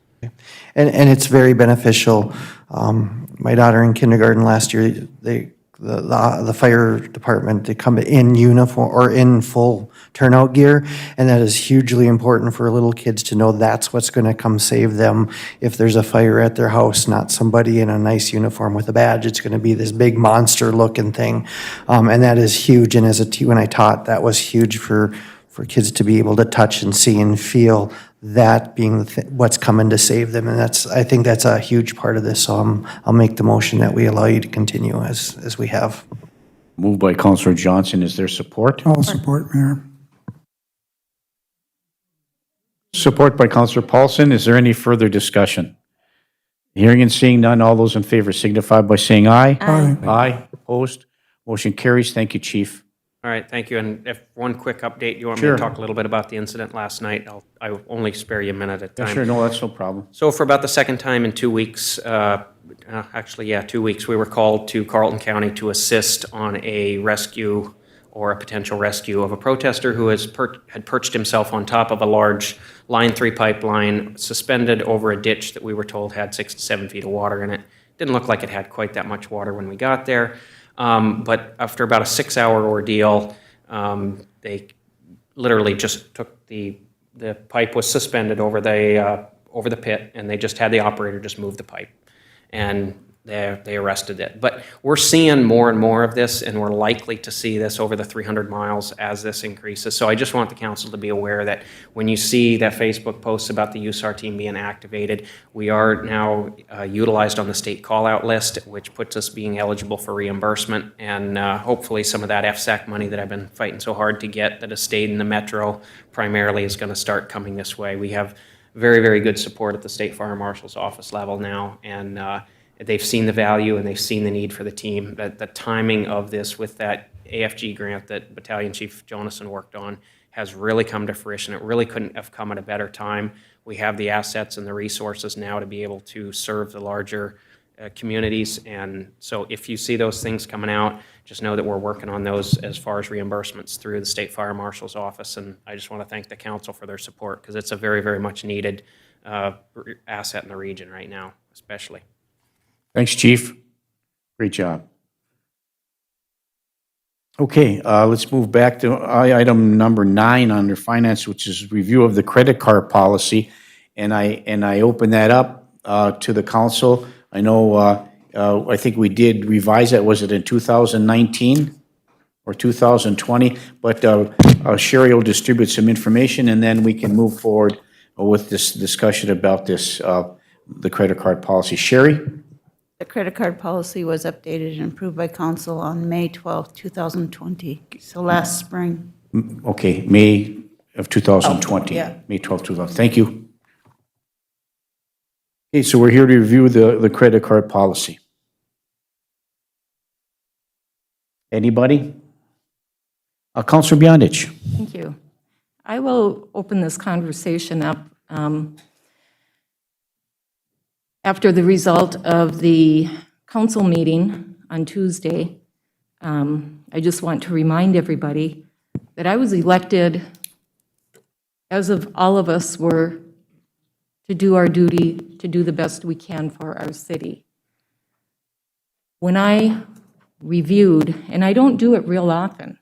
And it's very beneficial. My daughter in kindergarten last year, the the fire department to come in uniform or in full turnout gear. And that is hugely important for little kids to know that's what's going to come save them if there's a fire at their house, not somebody in a nice uniform with a badge. It's going to be this big monster looking thing. And that is huge. And when I taught, that was huge for kids to be able to touch and see and feel that being what's coming to save them. And I think that's a huge part of this. So I'll make the motion that we allow you to continue as we have. Moved by Counselor Johnson. Is there support? I'll support, Mayor. Support by Counselor Paulson. Is there any further discussion? Hearing and seeing none, all those in favor signify by saying aye. Aye. Aye. Opposed? Motion carries. Thank you, Chief. All right, thank you. And if one quick update, you want me Sure. to talk a little bit about the incident last night? I will only spare you a minute at a Yeah, time. sure, no, that's no problem. So for about the second time in 2 weeks, 2 weeks, we were called to Carlton County to assist on a rescue or a potential rescue of a protester who had perched himself on top of a large Line 3 pipeline suspended over a ditch that we were told had 6 to 7 feet of water in it. Didn't look like it had quite that much water when we got there. But after about a 6-hour ordeal, they literally just took the pipe was suspended over the pit, and they just had the operator just move the pipe, and they arrested it. But we're seeing more and more of this, and we're likely to see this over the 300 miles as this increases. So I just want the council to be aware that when you see that Facebook posts about the USAR team being activated, we are now utilized on the state call-out list, which puts us being eligible for reimbursement, and hopefully some of that FSAC money that I've been fighting so hard to get that has stayed in the metro primarily is going to start coming this way. We have very, very good support at the State Fire Marshal's office level now, and they've seen the value and they've seen the need for the team. The timing of this with that AFG grant that Battalion Chief Jonason worked on has really come to fruition. It really couldn't have come at a better time. We have the assets and the resources now to be able to serve the larger communities. And so if you see those things coming out, just know that we're working on those as far as reimbursements through the State Fire Marshal's office. And I just want to thank the council for their support because it's a very, very much needed asset in the region right now, especially. Thanks, Chief. Great job. Okay, let's move back to item number 9 under finance, which is review of the credit card policy. And I open that up to the council. I know, I think we did revise that. Was it in 2019 or 2020? But Sherry will distribute some information, and then we can move forward with this discussion about this, the credit card policy. Sherry? The credit card policy was updated and approved by council on May 12th, 2020, so last spring. Okay, May of 2020. yeah. May 12th, 2020. Thank you. Okay, so we're here to review the credit card policy. Anybody? Councilor Beyondich. Thank you. I will open this conversation up after the result of the council meeting on Tuesday. I just want to remind everybody that I was elected, as of all of us were, to do our duty, to do the best we can for our city. When I reviewed, and I don't do it real often,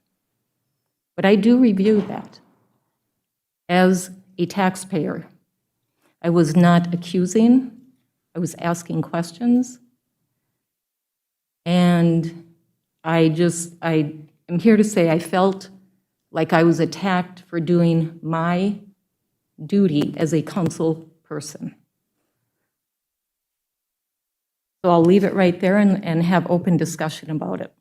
but I do review that as a taxpayer. I was not accusing, I was asking questions, and I am here to say I felt like I was attacked for doing my duty as a council person. So I'll leave it right there and have open discussion about it.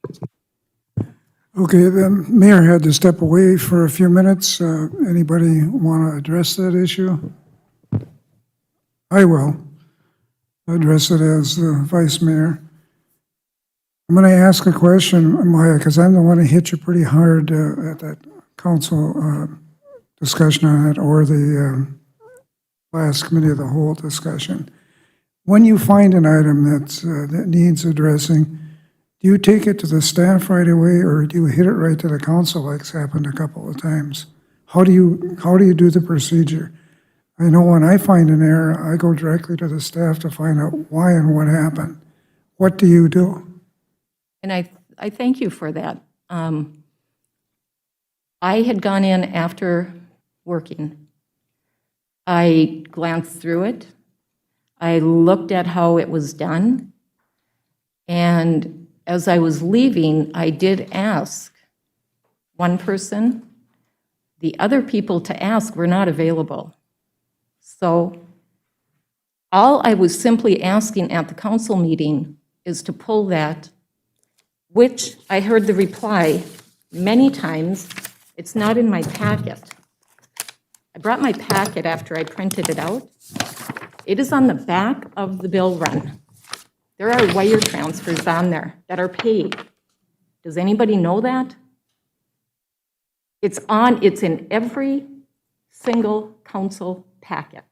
Okay, the mayor had to step away for a few minutes. Anybody want to address that issue? I will address it as the vice mayor. I'm going to ask a question, Maya, because I'm the one who hit you pretty hard at that council discussion on it, or the last committee of the whole discussion. When you find an item that needs addressing, do you take it to the staff right away, or do you hit it right to the council, like's happened a couple of times? How do you do the procedure? I know when I find an error, I go directly to the staff to find out why and what happened. What do you do? And I thank you for that. I had gone in after working. I glanced through it. I looked at how it was done. And as I was leaving, I did ask one person. The other people to ask were not available. So all I was simply asking at the council meeting is to pull that, which I heard the reply many times. It's not in my packet. I brought my packet after I printed it out. It is on the back of the bill run. There are wire transfers on there that are paid. Does anybody know that? It's in every single council packet.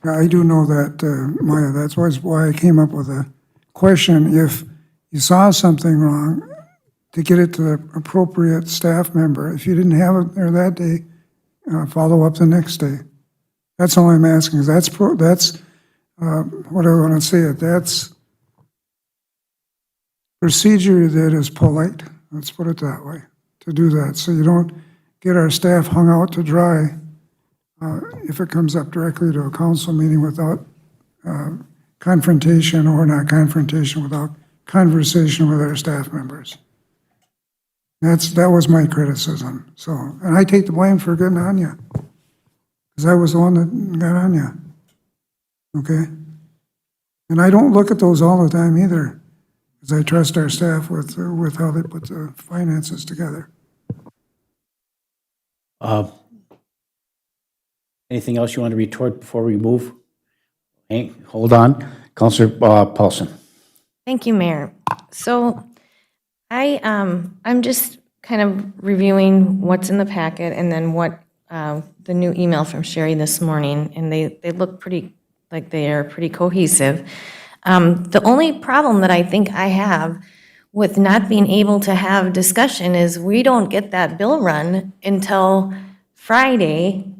I do know that, Maya, that's why I came up with a question. If you saw something wrong, to get it to the appropriate staff member. If you didn't have it there that day, follow up the next day. That's all I'm asking, is that's what I want to say, that's procedure that is polite, let's put it that way, to do that, so you don't get our staff hung out to dry if it comes up directly to a council meeting without confrontation, or not confrontation, without conversation with our staff members. That was my criticism. So, and I take the blame for getting on you, because I was the one that got on you. Okay? And I don't look at those all the time either, because I trust our staff with how they put the finances together. Anything else you want to retort before we move? Hank, hold on. Councilor Paulson. Thank you, Mayor. So I'm just kind of reviewing what's in the packet and then what the new email from Sherry this morning, and they look pretty, like they are pretty cohesive. The only problem that I think I have with not being able to have discussion is we don't get that bill run until Friday,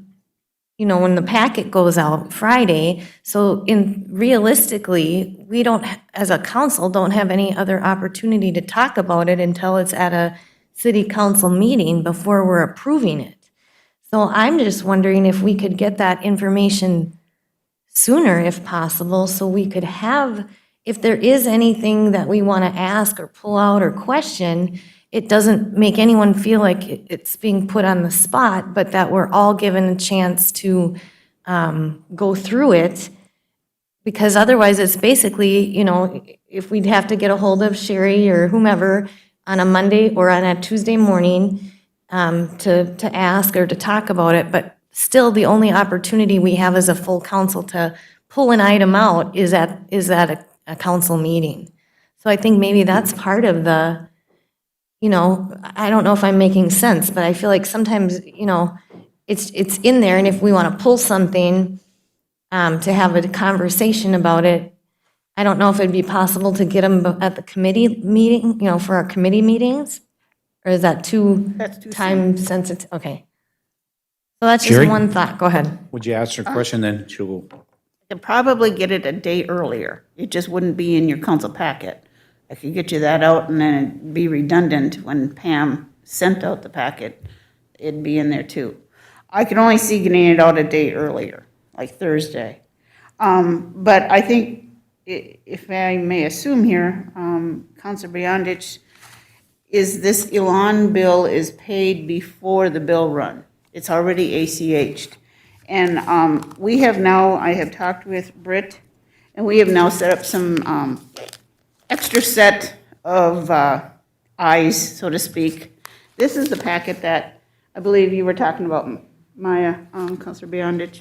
you know, when the packet goes out Friday. So realistically, we don't, as a council, don't have any other opportunity to talk about it until it's at a city council meeting before we're approving it. So I'm just wondering if we could get that information sooner if possible, so we could have, if there is anything that we want to ask or pull out or question, it doesn't make anyone feel like it's being put on the spot, but that we're all given a chance to go through it. Because otherwise, it's basically, you know, if we'd have to get a hold of Sherry or whomever on a Monday or on a Tuesday morning to ask or to talk about it, but still the only opportunity we have as a full council to pull an item out is at a council meeting. So I think maybe that's part of the, you know, I don't know if I'm making sense, but I feel like sometimes, you know, it's in there, and if we want to pull something to have a conversation about it, I don't know if it'd be possible to get them at the committee meeting, you know, for our committee meetings? Or is that too time sensitive? Okay. So that's just Sherry? one thought. Go ahead. Would you ask her question, then she'll... Could probably get it a day earlier. It just wouldn't be in your council packet. I could get you that out, and then it'd be redundant when Pam sent out the packet. It'd be in there too. I could only see getting it out a day earlier, like Thursday. But I think, if I may assume here, Councilor Beyondich, is this Elon bill is paid before the bill run. It's already ACH'd. And we have now, I have talked with Britt, and we have now set up some extra set of eyes, so to speak. This is the packet that I believe you were talking about, Maya, Councilor Beyondich,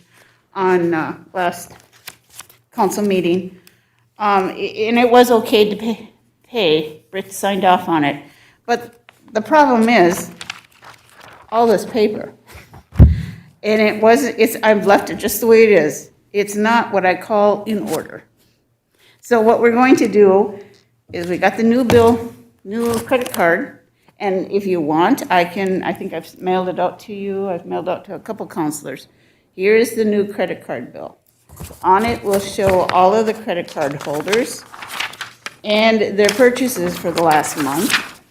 on last council meeting. And it was okay to pay. Britt signed off on it. But the problem is, all this paper. And I've left it just the way it is. It's not what I call in order. So what we're going to do is we got the new bill, new credit card, and if you want, I think I've mailed it out to you, I've mailed out to a couple counselors. Here is the new credit card bill. On it will show all of the credit card holders, and their purchases for the last month.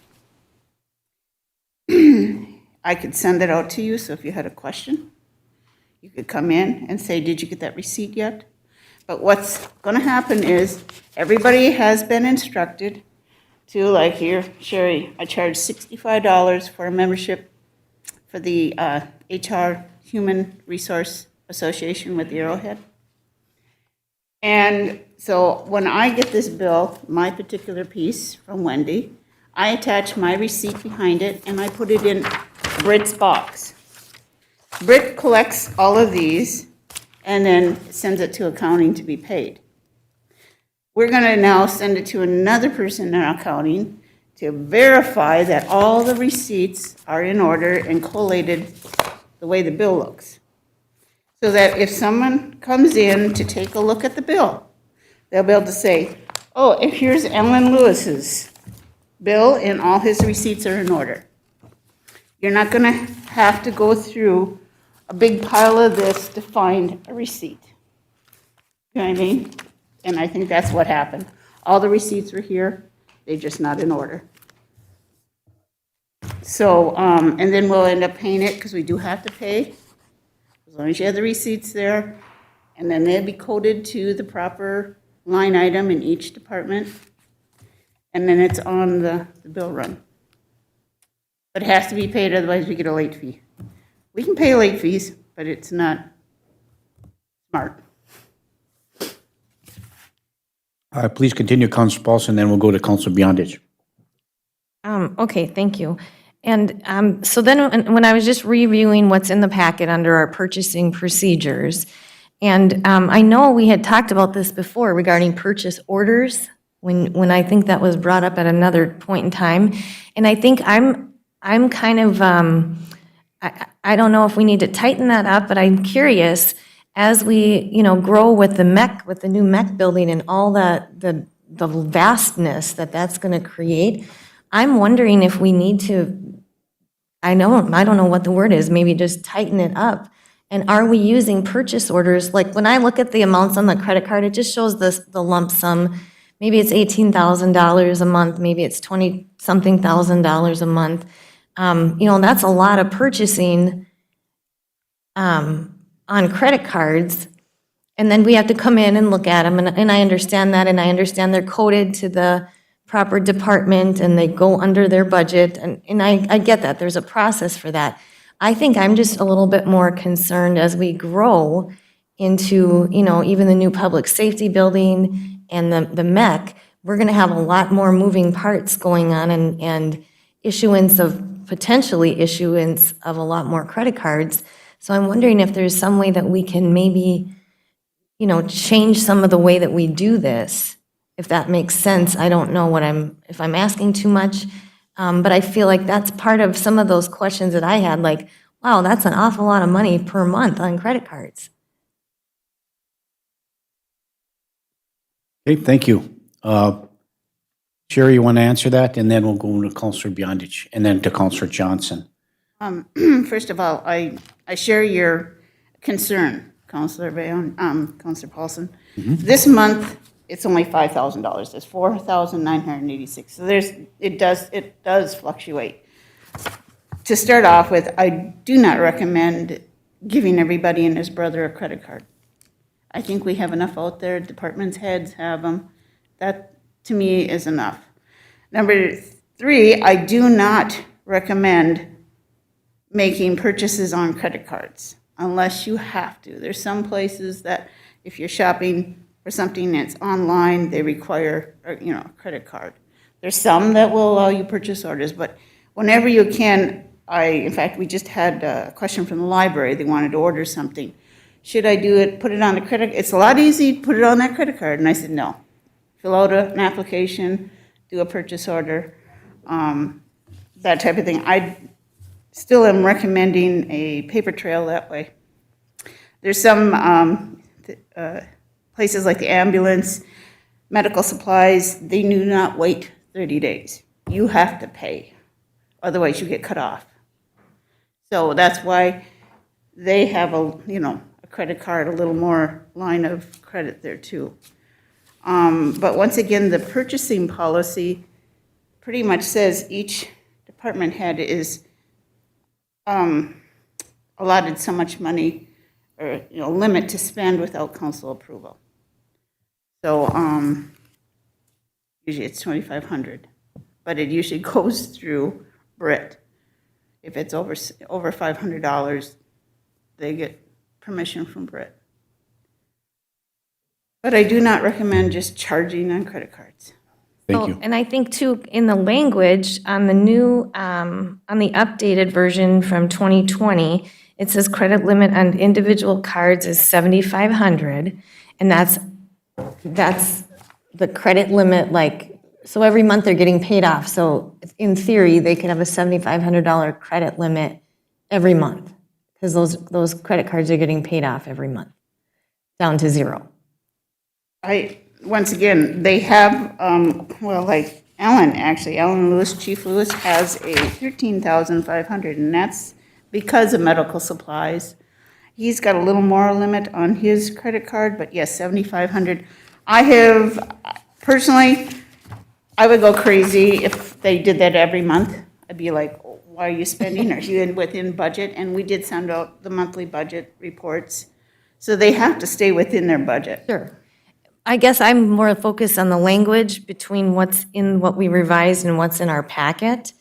I could send it out to you, so if you had a question, you could come in and say, did you get that receipt yet? But what's going to happen is, everybody has been instructed to, like here, Sherry, I charge $65 for a membership for the HR Human Resource Association with Arrowhead. And so when I get this bill, my particular piece from Wendy, I attach my receipt behind it and I put it in Britt's box. Britt collects all of these and then sends it to accounting to be paid. We're going to now send it to another person in accounting to verify that all the receipts are in order and collated the way the bill looks. So that if someone comes in to take a look at the bill, they'll be able to say, oh, here's Ellen Lewis's bill and all his receipts are in order. You're not going to have to go through a big pile of this to find a receipt. You know what I mean? And I think that's what happened. All the receipts were here, they're just not in order. So, and then we'll end up paying it, because we do have to pay, as long as you have the receipts there, and then they'll be coded to the proper line item in each department, and then it's on the bill run. But it has to be paid, otherwise we get a late fee. We can pay late fees, but it's not smart. Please continue, Councilor Paulson, then we'll go to Councilor Beyondich. Okay, thank you. And so then when I was just reviewing what's in the packet under our purchasing procedures, and I know we had talked about this before regarding purchase orders, when I think that was brought up at another point in time. And I think I'm kind of, I don't know if we need to tighten that up, but I'm curious, as we, grow with the MEC, with the new MEC building and all the vastness that's going to create, I'm wondering if we need to, I don't know what the word is, maybe just tighten it up. And are we using purchase orders? Like, when I look at the amounts on the credit card, it just shows the lump sum. Maybe it's $18,000 a month, maybe it's $20-something thousand a month. That's a lot of purchasing on credit cards. And then we have to come in and look at them, and I understand that, and I understand they're coded to the proper department, and they go under their budget, and I get that, there's a process for that. I think I'm just a little bit more concerned as we grow into, even the new public safety building and the MEC, we're gonna have a lot more moving parts going on, and potentially issuance of a lot more credit cards. So I'm wondering if there's some way that we can maybe, change some of the way that we do this, if that makes sense. I don't know if I'm asking too much, but I feel like that's part of some of those questions that I had, like, wow, that's an awful lot of money per month on credit cards. Okay, thank you. Sherry, you want to answer that? And then we'll go to Councilor Beyondich, and then to Councilor Johnson. First of all, I share your concern, Councilor Paulson. This month, it's only $5,000. It's $4,986. So it does fluctuate. To start off with, I do not recommend giving everybody and his brother a credit card. I think we have enough out there. Departments heads have them. That, to me, is enough. Number 3, I do not recommend making purchases on credit cards unless you have to. There's some places that if you're shopping for something that's online, they require a credit card. There's some that will allow you purchase orders, but whenever you can, in fact, we just had a question from the library. They wanted to order something. Should I do it, put it on the credit? It's a lot easier to put it on that credit card. And I said, no. Fill out an application, do a purchase order, that type of thing. I still am recommending a paper trail that way. There's some places like the ambulance, medical supplies, they do not wait 30 days. You have to pay, otherwise you get cut off. So that's why they have a credit card, a little more line of credit there too. But once again, the purchasing policy pretty much says each department head is allotted so much money, or, limit to spend without council approval. So, usually it's 2,500, but it usually goes through Brit. If it's over $500, they get permission from Brit. But I do not recommend just charging on credit cards. Thank you. And I think too, in the language, on the new, on the updated version from 2020, it says credit limit on individual cards is 7,500, and that's the credit limit, like, so every month they're getting paid off. So in theory, they could have a $7,500 credit limit every month, because those credit cards are getting paid off every month, down to zero. Once again, they have, like Alan Lewis, Chief Lewis has a 13,500, and that's because of medical supplies. He's got a little more limit on his credit card, but yes, 7,500. Personally, I would go crazy if they did that every month. I'd be like, why are you spending? Are you within budget? And we did send out the monthly budget reports, so they have to stay within their budget. Sure. I guess I'm more focused on the language between what's in what we revised and what's in our packet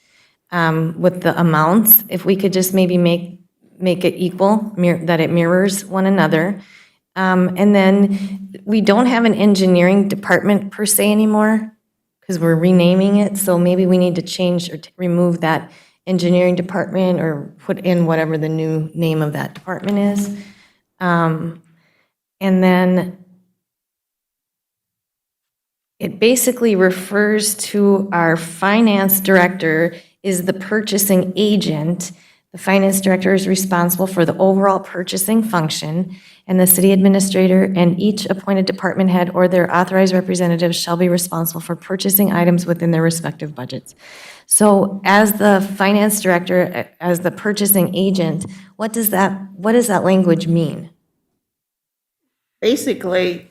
with the amounts. If we could just maybe make it equal, that it mirrors one another. And then we don't have an engineering department per se anymore because we're renaming it. So maybe we need to change or remove that engineering department or put in whatever the new name of that department is. And then it basically refers to our finance director is the purchasing agent. The finance director is responsible for the overall purchasing function, and the city administrator and each appointed department head or their authorized representatives shall be responsible for purchasing items within their respective budgets. So as the finance director, as the purchasing agent, what does that language mean? Basically,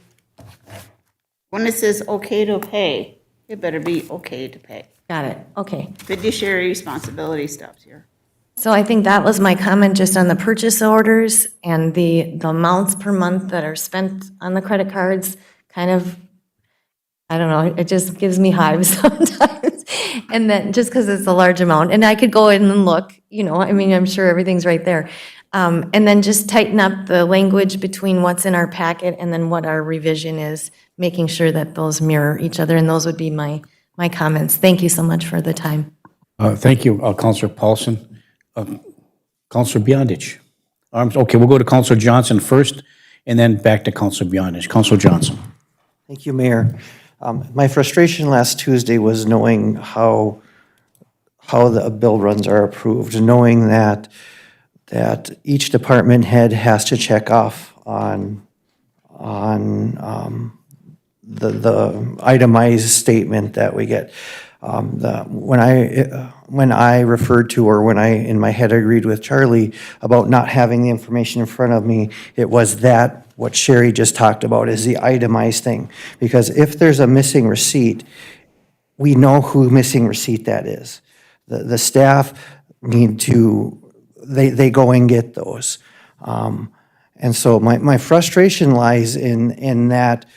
when it says okay to pay, it better be okay to pay. Got it, okay. Fiduciary responsibility stops here. So I think that was my comment just on the purchase orders and the amounts per month that are spent on the credit cards, kind of, I don't know, it just gives me hives sometimes. And then, just because it's a large amount, and I could go in and look, I'm sure everything's right there. And then just tighten up the language between what's in our packet and then what our revision is, making sure that those mirror each other, and those would be my comments. Thank you so much for the time. Thank you, Counselor Paulson. Counselor Beyondich. Okay, we'll go to Counselor Johnson first, and then back to Counselor Beyondich. Counselor Johnson. Thank you, Mayor. My frustration last Tuesday was knowing how the bill runs are approved, knowing that each department head has to check off on the itemized statement that we get. When I referred to, or when I, in my head, agreed with Charlie about not having the information in front of me, it was that what Sherry just talked about is the itemized thing. Because if there's a missing receipt, we know who missing receipt that is. The staff need to, they go and get those. And so my frustration lies in that,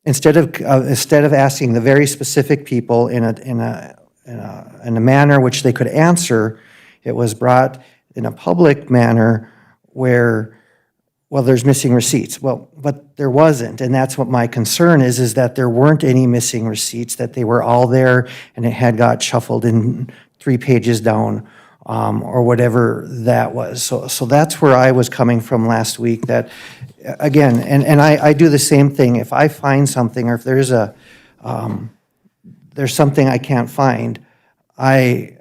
instead of asking the very specific people in a manner which they could answer, it was brought in a public manner where, well, there's missing receipts. Well, but there wasn't, and that's what my concern is that there weren't any missing receipts, that they were all there and it had got shuffled in 3 pages down, or whatever that was. So that's where I was coming from last week, that, again, and I do the same thing. If I find something, or if there's there's something I can't find, I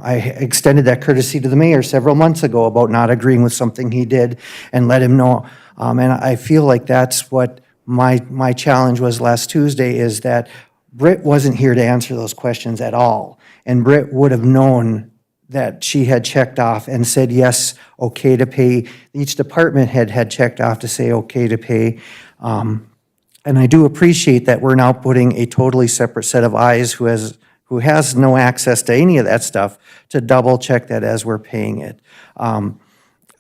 extended that courtesy to the mayor several months ago about not agreeing with something he did and let him know. And I feel like that's what my challenge was last Tuesday, is that Britt wasn't here to answer those questions at all. And Britt would have known that she had checked off and said, yes, okay to pay. Each department head had checked off to say, okay to pay. And I do appreciate that we're now putting a totally separate set of eyes who has no access to any of that stuff to double check that as we're paying it.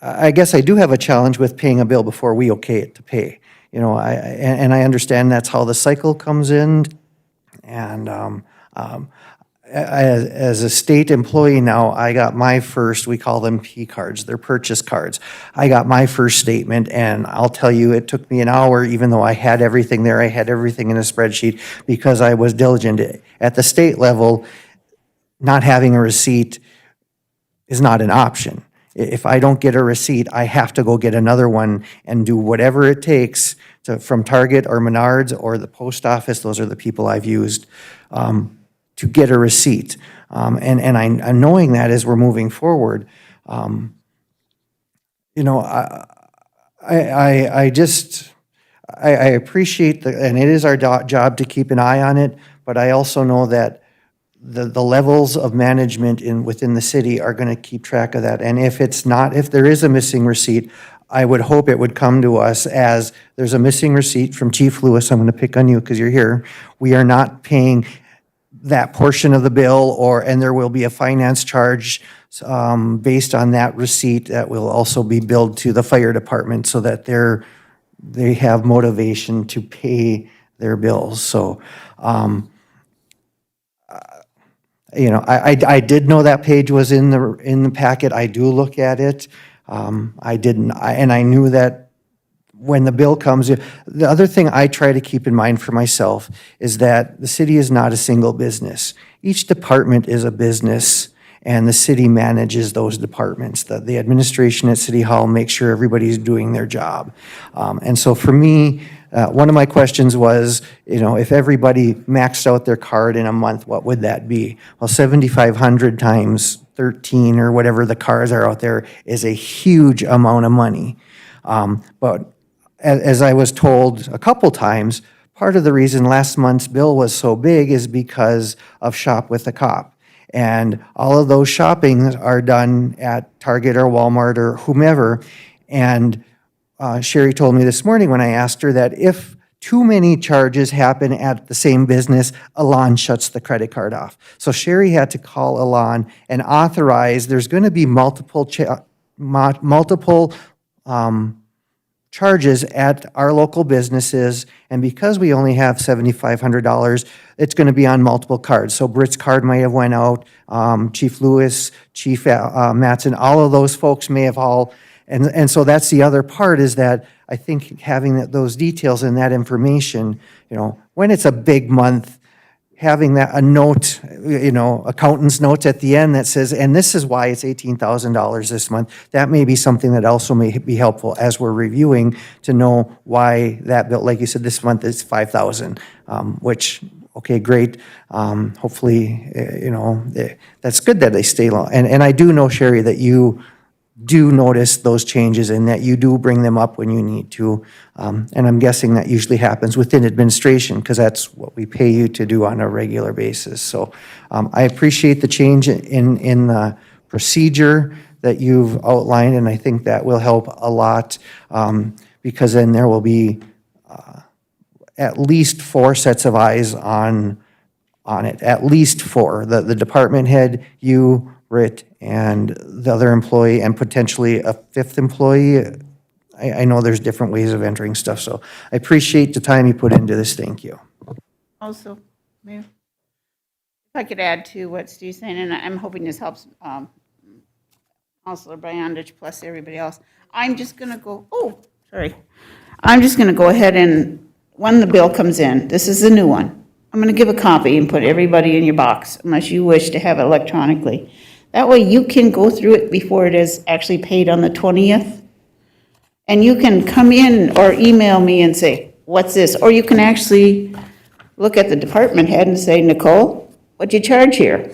I guess I do have a challenge with paying a bill before we okay it to pay. You know, and I understand that's how the cycle comes in. And as a state employee now, I got my first, we call them P cards, they're purchase cards. I got my first statement, and I'll tell you, it took me an hour, even though I had everything there, I had everything in a spreadsheet, because I was diligent. At the state level, not having a receipt is not an option. If I don't get a receipt, I have to go get another one and do whatever it takes from Target or Menards or the post office, those are the people I've used, to get a receipt. And I'm knowing that as we're moving forward, you know, I appreciate and it is our job to keep an eye on it, but I also know that the levels of management within the city are going to keep track of that. And if there is a missing receipt, I would hope it would come to us as there's a missing receipt from Chief Lewis. I'm going to pick on you because you're here. We are not paying that portion of the bill, and there will be a finance charge based on that receipt that will also be billed to the fire department so that they have motivation to pay their bills. So, you know, I did know that page was in the packet. I do look at it. And I knew that when the bill comes, the other thing I try to keep in mind for myself is that the city is not a single business. Each department is a business, and the city manages those departments. The administration at City Hall makes sure everybody's doing their job. And so for me, one of my questions was, you know, if everybody maxed out their card in a month, what would that be? Well, 7,500 times 13 or whatever the cards are out there is a huge amount of money. But as I was told a couple times, part of the reason last month's bill was so big is because of Shop with a Cop. And all of those shoppings are done at Target or Walmart or whomever. And Sherry told me this morning when I asked her that if too many charges happen at the same business, Elan shuts the credit card off. So Sherry had to call Elan and authorize, there's going to be multiple charges at our local businesses, and because we only have $7,500, it's going to be on multiple cards. So Britt's card might have went out, Chief Lewis, Chief Mattson, all of those folks may have all, and so that's the other part is that I think having those details and that information, you know, when it's a big month, having a note, you know, accountant's note at the end that says, and this is why it's $18,000 this month, that may be something that also may be helpful as we're reviewing to know why that bill, like you said, this month is $5,000, which, okay, great. Hopefully, you know, that's good that they stay long. And I do know, Sherry, that you do notice those changes and that you do bring them up when you need to. And I'm guessing that usually happens within administration because that's what we pay you to do on a regular basis. So I appreciate the change in the procedure that you've outlined, and I think that will help a lot because then there will be at least 4 sets of eyes on it, at least 4. The department head, you, Britt, and the other employee, and potentially a 5th employee. I know there's different ways of entering stuff, so I appreciate the time you put into this. Thank you. Also, Mayor, if I could add to what Steve's saying, and I'm hoping this helps Councilor Beyondich plus everybody else. I'm just going to go, I'm just going to go ahead and, when the bill comes in, this is the new one, I'm going to give a copy and put everybody in your box, unless you wish to have it electronically. That way you can go through it before it is actually paid on the 20th. And you can come in or email me and say, what's this? Or you can actually look at the department head and say, Nicole, what'd you charge here?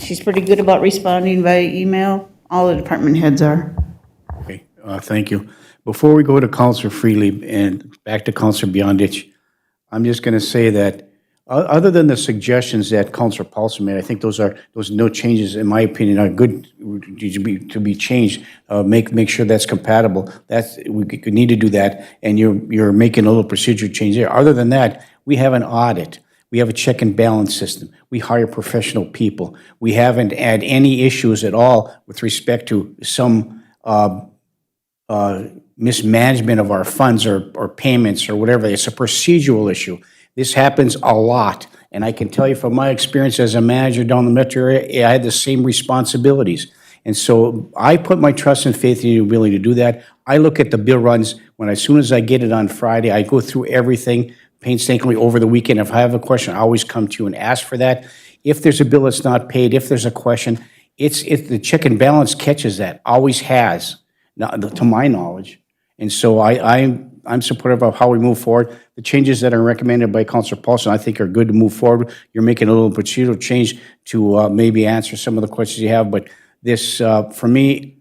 She's pretty good about responding via email. All the department heads are. Okay, thank you. Before we go to Councilor Freely and back to Councilor Beyondich, I'm just going to say that Other than the suggestions that Councilor Paulson made, I think those no changes, in my opinion, are good to be changed. Make sure that's compatible. We need to do that, and you're making a little procedure change there. Other than that, we have an audit. We have a check and balance system. We hire professional people. We haven't had any issues at all with respect to some mismanagement of our funds or payments or whatever. It's a procedural issue. This happens a lot, and I can tell you from my experience as a manager down the metro area, I had the same responsibilities. And so I put my trust and faith in your ability to do that. I look at the bill runs as soon as I get it on Friday. I go through everything painstakingly over the weekend. If I have a question, I always come to you and ask for that. If there's a bill that's not paid, if there's a question, the check and balance catches that, always has, to my knowledge. And so I'm supportive of how we move forward. The changes that are recommended by Councilor Paulson, I think, are good to move forward. You're making a little procedural change to maybe answer some of the questions you have, but this, for me,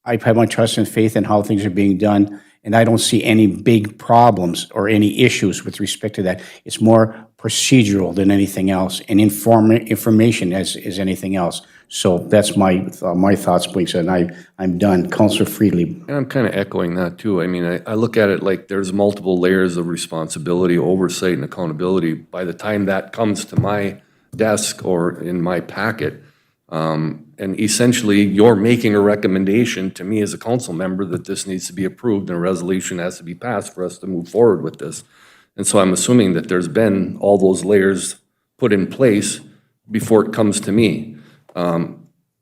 I have my trust and faith in how things are being done, and I don't see any big problems or any issues with respect to that. It's more procedural than anything else, and information as anything else. So that's my thoughts, please, and I'm done. Councilor Friedli. And I'm kind of echoing that too. I mean, I look at it like there's multiple layers of responsibility, oversight, and accountability. By the time that comes to my desk or in my packet, and essentially you're making a recommendation to me as a council member that this needs to be approved and a resolution has to be passed for us to move forward with this. And so I'm assuming that there's been all those layers put in place before it comes to me.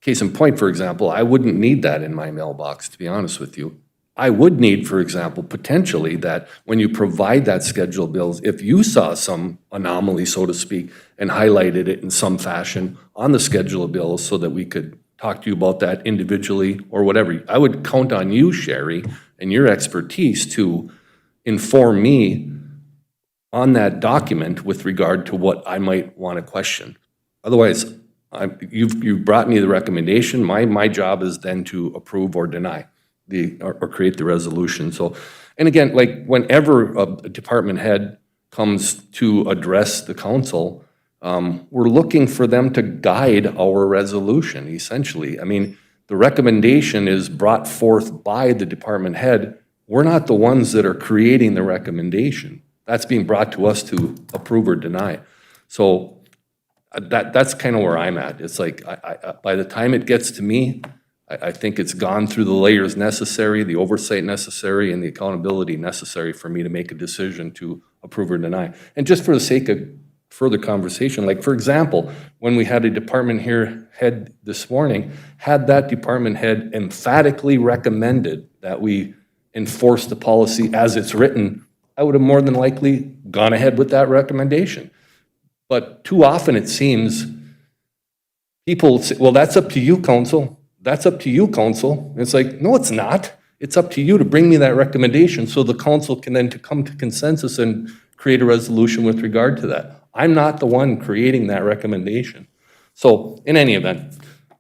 Case in point, for example, I wouldn't need that in my mailbox, to be honest with you. I would need, for example, potentially that when you provide that schedule of bills, if you saw some anomaly, so to speak, and highlighted it in some fashion on the schedule of bills so that we could talk to you about that individually or whatever, I would count on you, Sherry, and your expertise to inform me on that document with regard to what I might want to question. Otherwise, you've brought me the recommendation. My job is then to approve or deny or create the resolution. So, and again, like whenever a department head comes to address the council, we're looking for them to guide our resolution, essentially. I mean, the recommendation is brought forth by the department head. We're not the ones that are creating the recommendation. That's being brought to us to approve or deny. So that's kind of where I'm at. It's like, by the time it gets to me, I think it's gone through the layers necessary, the oversight necessary, and the accountability necessary for me to make a decision to approve or deny. And just for the sake of further conversation, like for example, when we had a department head this morning, had that department head emphatically recommended that we enforce the policy as it's written, I would have more than likely gone ahead with that recommendation. But too often it seems people say, well, that's up to you, council. That's up to you, council. It's like, no, it's not. It's up to you to bring me that recommendation so the council can then come to consensus and create a resolution with regard to that. I'm not the one creating that recommendation. So in any event,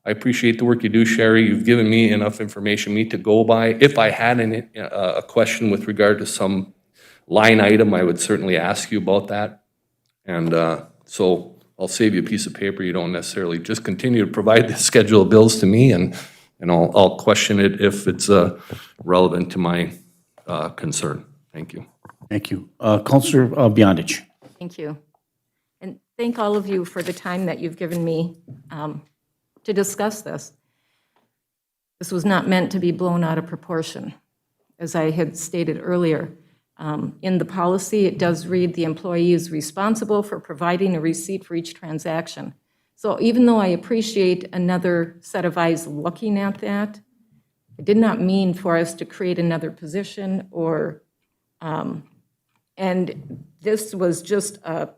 I appreciate the work you do, Sherry. You've given me enough information to go by. If I had a question with regard to some line item, I would certainly ask you about that. And so I'll save you a piece of paper. You don't necessarily just continue to provide the schedule of bills to me, and I'll question it if it's relevant to my concern. Thank you. Thank you. Councilor Beyondich. Thank you. And thank all of you for the time that you've given me to discuss this. This was not meant to be blown out of proportion. As I had stated earlier, in the policy, it does read the employee is responsible for providing a receipt for each transaction. So even though I appreciate another set of eyes looking at that, it did not mean for us to create another position or, and this was just a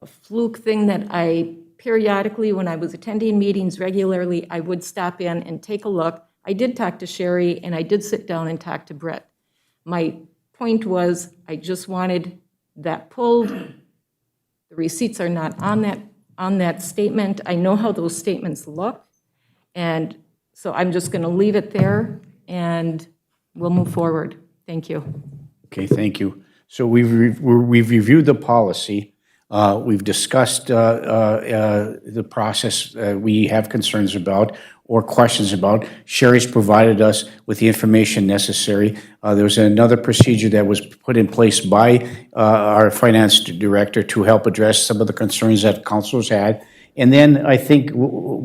fluke thing that I periodically, when I was attending meetings regularly, I would stop in and take a look. I did talk to Sherry and I did sit down and talk to Brett. My point was, I just wanted that pulled. The receipts are not on that statement. I know how those statements look, and so I'm just going to leave it there, and we'll move forward. Thank you. Okay, thank you. So we've reviewed the policy. We've discussed the process we have concerns about or questions about. Sherry's provided us with the information necessary. There was another procedure that was put in place by our finance director to help address some of the concerns that councilors had. And then I think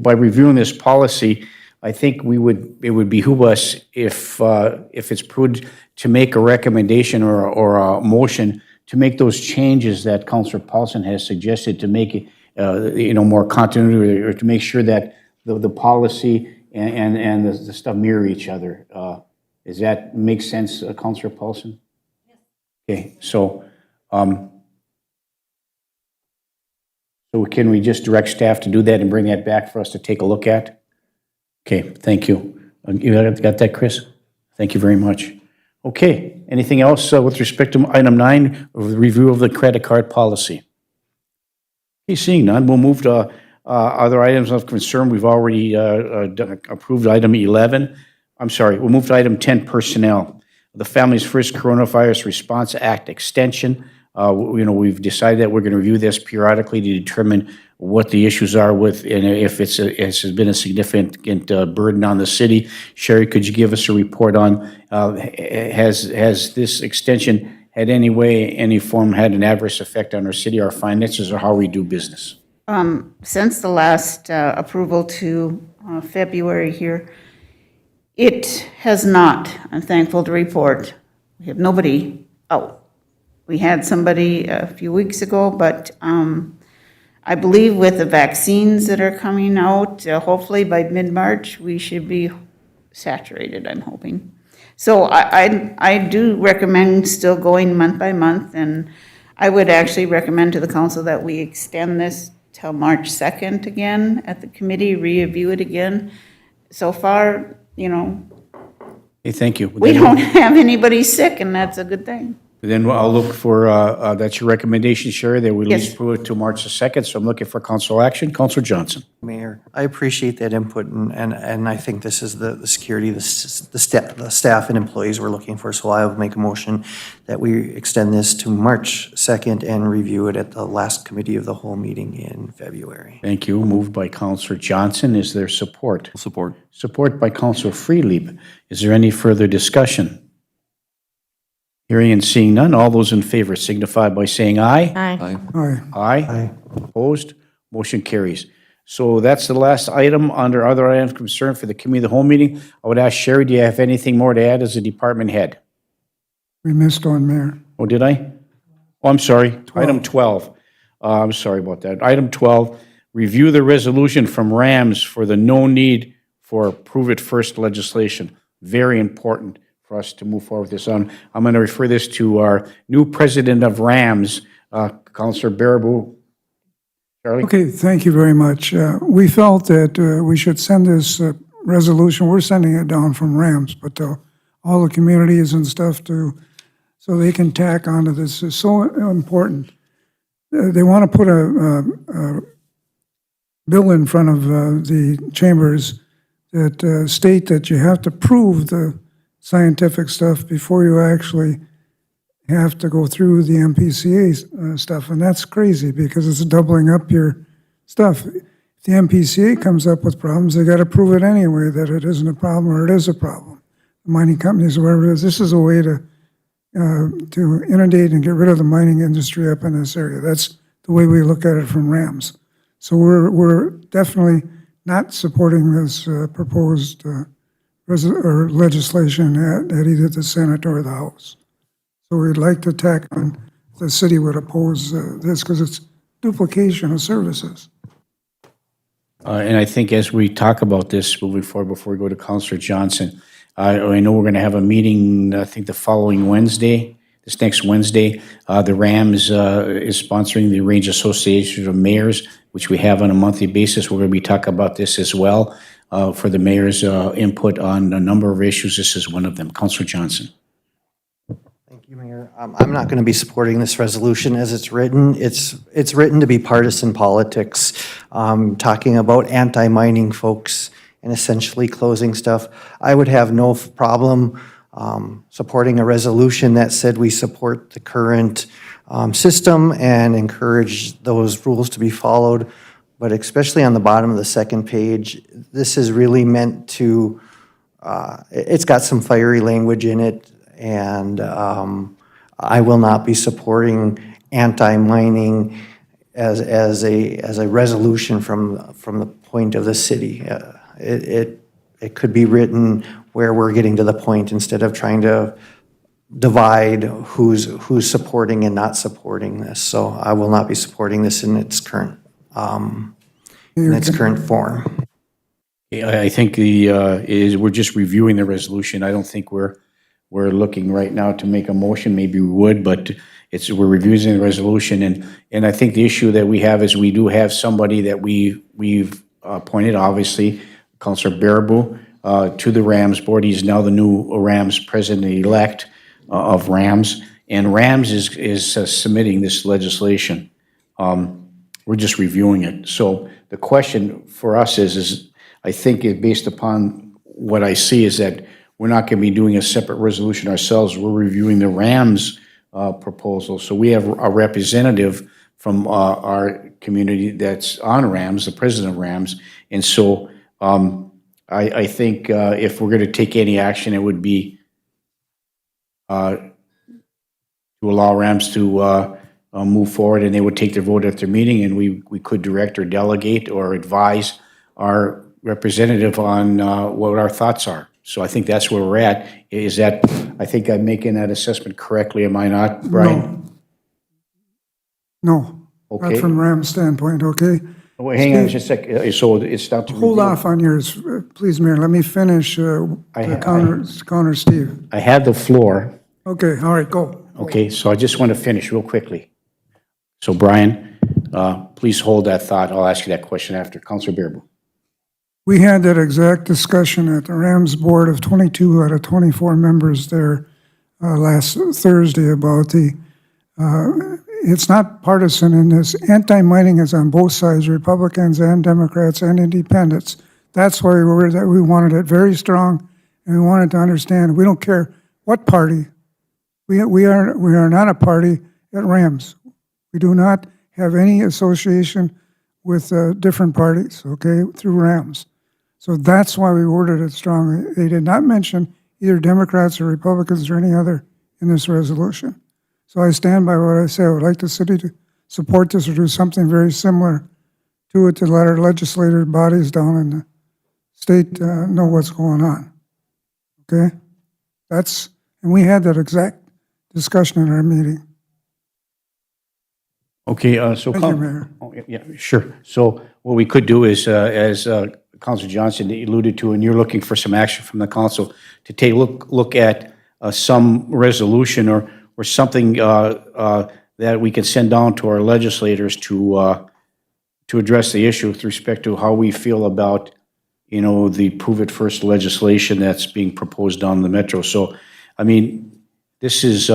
by reviewing this policy, I think it would behoove us if it's prudent to make a recommendation or a motion to make those changes that Councilor Paulson has suggested to make it, more continuity or to make sure that the policy and the stuff mirror each other. Does that make sense, Councilor Paulson? Yes. Okay, so can we just direct staff to do that and bring that back for us to take a look at? Okay, thank you. You got that, Chris? Thank you very much. Okay, anything else with respect to item 9, review of the credit card policy? Okay, seeing none, we'll move to other items of concern. We've already approved item 11. I'm sorry, we'll move to item 10, personnel. The Families First Coronavirus Response Act extension. We've decided that we're going to review this periodically to determine what the issues are with, and if it's been a significant burden on the city. Sherry, could you give us a report on, has this extension had any form had an adverse effect on our city, our finances, or how we do business? Since the last approval to February here, it has not, I'm thankful to report. We have nobody out. We had somebody a few weeks ago, but I believe with the vaccines that are coming out, hopefully by mid-March, we should be saturated, I'm hoping. So I do recommend still going month by month, and I would actually recommend to the council that we extend this till March 2nd again at the committee, review it again. So far, Hey, thank you. we don't have anybody sick, and that's a good thing. Then I'll look for, that's your recommendation, Sherry, that we at Yes. least approve it to March the 2nd, so I'm looking for council action. Councilor Johnson. Mayor, I appreciate that input, and I think this is the security, the staff and employees we're looking for, so I will make a motion that we extend this to March 2nd and review it at the last committee of the whole meeting in February. Thank you. Moved by Councilor Johnson. Is there support? Support. Support by Councilor Freelieb. Is there any further discussion? Hearing and seeing none, all those in favor signify by saying aye. Aye. Aye. Aye. Opposed? Motion carries. So that's the last item under other items of concern for the committee of the whole meeting. I would ask Sherry, do you have anything more to add as a department head? We missed one, Mayor. Oh, did I? Oh, I'm sorry. Item 12. I'm sorry about that. Item 12, review the resolution from RAMS for the no need for prove it first legislation. Very important for us to move forward with this. I'm going to refer this to our new president of RAMS, Councilor Baraboo. Charlie? Okay, thank you very much. We felt that we should send this resolution, we're sending it down from RAMS, but all the communities and stuff so they can tack onto this. Is so important. They want to put a bill in front of the chambers that state that you have to prove the scientific stuff before you actually have to go through the MPCA stuff, and that's crazy because it's doubling up your stuff. If the MPCA comes up with problems, they got to prove it anyway that it isn't a problem or it is a problem. The mining companies, whatever it is, this is a way to inundate and get rid of the mining industry up in this area. That's the way we look at it from RAMS. So we're definitely not supporting this proposed legislation at either the Senate or the House. So we'd like to tack on, the city would oppose this because it's duplication of services. And I think as we talk about this moving forward, before we go to Councilor Johnson, I know we're going to have a meeting, I think the following Wednesday, this next Wednesday. The RAMS is sponsoring the Range Association of Mayors, which we have on a monthly basis. We're going to be talking about this as well. For the mayor's input on a number of issues. This is one of them. Councilor Johnson. Thank you, Mayor. I'm not going to be supporting this resolution as it's written. It's written to be partisan politics, talking about anti-mining folks and essentially closing stuff. I would have no problem supporting a resolution that said we support the current system and encourage those rules to be followed. But especially on the bottom of the second page, this is really meant to, it's got some fiery language in it, and I will not be supporting anti-mining as a resolution from the point of the city. It could be written where we're getting to the point instead of trying to divide who's supporting and not supporting this. So I will not be supporting this in its current form. I think we're just reviewing the resolution. I don't think we're looking right now to make a motion. Maybe we would, but we're reviewing the resolution. And I think the issue that we have is we do have somebody that we've appointed, obviously, Councilor Baraboo, to the Rams board. He's now the new Rams president-elect of Rams. And Rams is submitting this legislation. We're just reviewing it. So the question for us is I think based upon what I see is that we're not going to be doing a separate resolution ourselves. We're reviewing the Rams proposal. So we have a representative from our community that's on Rams, the president of Rams. And so I think if we're going to take any action, it would be to allow Rams to move forward, and they would take their vote at their meeting, and we could direct or delegate or advise our representative on what our thoughts are. So I think that's where we're at. Is that, I think I'm making that assessment correctly, am I not, Brian? No, Okay. not from Ram's standpoint, okay? Wait, hang on just a sec. So it's not to Hold review. off on yours, please, Mayor. Let me finish to counter Steve. I had the floor. Okay, all right, go. Okay, so I just want to finish real quickly. So Brian, please hold that thought. I'll ask you that question after. Councilor Baraboo. We had that exact discussion at the Rams board of 22 out of 24 members there last Thursday about it's not partisan in this. Anti-mining is on both sides, Republicans and Democrats and independents. That's why we wanted it very strong, and we wanted to understand, we don't care what party. We are not a party at Rams. We do not have any association with different parties, okay, through Rams. So that's why we worded it strongly. They did not mention either Democrats or Republicans or any other in this resolution. So I stand by what I say. I would like the city to support this or do something very similar to it to let our legislative bodies down in the state know what's going on. Okay? And we had that exact discussion in our meeting. Okay, so. Thank you, Mayor. Oh, yeah, sure. So what we could do is, as Councilor Johnson alluded to, and you're looking for some action from the council, to take a look at some resolution or something that we can send down to our legislators to address the issue with respect to how we feel about, the Prove It First legislation that's being proposed on the Metro. So, I mean, this is,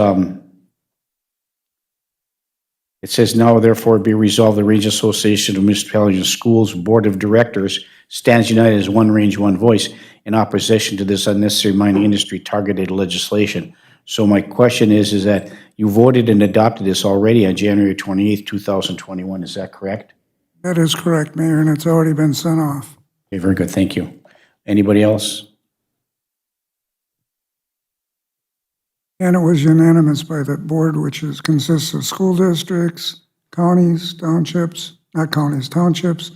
it says, now therefore be resolved, the Range Association of Municipalities and Schools Board of Directors stands united as one range, one voice in opposition to this unnecessary mining industry targeted legislation. So my question is that you voted and adopted this already on January 28th, 2021. Is that correct? That is correct, Mayor, and it's already been sent off. Okay, very good. Thank you. Anybody else? And it was unanimous by the board, which consists of school districts, counties, townships, not counties, townships,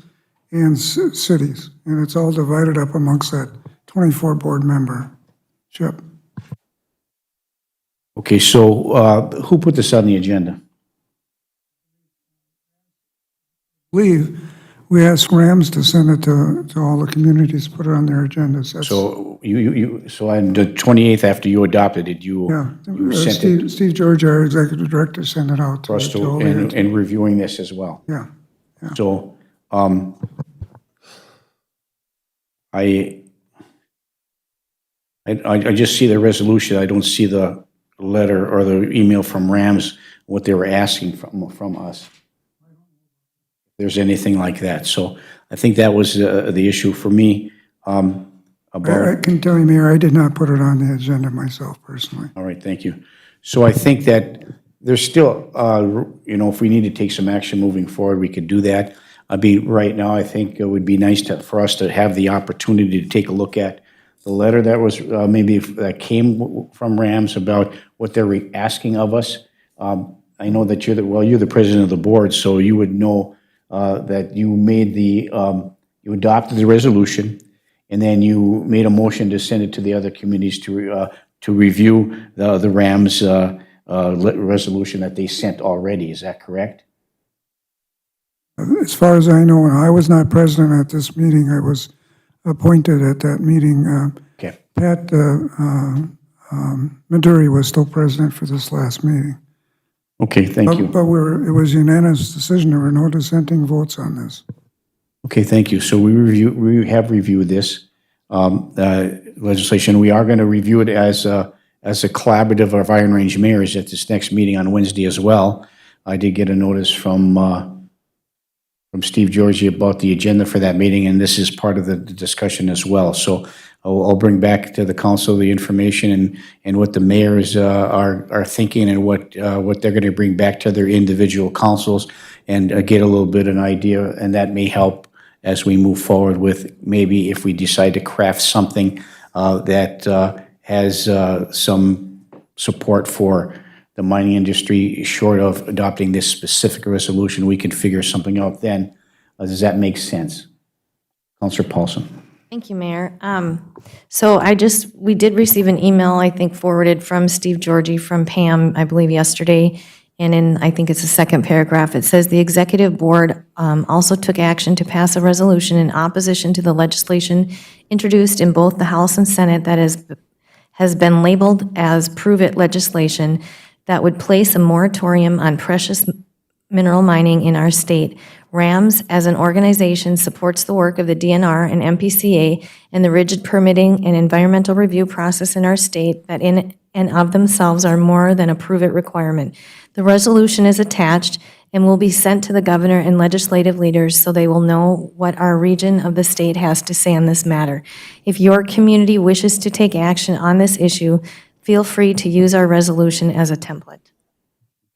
and cities. And it's all divided up amongst that 24 board membership. Okay, so who put this on the agenda? We asked Rams to send it to all the communities, put it on their agendas. That's- So so on the 28th after you adopted it, you sent it Steve George, our executive director, sent it out for us to all the. and reviewing this as well. Yeah. So, I just see the resolution. I don't see the letter or the email from Rams, what they were asking from us. If there's anything like that. So I think that was the issue for me. I can tell you, Mayor, I did not put it on the agenda myself personally. All right, thank you. So I think that there's still, if we need to take some action moving forward, we could do that. Right now, I think it would be nice for us to have the opportunity to take a look at the letter that was, that came from Rams about what they're asking of us. I know that you're the president of the board, so you would know that you made you adopted the resolution, and then you made a motion to send it to the other communities to review the Rams resolution that they sent already. Is that correct? As far as I know, and I was not present at this meeting, I was appointed at that meeting. Okay. Pat Maduri was still president for this last meeting. Okay, thank you. But it was unanimous decision. There were no dissenting votes on this. Okay, thank you. So we have reviewed this legislation. We are going to review it as a collaborative of Iron Range mayors at this next meeting on Wednesday as well. I did get a notice from Steve Georgie about the agenda for that meeting, and this is part of the discussion as well. So I'll bring back to the council the information and what the mayors are thinking and what they're going to bring back to their individual councils and get a little bit of an idea, and that may help as we move forward with maybe if we decide to craft something that has some support for the mining industry, short of adopting this specific resolution, we can figure something out then. Does that make sense? Councilor Paulson. Thank you, Mayor. So we did receive an email, I think forwarded from Steve Georgie from Pam, I believe yesterday, and I think it's the second paragraph, it says the executive board also took action to pass a resolution in opposition to the legislation introduced in both the House and Senate that has been labeled as Prove It legislation that would place a moratorium on precious mineral mining in our state. RAMS, as an organization, supports the work of the DNR and MPCA and the rigid permitting and environmental review process in our state that in and of themselves are more than a prove it requirement. The resolution is attached and will be sent to the governor and legislative leaders so they will know what our region of the state has to say on this matter. If your community wishes to take action on this issue, feel free to use our resolution as a template.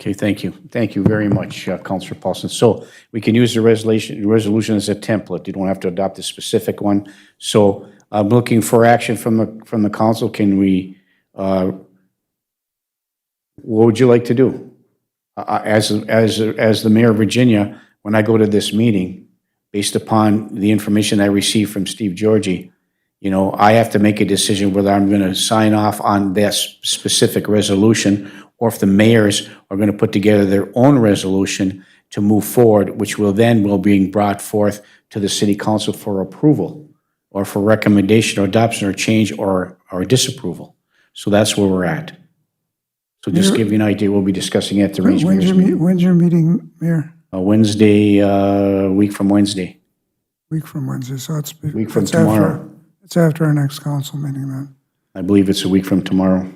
Okay, thank you. Thank you very much, Councilor Paulson. So we can use the resolution as a template. You don't have to adopt a specific one. So I'm looking for action from the council. Can we, what would you like to do? As the mayor of Virginia, when I go to this meeting, based upon the information I received from Steve Georgie, I have to make a decision whether I'm going to sign off on that specific resolution or if the mayors are going to put together their own resolution to move forward, which will be brought forth to the city council for approval or for recommendation or adoption or change or disapproval. So that's where we're at. So just to give you an idea, we'll be discussing at the Range Mayors meeting. When's your meeting, Mayor? Wednesday, week from Wednesday. Week from Wednesday, so it's Week from tomorrow. It's after our next council meeting then. I believe it's a week from tomorrow.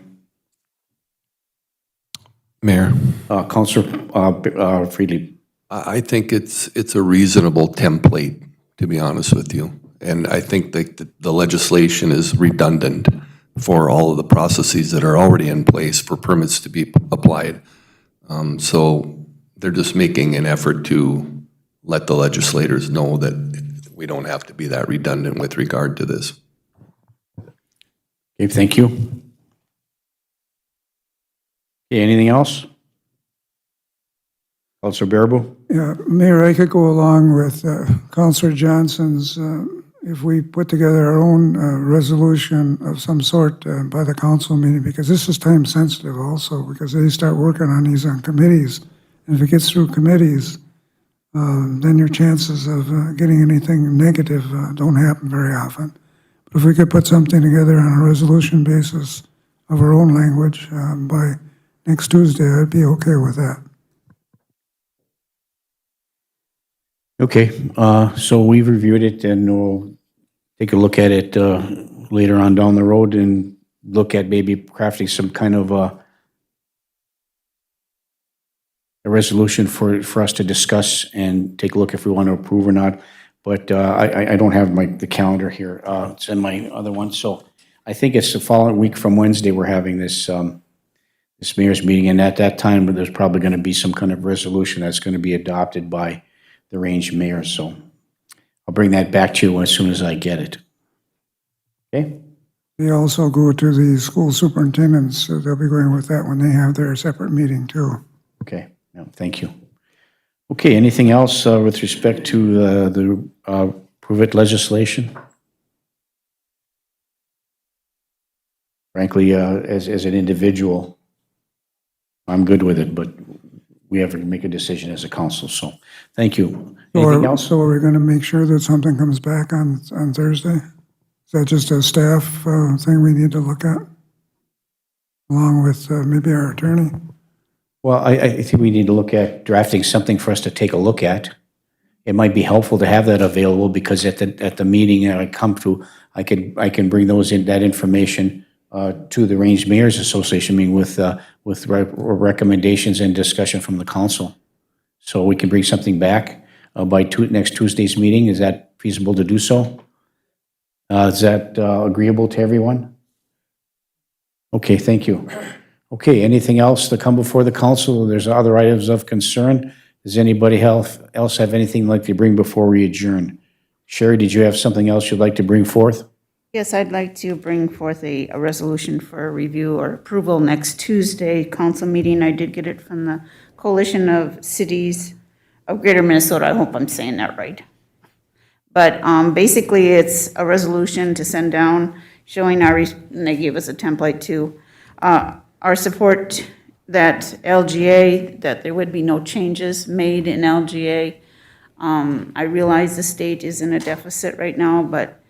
Mayor, Councilor Friedli. I think it's a reasonable template, to be honest with you. And I think that the legislation is redundant for all of the processes that are already in place for permits to be applied. So they're just making an effort to let the legislators know that we don't have to be that redundant with regard to this. Okay, thank you. Okay, anything else? Councilor Baraboo? Yeah, Mayor, I could go along with Councilor Johnson's, if we put together our own resolution of some sort by the council meeting, because this is time sensitive also, because they start working on these on committees. And if it gets through committees, then your chances of getting anything negative don't happen very often. But if we could put something together on a resolution basis of our own language by next Tuesday, I'd be okay with that. Okay, so we've reviewed it and we'll take a look at it later on down the road and look at maybe crafting some kind of a resolution for us to discuss and take a look if we want to approve or not. but I don't have the calendar here. It's in my other one. So I think it's the following week from Wednesday, we're having this mayor's meeting, and at that time, there's probably going to be some kind of resolution that's going to be adopted by the range mayor. So I'll bring that back to you as soon as I get it. Okay? They also go to the school superintendents, so they'll be going with that when they have their separate meeting too. Okay, yeah, thank you. Okay, anything else with respect to the prove it legislation? Frankly, as an individual, I'm good with it, but we have to make a decision as a council, so thank you. Anything else? So are we going to make sure that something comes back on Thursday? Is that just a staff thing we need to look at? Along with maybe our attorney? Well, I think we need to look at drafting something for us to take a look at. It might be helpful to have that available because at the meeting that I come to, I can bring that information to the Range Mayors Association meeting with recommendations and discussion from the council. So we can bring something back by next Tuesday's meeting. Is that feasible to do so? Is that agreeable to everyone? Okay, thank you. Okay, anything else to come before the council? There's other items of concern. Does anybody else have anything they'd like to bring before we adjourn? Sherry, did you have something else you'd like to bring forth? Yes, I'd like to bring forth a resolution for review or approval next Tuesday council meeting. I did get it from the Coalition of Cities of Greater Minnesota. I hope I'm saying that right. But basically, it's a resolution to send down showing and they gave us a template too, our support that LGA, that there would be no changes made in LGA. I realize the state is in a deficit right now, but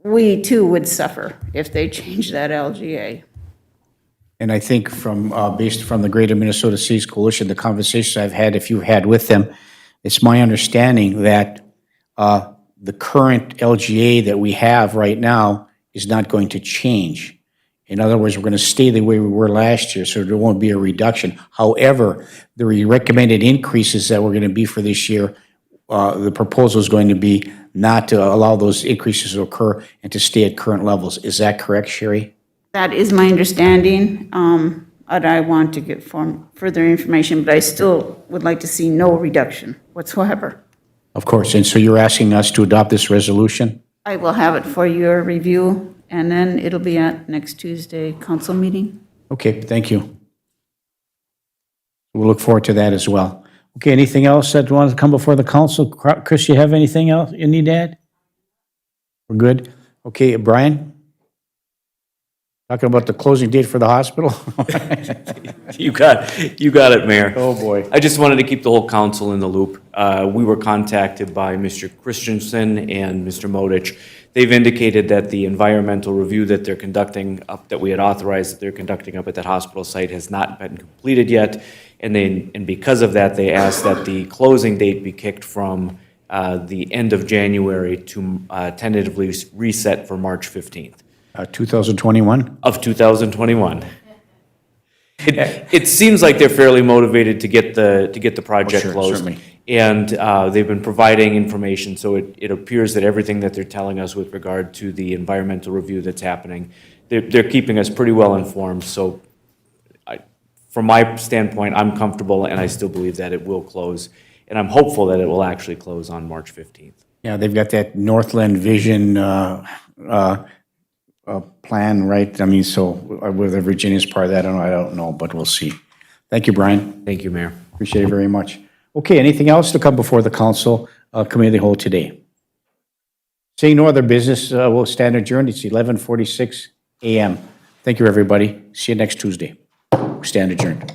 we too would suffer if they change that LGA. And I think based from the Greater Minnesota Cities Coalition, the conversations I've had, if you've had with them, it's my understanding that the current LGA that we have right now is not going to change. In other words, we're going to stay the way we were last year, so there won't be a reduction. However, the recommended increases that we're going to be for this year, the proposal is going to be not to allow those increases to occur and to stay at current levels. Is that correct, Sherry? That is my understanding. But I want to get further information, but I still would like to see no reduction whatsoever. Of course, and so you're asking us to adopt this resolution? I will have it for your review, and then it'll be at next Tuesday council meeting. Okay, thank you. We'll look forward to that as well. Okay, anything else that wants to come before the council? Chris, you have anything else you need to add? We're good? Okay, Brian? Talking about the closing date for the hospital? You got it, Mayor. Oh, boy. I just wanted to keep the whole council in the loop. We were contacted by Mr. Christensen and Mr. Modich. They've indicated that the environmental review that they're conducting that we had authorized that they're conducting up at that hospital site has not been completed yet. And because of that, they asked that the closing date be kicked from the end of January to tentatively reset for March 15th. 2021? Of 2021. It seems like they're fairly motivated to get the project sure, closed. certainly. And they've been providing information, so it appears that everything that they're telling us with regard to the environmental review that's happening, they're keeping us pretty well informed. So from my standpoint, I'm comfortable, and I still believe that it will close. And I'm hopeful that it will actually close on March 15th. Yeah, they've got that Northland Vision plan, right? I mean, so whether Virginia's part of that, I don't know, but we'll see. Thank you, Brian. Thank you, Mayor. Appreciate it very much. Okay, anything else to come before the council committee of the whole today? Seeing no other business, we'll stand adjourned. It's 11:46 a.m. Thank you, everybody. See you next Tuesday. Stand adjourned.